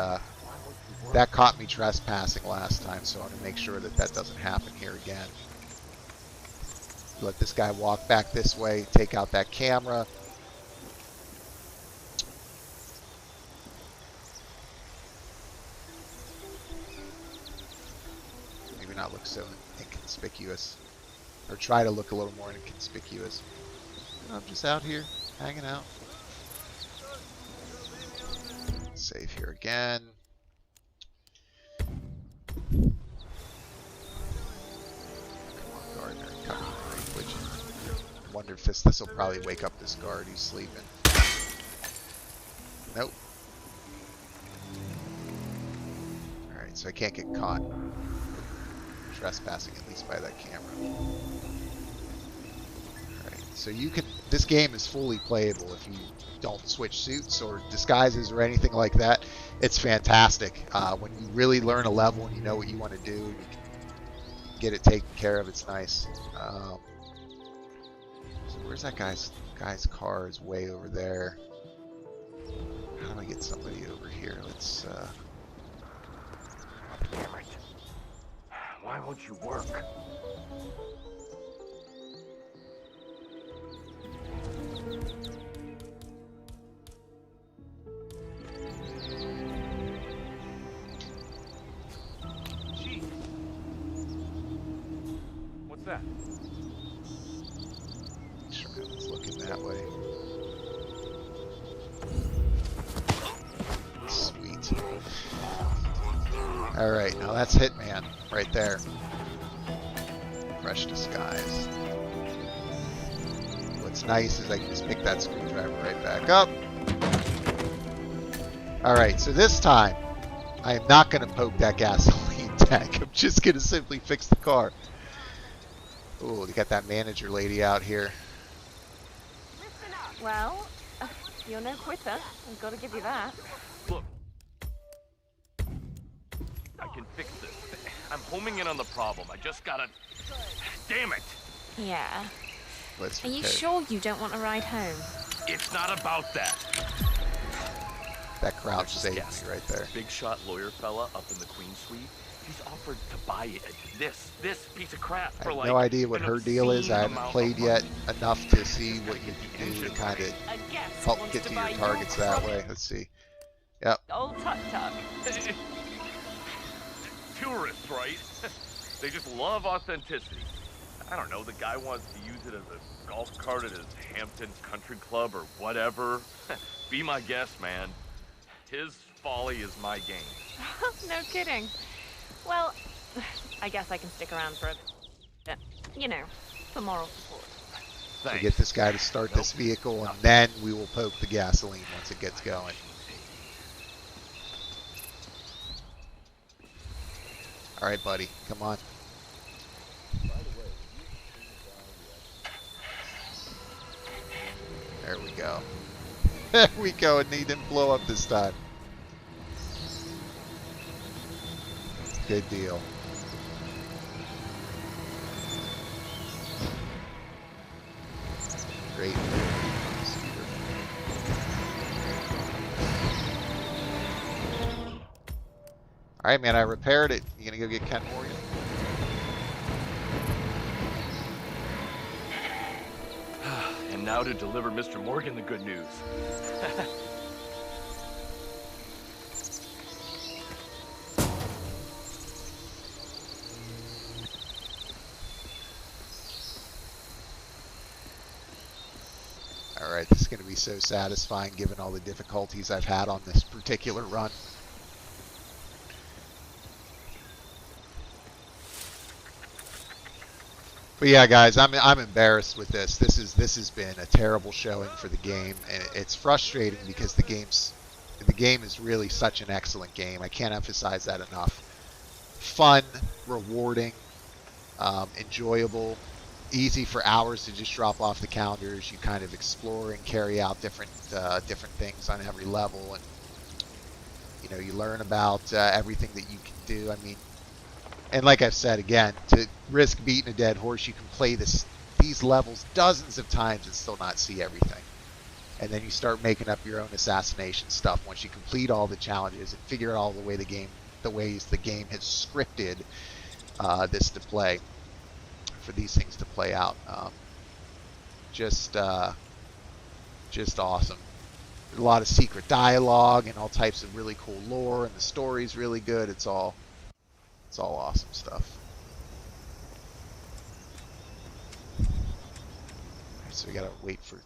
That caught me trespassing last time. So I want to make sure that that doesn't happen here again. Let this guy walk back this way. Take out that camera. Maybe not look so inconspicuous, or try to look a little more inconspicuous. I'm just out here hanging out. Save here again. Come on, Gardner, come on, would you? I wonder if this will probably wake up this guard who's sleeping. Nope. All right, so I can't get caught trespassing, at least by that camera. Alright, so you can, this game is fully playable if you don't switch suits or disguises or anything like that. It's fantastic. When you really learn a level and you know what you want to do, you can get it taken care of. It's nice. So where's that guy's car? Is way over there. How do I get somebody over here? Let's Damn it. Why won't you work? Jeez. What's that? sure it's looking that way. Sweet. Alright, now that's Hitman right there. Fresh disguise. What's nice is I can just pick that screwdriver right back up. Alright, so this time I am not going to poke that gasoline tank. I'm just going to simply fix the car. Ooh, they got that manager lady out here. Well, you're no quitter. I've got to give you that. Look, I can fix this. I'm homing in on the problem. I just gotta... Damn it! Yeah. Let's Are you repair. sure you don't want to ride home? It's not about that. That crouch saved me right there. Big shot lawyer fella up in the Queen Suite. He's offered to buy it. This piece of crap I for have like no idea what an her deal is. I obscene haven't amount played of yet money. enough to see what you can do to kind of help get to your targets that way. Let's see. Yep. Old tuk-tuk. Tourists, right? They just love authenticity. I don't know, the guy wants to use it as a golf cart at his Hampton Country Club or whatever. Be my guest, man. His folly is my game. No kidding. Well, I guess I can stick around for a bit. You know, for moral support. So get this guy to start this vehicle, and then we will poke the gasoline once it gets going. All right, buddy, come on. There we go. There we go, and he didn't blow up this time. Good deal. Great. All right, man, I repaired it. You gonna go get Ken Morgan? And now to deliver Mr. Morgan the good news. All right, this is going to be so satisfying given all the difficulties I've had on this particular run. But yeah, guys, I'm embarrassed with this. This has been a terrible showing for the game, and it's frustrating because the game is really such an excellent game. I can't emphasize that enough. Fun, rewarding, enjoyable, easy for hours to just drop off the calendars. You kind of explore and carry out different things on every level, and you know, you learn about everything that you can do. I mean, and like I've said again, to risk beating a dead horse, you can play these levels dozens of times and still not see everything. And then you start making up your own assassination stuff once you complete all the challenges and figure out all the ways the game has scripted this to play, for these things to play out. Just awesome. There's a lot of secret dialogue and all types of really cool lore, and the story's really good. It's all awesome stuff. Alright, so we gotta wait for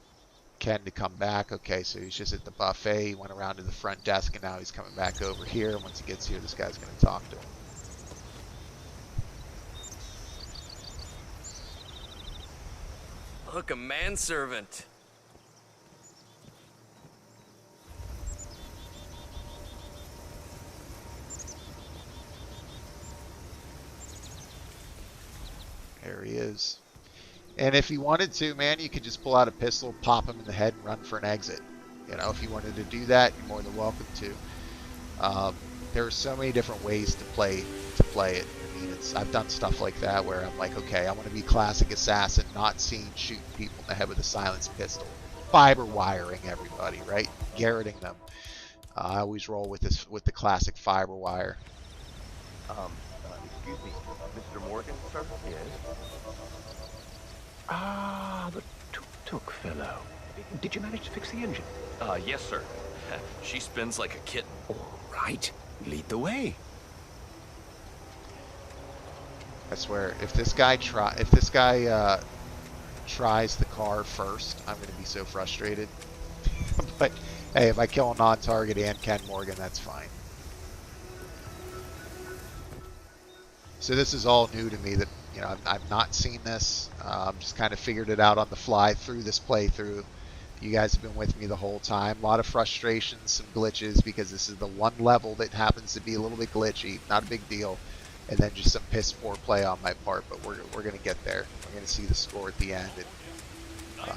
Ken to come back. Okay, so he's just at the buffet. He went around to the front desk, and now he's coming back over here. And once he gets here, this guy's gonna talk to him. Look, a manservant. There he is. And if you wanted to, man, you could just pull out a pistol, pop him in the head, and run for an exit. You know, if you wanted to do that, you're more than welcome to. There are so many different ways to play it. I mean, I've done stuff like that where I'm like, okay, I want to be classic assassin, not seen shooting people in the head with a silenced pistol, fiber wiring everybody, right? Garroting them. I always roll with the classic fiber wire. Excuse me, Mr. Morgan, sir? Yes? Ah, the tuk-tuk fellow. Did you manage to fix the engine? Yes, sir. She spins like a kitten. All right, lead the way. I swear, if this guy tries the car first, I'm going to be so frustrated. But hey, if I kill a non-target and Ken Morgan, that's fine. So this is all new to me. That, you know, I've not seen this. Just kind of figured it out on the fly through this playthrough. You guys have been with me the whole time. A lot of frustrations, some glitches, because this is the one level that happens to be a little bit glitchy. Not a big deal. And then just some piss poor play on my part, but we're going to get there. We're going to see the score at the end, and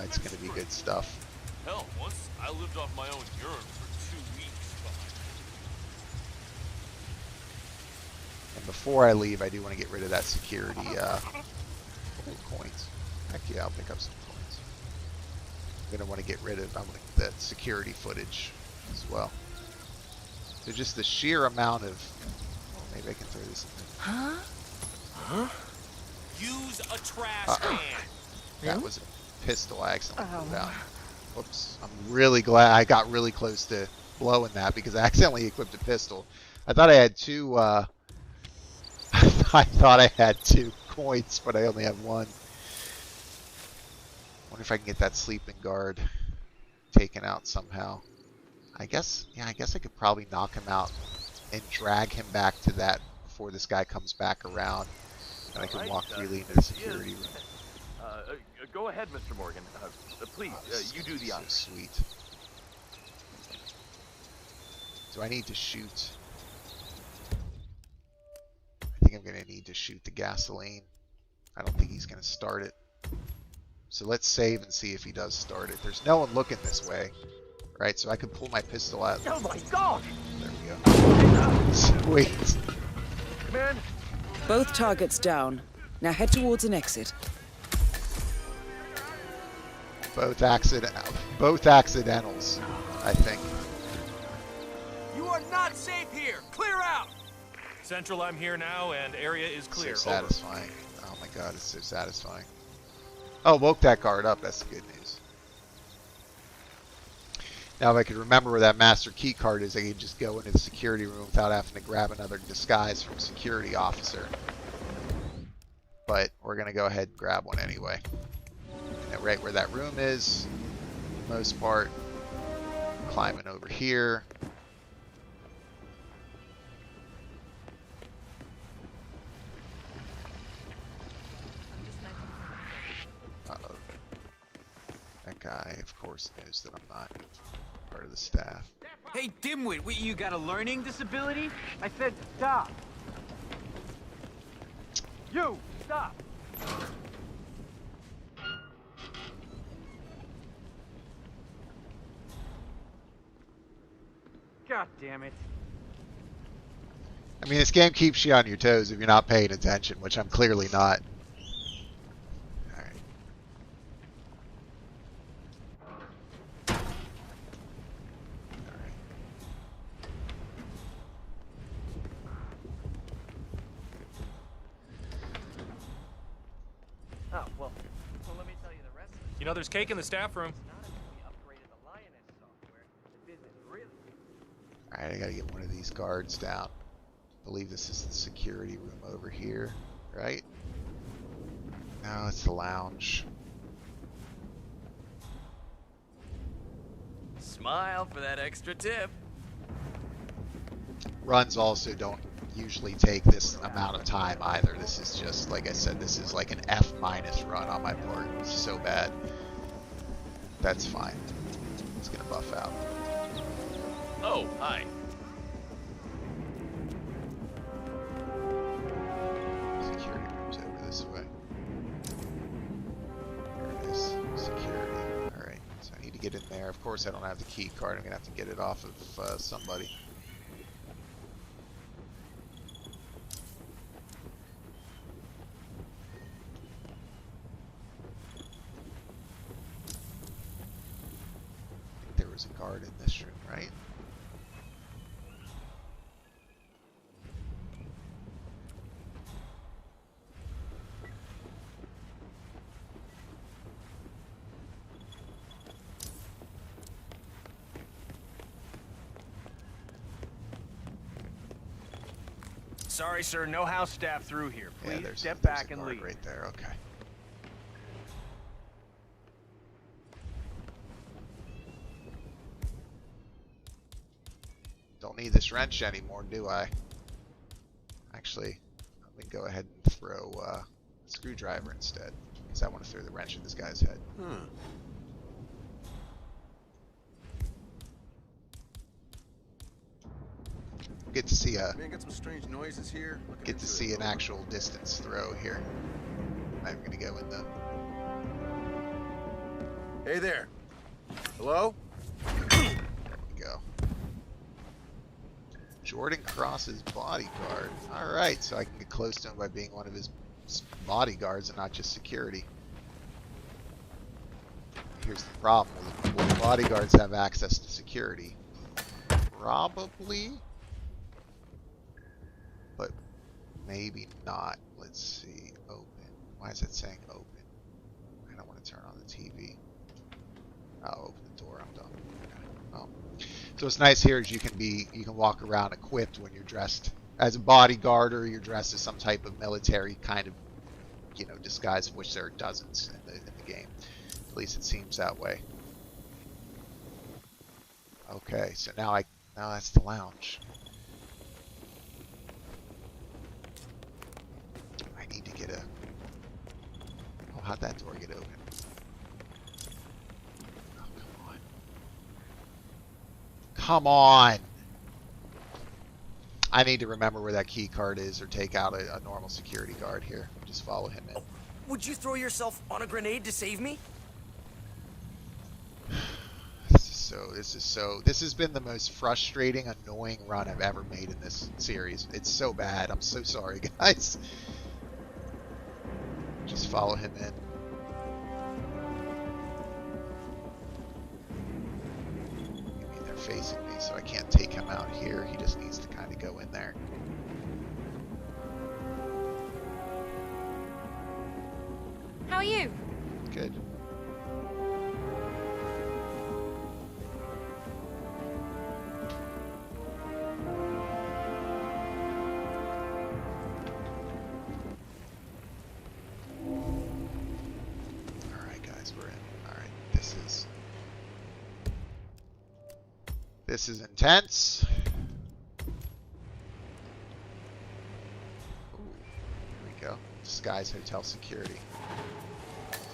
it's going to be good stuff. Hell, once I lived off my own urine for 2 weeks. And before I leave, I do want to get rid of that security coins. Heck yeah, I'll pick up some coins. I'm going to want to get rid of that security footage as well. So just the sheer amount of... Well, maybe I can throw this in there. Huh? Huh? Use a trash can. That was a pistol I accidentally pulled out. Whoops. I'm really glad I got really close to blowing that because I accidentally equipped a pistol. I thought I had two, I thought I had 2 coins, but I only have 1. Wonder if I can get that sleeping guard taken out somehow. I guess I could probably knock him out and drag him back to that before this guy comes back around, and I can walk freely into the security room. Go ahead, Mr. Morgan. Please, you do the honors. So sweet. Do I need to shoot? I think I'm going to need to shoot the gasoline. I don't think he's going to start it. So let's save and see if he does start it. There's no one looking this way. Right, so I could pull my pistol out. Oh my god! There we go. Sweet. Man. Both targets down. Now head towards an exit. Both accidentals, I think. You are not safe here. Clear out. Central, I'm here now, and area is clear. So satisfying. Oh my god, it's so satisfying. Oh, woke that guard up. That's the good news. Now, if I could remember where that master key card is, I could just go into the security room without having to grab another disguise from a security officer. But we're going to go ahead and grab one anyway. And right where that room is, for the most part, climbing over here. Uh-oh. That guy, of course, knows that I'm not part of the staff. Hey, dimwit, what, you got a learning disability? I said stop. You, stop. God damn it. I mean, this game keeps you on your toes if you're not paying attention, which I'm clearly not. Alright. Oh, well, let me tell you the rest of it. You know, there's cake in the staff room. Alright, I gotta get one of these guards down. I believe this is the security room over here, right? No, it's the lounge. Smile for that extra tip. Runs also don't usually take this amount of time either. This is just, like I said, this is like an F- run on my part. It's so bad. That's fine. It's gonna buff out. Oh, hi. Security room's over this way. There it is. Security. Alright, so I need to get in there. Of course I don't have the key card. I'm gonna have to get it off of somebody. I think there was a guard in this room, right? Sorry, sir. No house staff through here. Please Yeah, step there's back a and guard leave. right there. Okay. Don't need this wrench anymore, do I? Actually, let me go ahead and throw a screwdriver instead, because I want to throw the wrench at this guy's head. Get to see a Man, got some strange noises here. get to see an actual distance throw here. I'm gonna go in the. Hey there. Hello? There we go. Jordan Cross's bodyguard. Alright, so I can get close to him by being one of his bodyguards and not just security. Here's the problem. Will the bodyguards have access to security? Probably. But maybe not. Let's see. Open. Why is it saying open? I don't want to turn on the TV. I'll open the door. I'm done. Okay. Well, so what's nice here is you can walk around equipped when you're dressed as a bodyguard or you're dressed as some type of military kind of, disguise, of which there are dozens in the game. At least it seems that way. Okay, so now that's the lounge. I need to get a. Oh, how'd that door get open? Oh, come on. Come on! I need to remember where that key card is or take out a normal security guard here. Just follow him in. Would you throw yourself on a grenade to save me? This has been the most frustrating, annoying run I've ever made in this series. It's so bad. I'm so sorry, guys. Just follow him in. I mean, they're facing me, so I can't take him out here. He just needs to kind of go in there. How are you? Good. This is intense. Ooh, here we go. Disguise hotel security.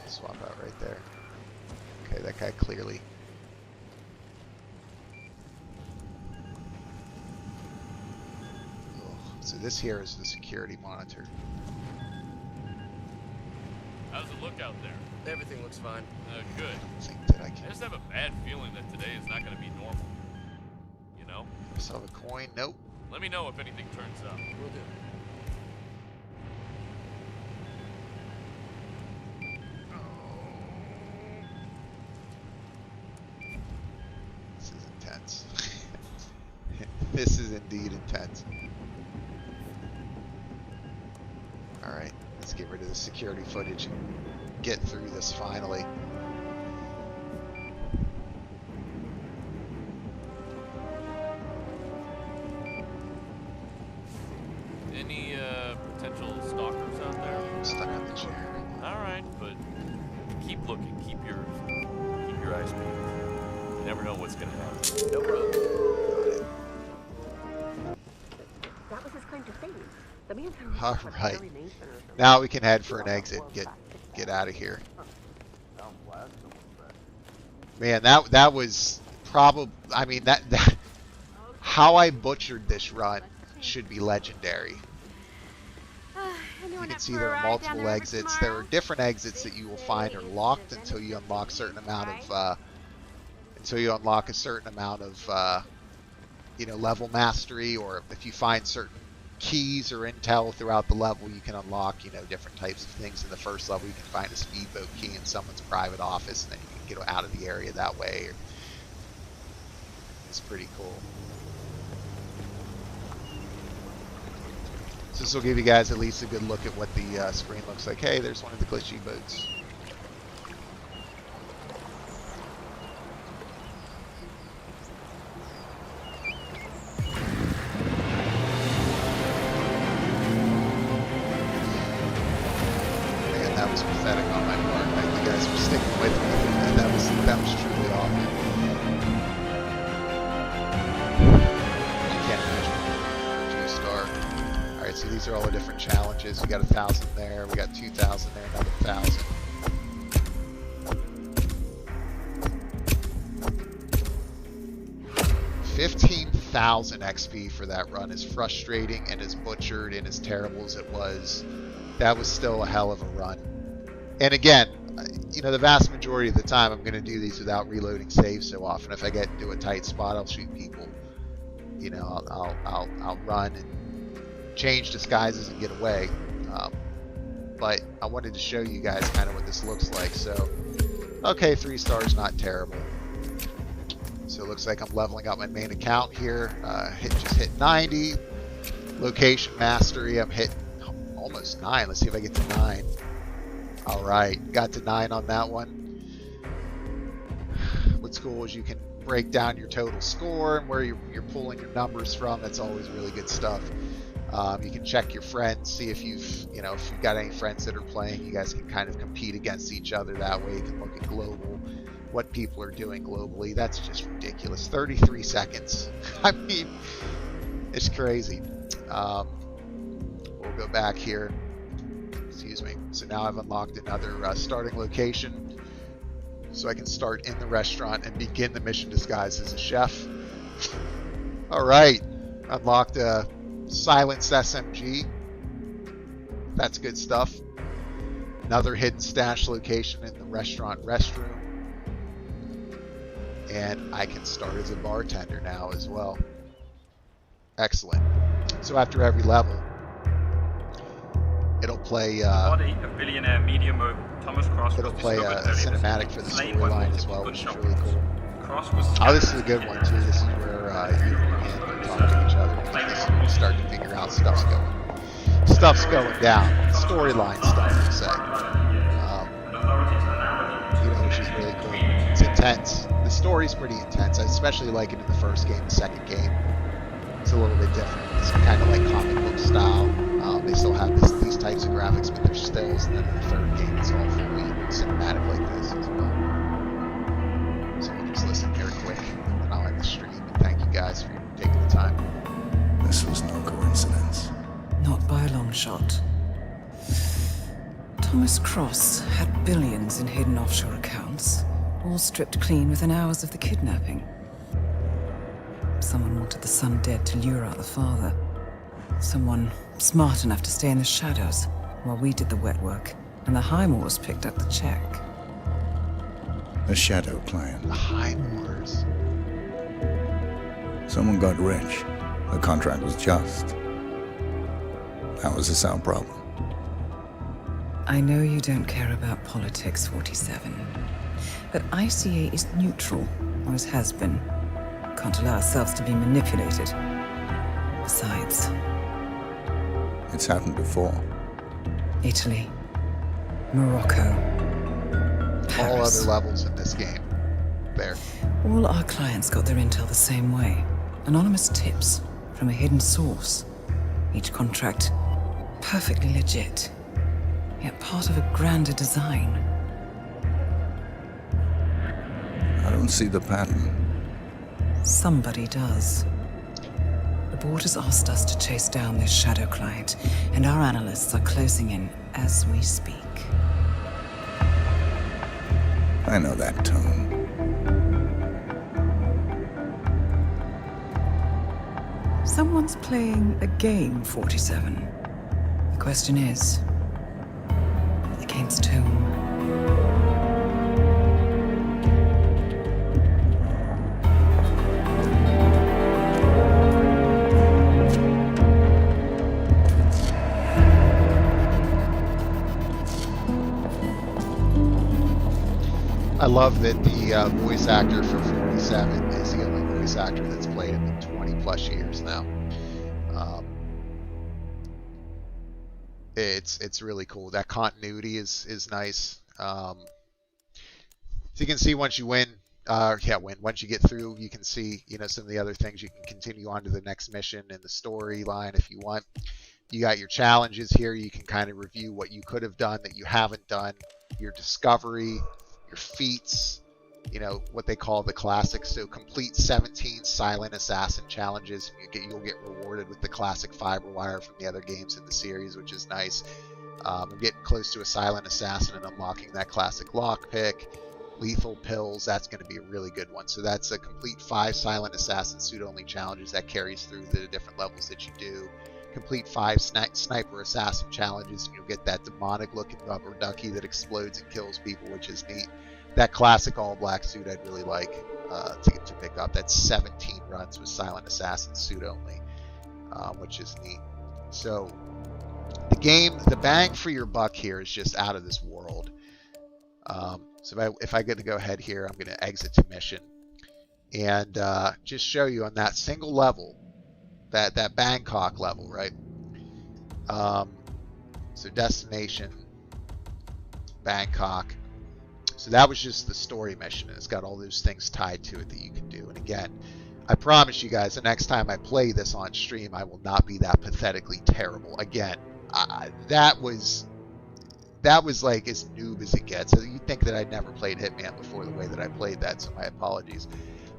Swap out right there. Okay, that guy clearly. Oh, so this here is the security monitor. How's it look out there? Everything looks fine. Good. I just have a bad feeling that today is not going to be normal. You know? Saw a coin. Nope. Let me know if anything turns up. Will do. This is intense. This is indeed intense. Alright, let's get rid of the security footage and get through this finally. Any potential stalkers out there? I'm stuck on the chair. Alright, but keep looking, keep your eyes peeled. You never know what's gonna happen. No problem. That was his kind of thing. The man All right. Now we can head for an exit. Get out of here. Man, that was probably. I mean that how I butchered this run should be legendary. You can see there are multiple exits. There are different exits that you will find are locked until you unlock a certain amount of you know, level mastery, or if you find certain keys or intel throughout the level, you can unlock, you know, different types of things. In the first level, you can find a speedboat key in someone's private office, and then you can get out of the area that way. It's pretty cool. So this will give you guys at least a good look at what the screen looks like. Hey, there's one of the glitchy boats. Man, that was pathetic on my part. You guys were sticking with me. And that was truly awful. I can't imagine. 2-star. Alright, so these are all the different challenges. We got 1,000 there, we got 2,000 there, another 1,000. $15,000 XP for that run. As frustrating and as butchered and as terrible as it was, that was still a hell of a run. And again, you know, the vast majority of the time I'm going to do these without reloading saves so often. If I get into a tight spot, I'll shoot people. You know, I'll run and change disguises and get away. But I wanted to show you guys kind of what this looks like. So, okay, 3 stars, not terrible. So it looks like I'm leveling up my main account here. Just hit 90. Location mastery, I'm hitting almost 9. Let's see if I get to 9. All right, got to 9 on that one. What's cool is you can break down your total score and where you're pulling your numbers from. That's always really good stuff. You can check your friends, see if you've got any friends that are playing. You guys can kind of compete against each other that way. You can look at global, what people are doing globally. That's just ridiculous. 33 seconds. I mean, it's crazy. We'll go back here. Excuse me. So now I've unlocked another starting location, so I can start in the restaurant and begin the mission disguised as a chef. All right, unlocked a silenced SMG. That's good stuff. Another hidden stash location in the restaurant restroom. And I can start as a bartender now as well. Excellent. So after every level, it'll play Body of billionaire media mogul Thomas Cross. It'll play a cinematic for the storyline as well, which is really cool. Oh, this is a good one too. This is where you and talk to each other. You start to figure out stuff's going down. Storyline stuff, you say. Which is really cool. It's intense. The story's pretty intense. I especially like it in the first game. The second game, it's a little bit different. It's kind of like comic book style. They still have these types of graphics, but they're stills. And then in the third game, it's all fully cinematic like this as well. So we'll just listen here quick, and then I'll end the stream. And thank you guys for taking the time. This was no coincidence. Not by a long shot. Thomas Cross had billions in hidden offshore accounts, all stripped clean within hours of the kidnapping. Someone wanted the son dead to lure out the father. Someone smart enough to stay in the shadows while we did the wet work, and the Highmoors picked up the check. A shadow client. The Highmoors. Someone got rich. The contract was just. That was the sound problem. I know you don't care about politics, 47. But ICA is neutral, always has been. Can't allow ourselves to be manipulated. Besides... It's happened before. Italy. Morocco. Paris. All other levels in this game. There. All our clients got their intel the same way. Anonymous tips from a hidden source. Each contract perfectly legit. Yet part of a grander design. I don't see the pattern. Somebody does. The board has asked us to chase down this shadow client, and our analysts are closing in as we speak. I know that tone. Someone's playing a game, 47. The question is, against whom? I love that the voice actor for 47 is the only voice actor that's played him in 20 plus years now. It's really cool. That continuity is nice. So you can see once you win, once you get through, you can see, some of the other things. You can continue on to the next mission in the storyline if you want. You got your challenges here. You can kind of review what you could have done that you haven't done, your discovery, your feats, what they call the classics. So complete 17 silent assassin challenges. You'll get rewarded with the classic fiber wire from the other games in the series, which is nice. I'm getting close to a silent assassin and unlocking that classic lockpick. Lethal pills, that's going to be a really good one. So that's a complete 5 silent assassin suit only challenges that carries through the different levels that you do. Complete 5 sniper assassin challenges, and you'll get that demonic looking rubber ducky that explodes and kills people, which is neat. That classic all black suit I'd really like to pick up. That's 17 runs with silent assassin suit only, which is neat. So the bang for your buck here is just out of this world. So if I get to go ahead here, I'm going to exit to mission and just show you on that single level, that Bangkok level, right? So destination Bangkok. So that was just the story mission. It's got all those things tied to it that you can do. And again, I promise you guys, the next time I play this on stream, I will not be that pathetically terrible. Again, that was like as noob as it gets. You'd think that I'd never played Hitman before the way that I played that, so my apologies.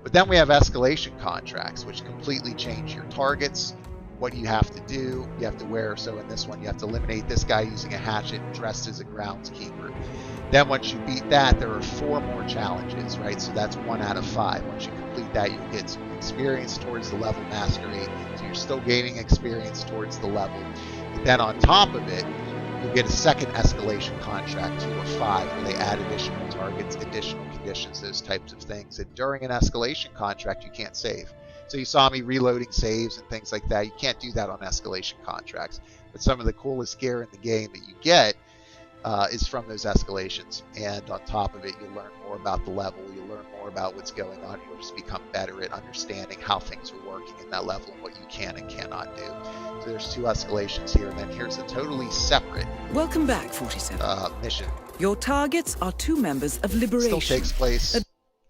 But then we have escalation contracts, which completely change your targets, what you have to do. You have to wear, so in this one, you have to eliminate this guy using a hatchet dressed as a groundskeeper. Then once you beat that, there are 4 more challenges, right? So that's 1 out of 5. Once you complete that, you'll get some experience towards the level mastery. So you're still gaining experience towards the level. And then on top of it, you'll get a second escalation contract, 2 or 5, where they add additional targets, additional conditions, those types of things. And during an escalation contract, you can't save. So you saw me reloading saves and things like that. You can't do that on escalation contracts. But some of the coolest gear in the game that you get is from those escalations. And on top of it, you'll learn more about the level. You'll learn more about what's going on. You'll just become better at understanding how things are working in that level and what you can and cannot do. So there's 2 escalations here, and then here's a totally separate Welcome back, 47. Mission. Your targets are 2 members of Liberation. Still takes place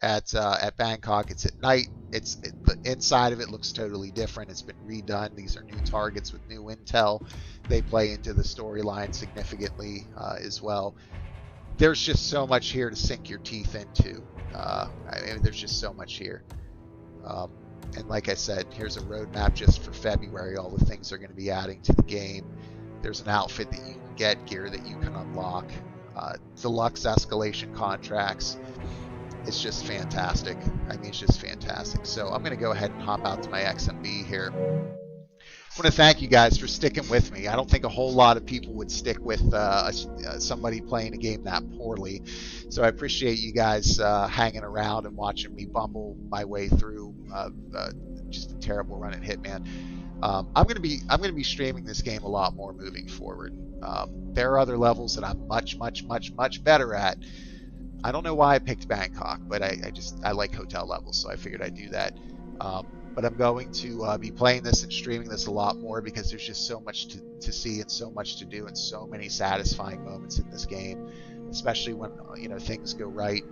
at Bangkok. It's at night. The inside of it looks totally different. It's been redone. These are new targets with new intel. They play into the storyline significantly as well. There's just so much here to sink your teeth into. I mean, there's just so much here. And like I said, here's a roadmap just for February. All the things they're going to be adding to the game. There's an outfit that you can get, gear that you can unlock, deluxe escalation contracts. It's just fantastic. I mean, it's just fantastic. So I'm going to go ahead and hop out to my XMB here. I want to thank you guys for sticking with me. I don't think a whole lot of people would stick with somebody playing a game that poorly. So I appreciate you guys hanging around and watching me bumble my way through just a terrible run at Hitman. I'm going to be streaming this game a lot more moving forward. There are other levels that I'm much better at. I don't know why I picked Bangkok, but I like hotel levels, so I figured I'd do that. But I'm going to be playing this and streaming this a lot more because there's just so much to see and so much to do and so many satisfying moments in this game, especially when things go right.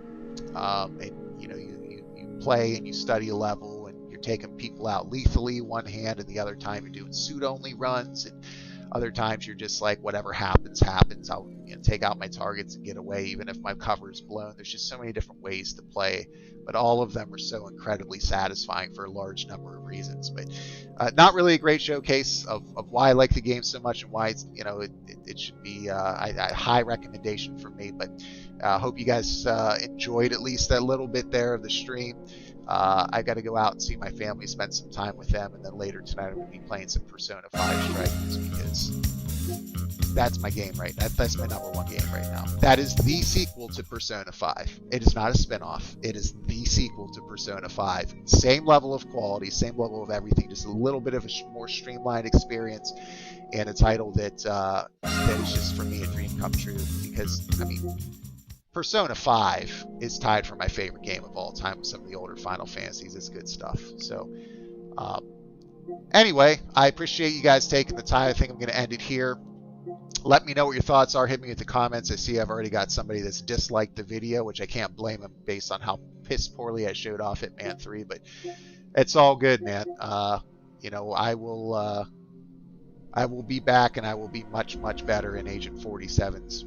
And you play and you study a level and you're taking people out lethally one hand, and the other time you're doing suit only runs, and other times you're just like, whatever happens. I'll take out my targets and get away, even if my cover is blown. There's just so many different ways to play, but all of them are so incredibly satisfying for a large number of reasons. But not really a great showcase of why I like the game so much and why it's, it should be a high recommendation for me. But I hope you guys enjoyed at least that little bit there of the stream. I got to go out and see my family, spend some time with them, and then later tonight I'm going to be playing some Persona 5 Strikers because that's my game right now. That's my #1 game right now. That is the sequel to Persona 5. It is not a spin-off. It is the sequel to Persona 5. Same level of quality, same level of everything, just a little bit of a more streamlined experience, and a title that is just, for me, a dream come true because, I mean, Persona 5 is tied for my favorite game of all time with some of the older Final Fantasies. It's good stuff. So, anyway, I appreciate you guys taking the time. I think I'm going to end it here. Let me know what your thoughts are. Hit me with the comments. I see I've already got somebody that's disliked the video, which I can't blame them based on how piss poorly I showed off Hitman 3, but it's all good, man. I will be back, and I will be much better in Agent 47's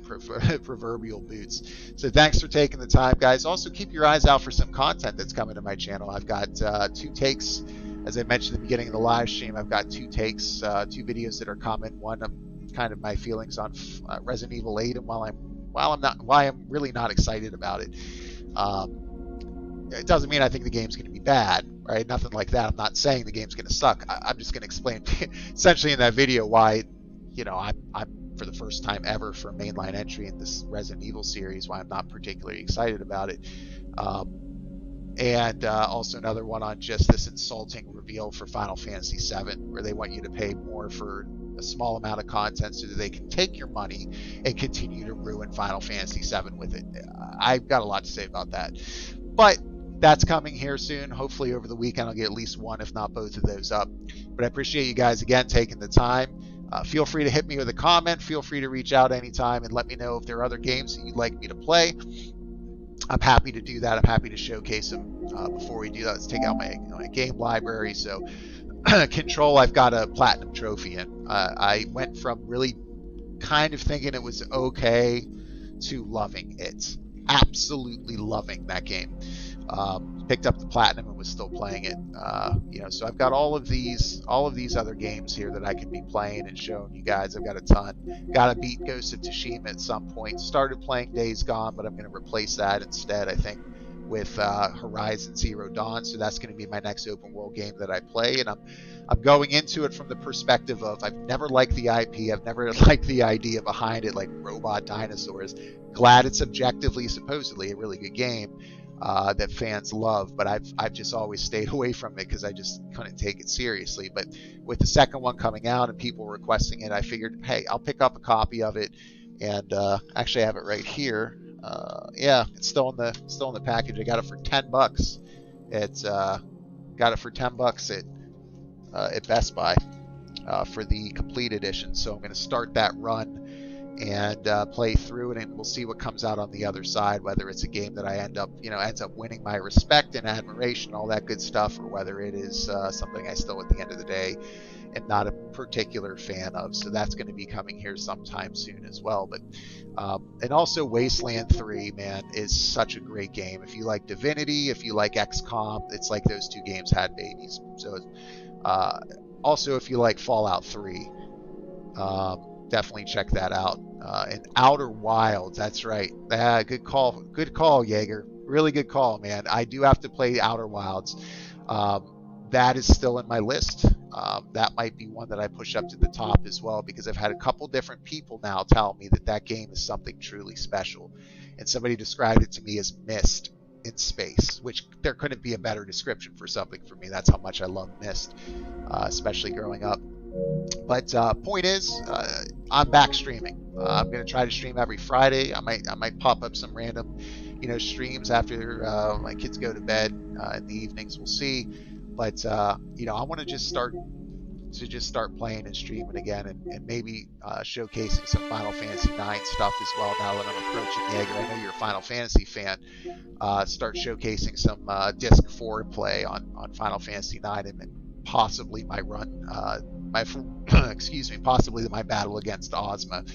proverbial boots. So thanks for taking the time, guys. Also, keep your eyes out for some content that's coming to my channel. I've got 2 takes, as I mentioned at the beginning of the live stream. I've got 2 takes, 2 videos that are coming. One of kind of my feelings on Resident Evil 8, and why I'm really not excited about it. It doesn't mean I think the game's going to be bad, right? Nothing like that. I'm not saying the game's going to suck. I'm just going to explain essentially in that video why, I'm for the first time ever for a mainline entry in this Resident Evil series, why I'm not particularly excited about it. And also another one on just this insulting reveal for Final Fantasy VII, where they want you to pay more for a small amount of content so that they can take your money and continue to ruin Final Fantasy VII with it. I've got a lot to say about that. But that's coming here soon. Hopefully over the weekend I'll get at least one, if not both of those up. But I appreciate you guys again taking the time. Feel free to hit me with a comment. Feel free to reach out anytime and let me know if there are other games that you'd like me to play. I'm happy to do that. I'm happy to showcase them. Before we do that, let's take out my game library. So Control, I've got a platinum trophy in. I went from really kind of thinking it was okay to loving it. Absolutely loving that game. Picked up the platinum and was still playing it. So I've got all of these other games here that I can be playing and showing you guys. I've got a ton. Got to beat Ghost of Tsushima at some point. Started playing Days Gone, but I'm going to replace that instead, I think, with Horizon Zero Dawn, so that's going to be my next open world game that I play, and I'm going into it from the perspective of I've never liked the IP, I've never liked the idea behind it, like robot dinosaurs. Glad it's objectively, supposedly, a really good game that fans love, but I've just always stayed away from it because I just couldn't take it seriously. But with the second one coming out and people requesting it, I figured, hey, I'll pick up a copy of it, and actually I have it right here. Yeah, it's still in the package. I got it for $10. It's got it for $10 at Best Buy for the complete edition. So I'm going to start that run and play through it, and we'll see what comes out on the other side. Whether it's a game that I ends up winning my respect and admiration, all that good stuff, or whether it is something I still, at the end of the day, am not a particular fan of. So that's going to be coming here sometime soon as well. But and also Wasteland 3, man, is such a great game. If you like Divinity, if you like XCOM, it's like those two games had babies. So also if you like Fallout 3, definitely check that out. And Outer Wilds, that's right. Good call, Jaeger. Really good call, man. I do have to play Outer Wilds. That is still in my list. That might be one that I push up to the top as well, because I've had a couple different people now tell me that game is something truly special. And somebody described it to me as Myst in space, which there couldn't be a better description for something for me. That's how much I love Myst, especially growing up. But point is, I'm back streaming. I'm going to try to stream every Friday. I might pop up some random, streams after my kids go to bed in the evenings. We'll see. But I want to just start playing and streaming again, and maybe showcasing some Final Fantasy IX stuff as well. Now that I'm approaching Jaeger, I know you're a Final Fantasy fan. Start showcasing some disc 4 play on Final Fantasy IX, and possibly my run, possibly my battle against Ozma.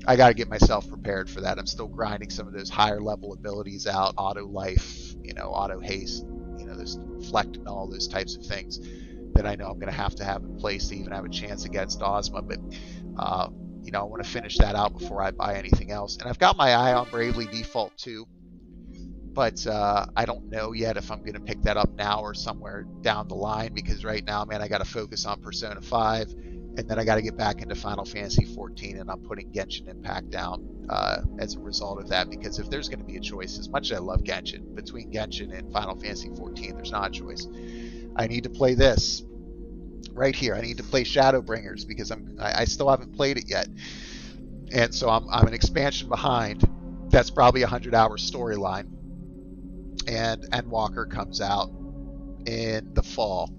I got to get myself prepared for that. I'm still grinding some of those higher level abilities out, auto life, auto haste, those reflect and all those types of things that I know I'm going to have in place to even have a chance against Ozma. But I want to finish that out before I buy anything else. And I've got my eye on Bravely Default 2, but I don't know yet if I'm going to pick that up now or somewhere down the line, because right now, man, I got to focus on Persona 5, and then I got to get back into Final Fantasy 14, and I'm putting Genshin Impact down as a result of that, because if there's going to be a choice, as much as I love Genshin, between Genshin and Final Fantasy 14, there's not a choice. I need to play this right here. I need to play Shadowbringers, because I still haven't played it yet, and so I'm an expansion behind. That's probably a 100-hour storyline, and Endwalker comes out in the fall,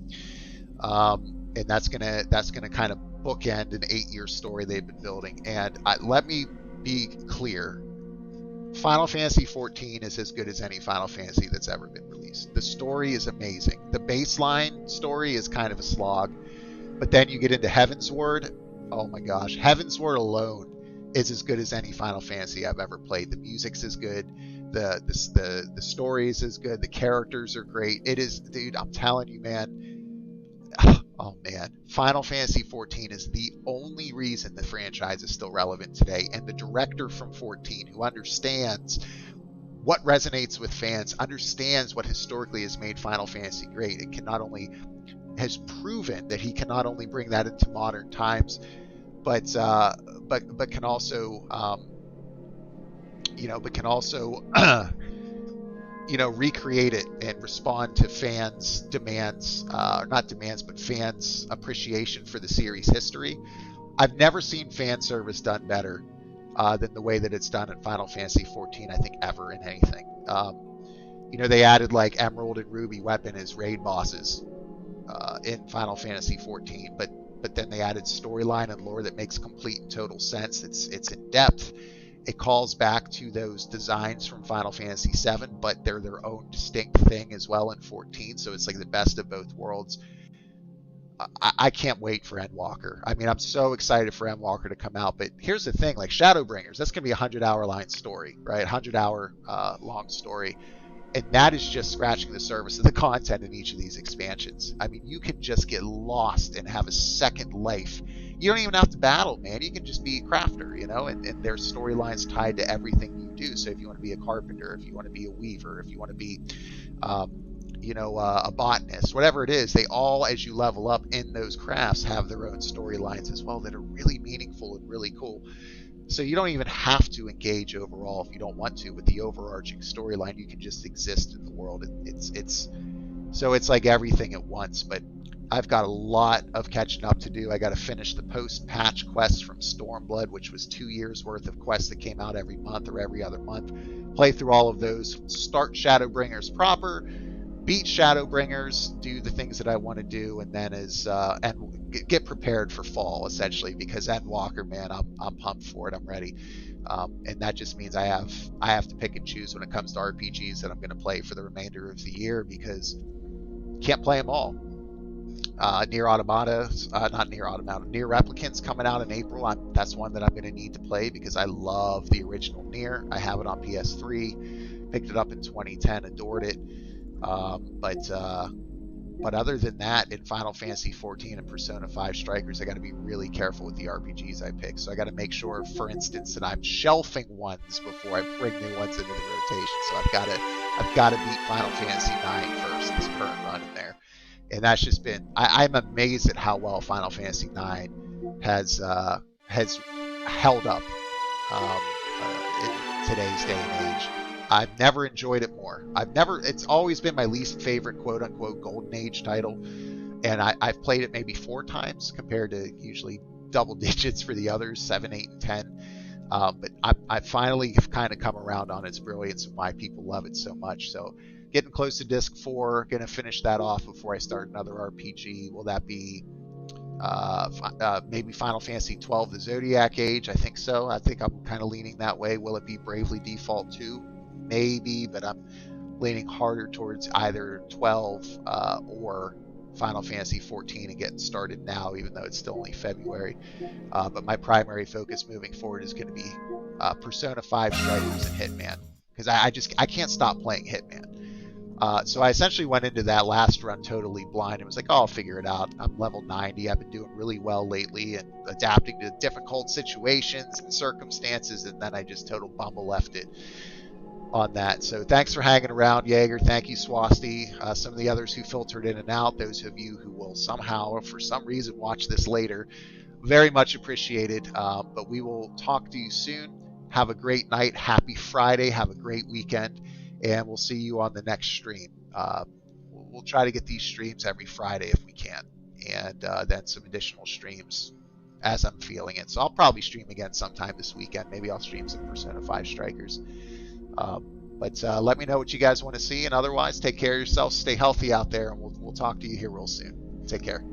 and that's gonna kind of bookend an 8-year story they've been building. And let me be clear, Final Fantasy 14 is as good as any Final Fantasy that's ever been released. The story is amazing. The baseline story is kind of a slog, but then you get into Heavensward. Oh my gosh, Heavensward alone is as good as any Final Fantasy I've ever played. The music's as good, the story is as good, the characters are great. It is, dude, I'm telling you, man. Oh man, Final Fantasy 14 is the only reason the franchise is still relevant today. And the director from 14, who understands what resonates with fans, understands what historically has made Final Fantasy great, and has proven that he can not only bring that into modern times, but can also recreate it and respond to fans' demands, not demands, but fans' appreciation for the series history. I've never seen fan service done better than the way that it's done in Final Fantasy 14, I think, ever in anything. They added like Emerald and Ruby weapon as raid bosses in Final Fantasy 14, but then they added storyline and lore that makes complete and total sense. It's in depth. It calls back to those designs from Final Fantasy VII, but they're their own distinct thing as well in 14, so it's like the best of both worlds. I can't wait for Endwalker. I mean, I'm so excited for Endwalker to come out, but here's the thing, like Shadowbringers, that's going to be a 100-hour line story, right? 100-hour long story. And that is just scratching the surface of the content in each of these expansions. I mean, you can just get lost and have a second life. You don't even have to battle, man. You can just be a crafter, and there's storylines tied to everything you do. So if you want to be a carpenter, if you want to be a weaver, if you want to be a botanist, whatever it is, they all, as you level up in those crafts, have their own storylines as well that are really meaningful and really cool. So you don't even have to engage overall if you don't want to with the overarching storyline. You can just exist in the world. It's like everything at once. But I've got a lot of catching up to do. I got to finish the post-patch quests from Stormblood, which was 2 years worth of quests that came out every month or every other month. Play through all of those. Start Shadowbringers proper. Beat Shadowbringers, do the things that I want to do, and then and get prepared for fall, essentially, because Endwalker, man, I'm pumped for it. I'm ready, and that just means I have to pick and choose when it comes to RPGs that I'm going to play for the remainder of the year, because can't play them all. Nier Replicant's coming out in April. That's one that I'm going to need to play because I love the original Nier. I have it on PS3, picked it up in 2010, adored it. But other than that, in Final Fantasy 14 and Persona 5 Strikers, I got to be really careful with the RPGs I pick. So I got to make sure, for instance, that I'm shelving ones before I bring new ones into the rotation. So I've got to beat Final Fantasy 9 first, this current run in there. And that's just been, I'm amazed at how well Final Fantasy 9 has held up in today's day and age. I've never enjoyed it more. It's always been my least favorite quote-unquote Golden Age title, and I've played it maybe 4 times compared to usually double digits for the others, 7, 8, and 10. But I finally have kind of come around on its brilliance and why people love it so much. So getting close to Disc 4, going to finish that off before I start another RPG. Will that be maybe Final Fantasy 12, the Zodiac Age? I think so. I think I'm kind of leaning that way. Will it be Bravely Default 2? Maybe, but I'm leaning harder towards either 12 or Final Fantasy 14 and getting started now, even though it's still only February. But my primary focus moving forward is going to be Persona 5 Strikers and Hitman, because I can't stop playing Hitman. So I essentially went into that last run totally blind and was like, oh, I'll figure it out. I'm level 90. I've been doing really well lately and adapting to difficult situations and circumstances, and then I just total bumble left it on that. So thanks for hanging around, Jaeger. Thank you, Swasti. Some of the others who filtered in and out, those of you who will somehow or for some reason watch this later, very much appreciated. But we will talk to you soon. Have a great night. Happy Friday. Have a great weekend. And we'll see you on the next stream. We'll try to get these streams every Friday if we can. And then some additional streams as I'm feeling it. So I'll probably stream again sometime this weekend. Maybe I'll stream some Persona 5 Strikers. But let me know what you guys want to see, and otherwise, take care of yourselves, stay healthy out there, and we'll talk to you here real soon. Take care.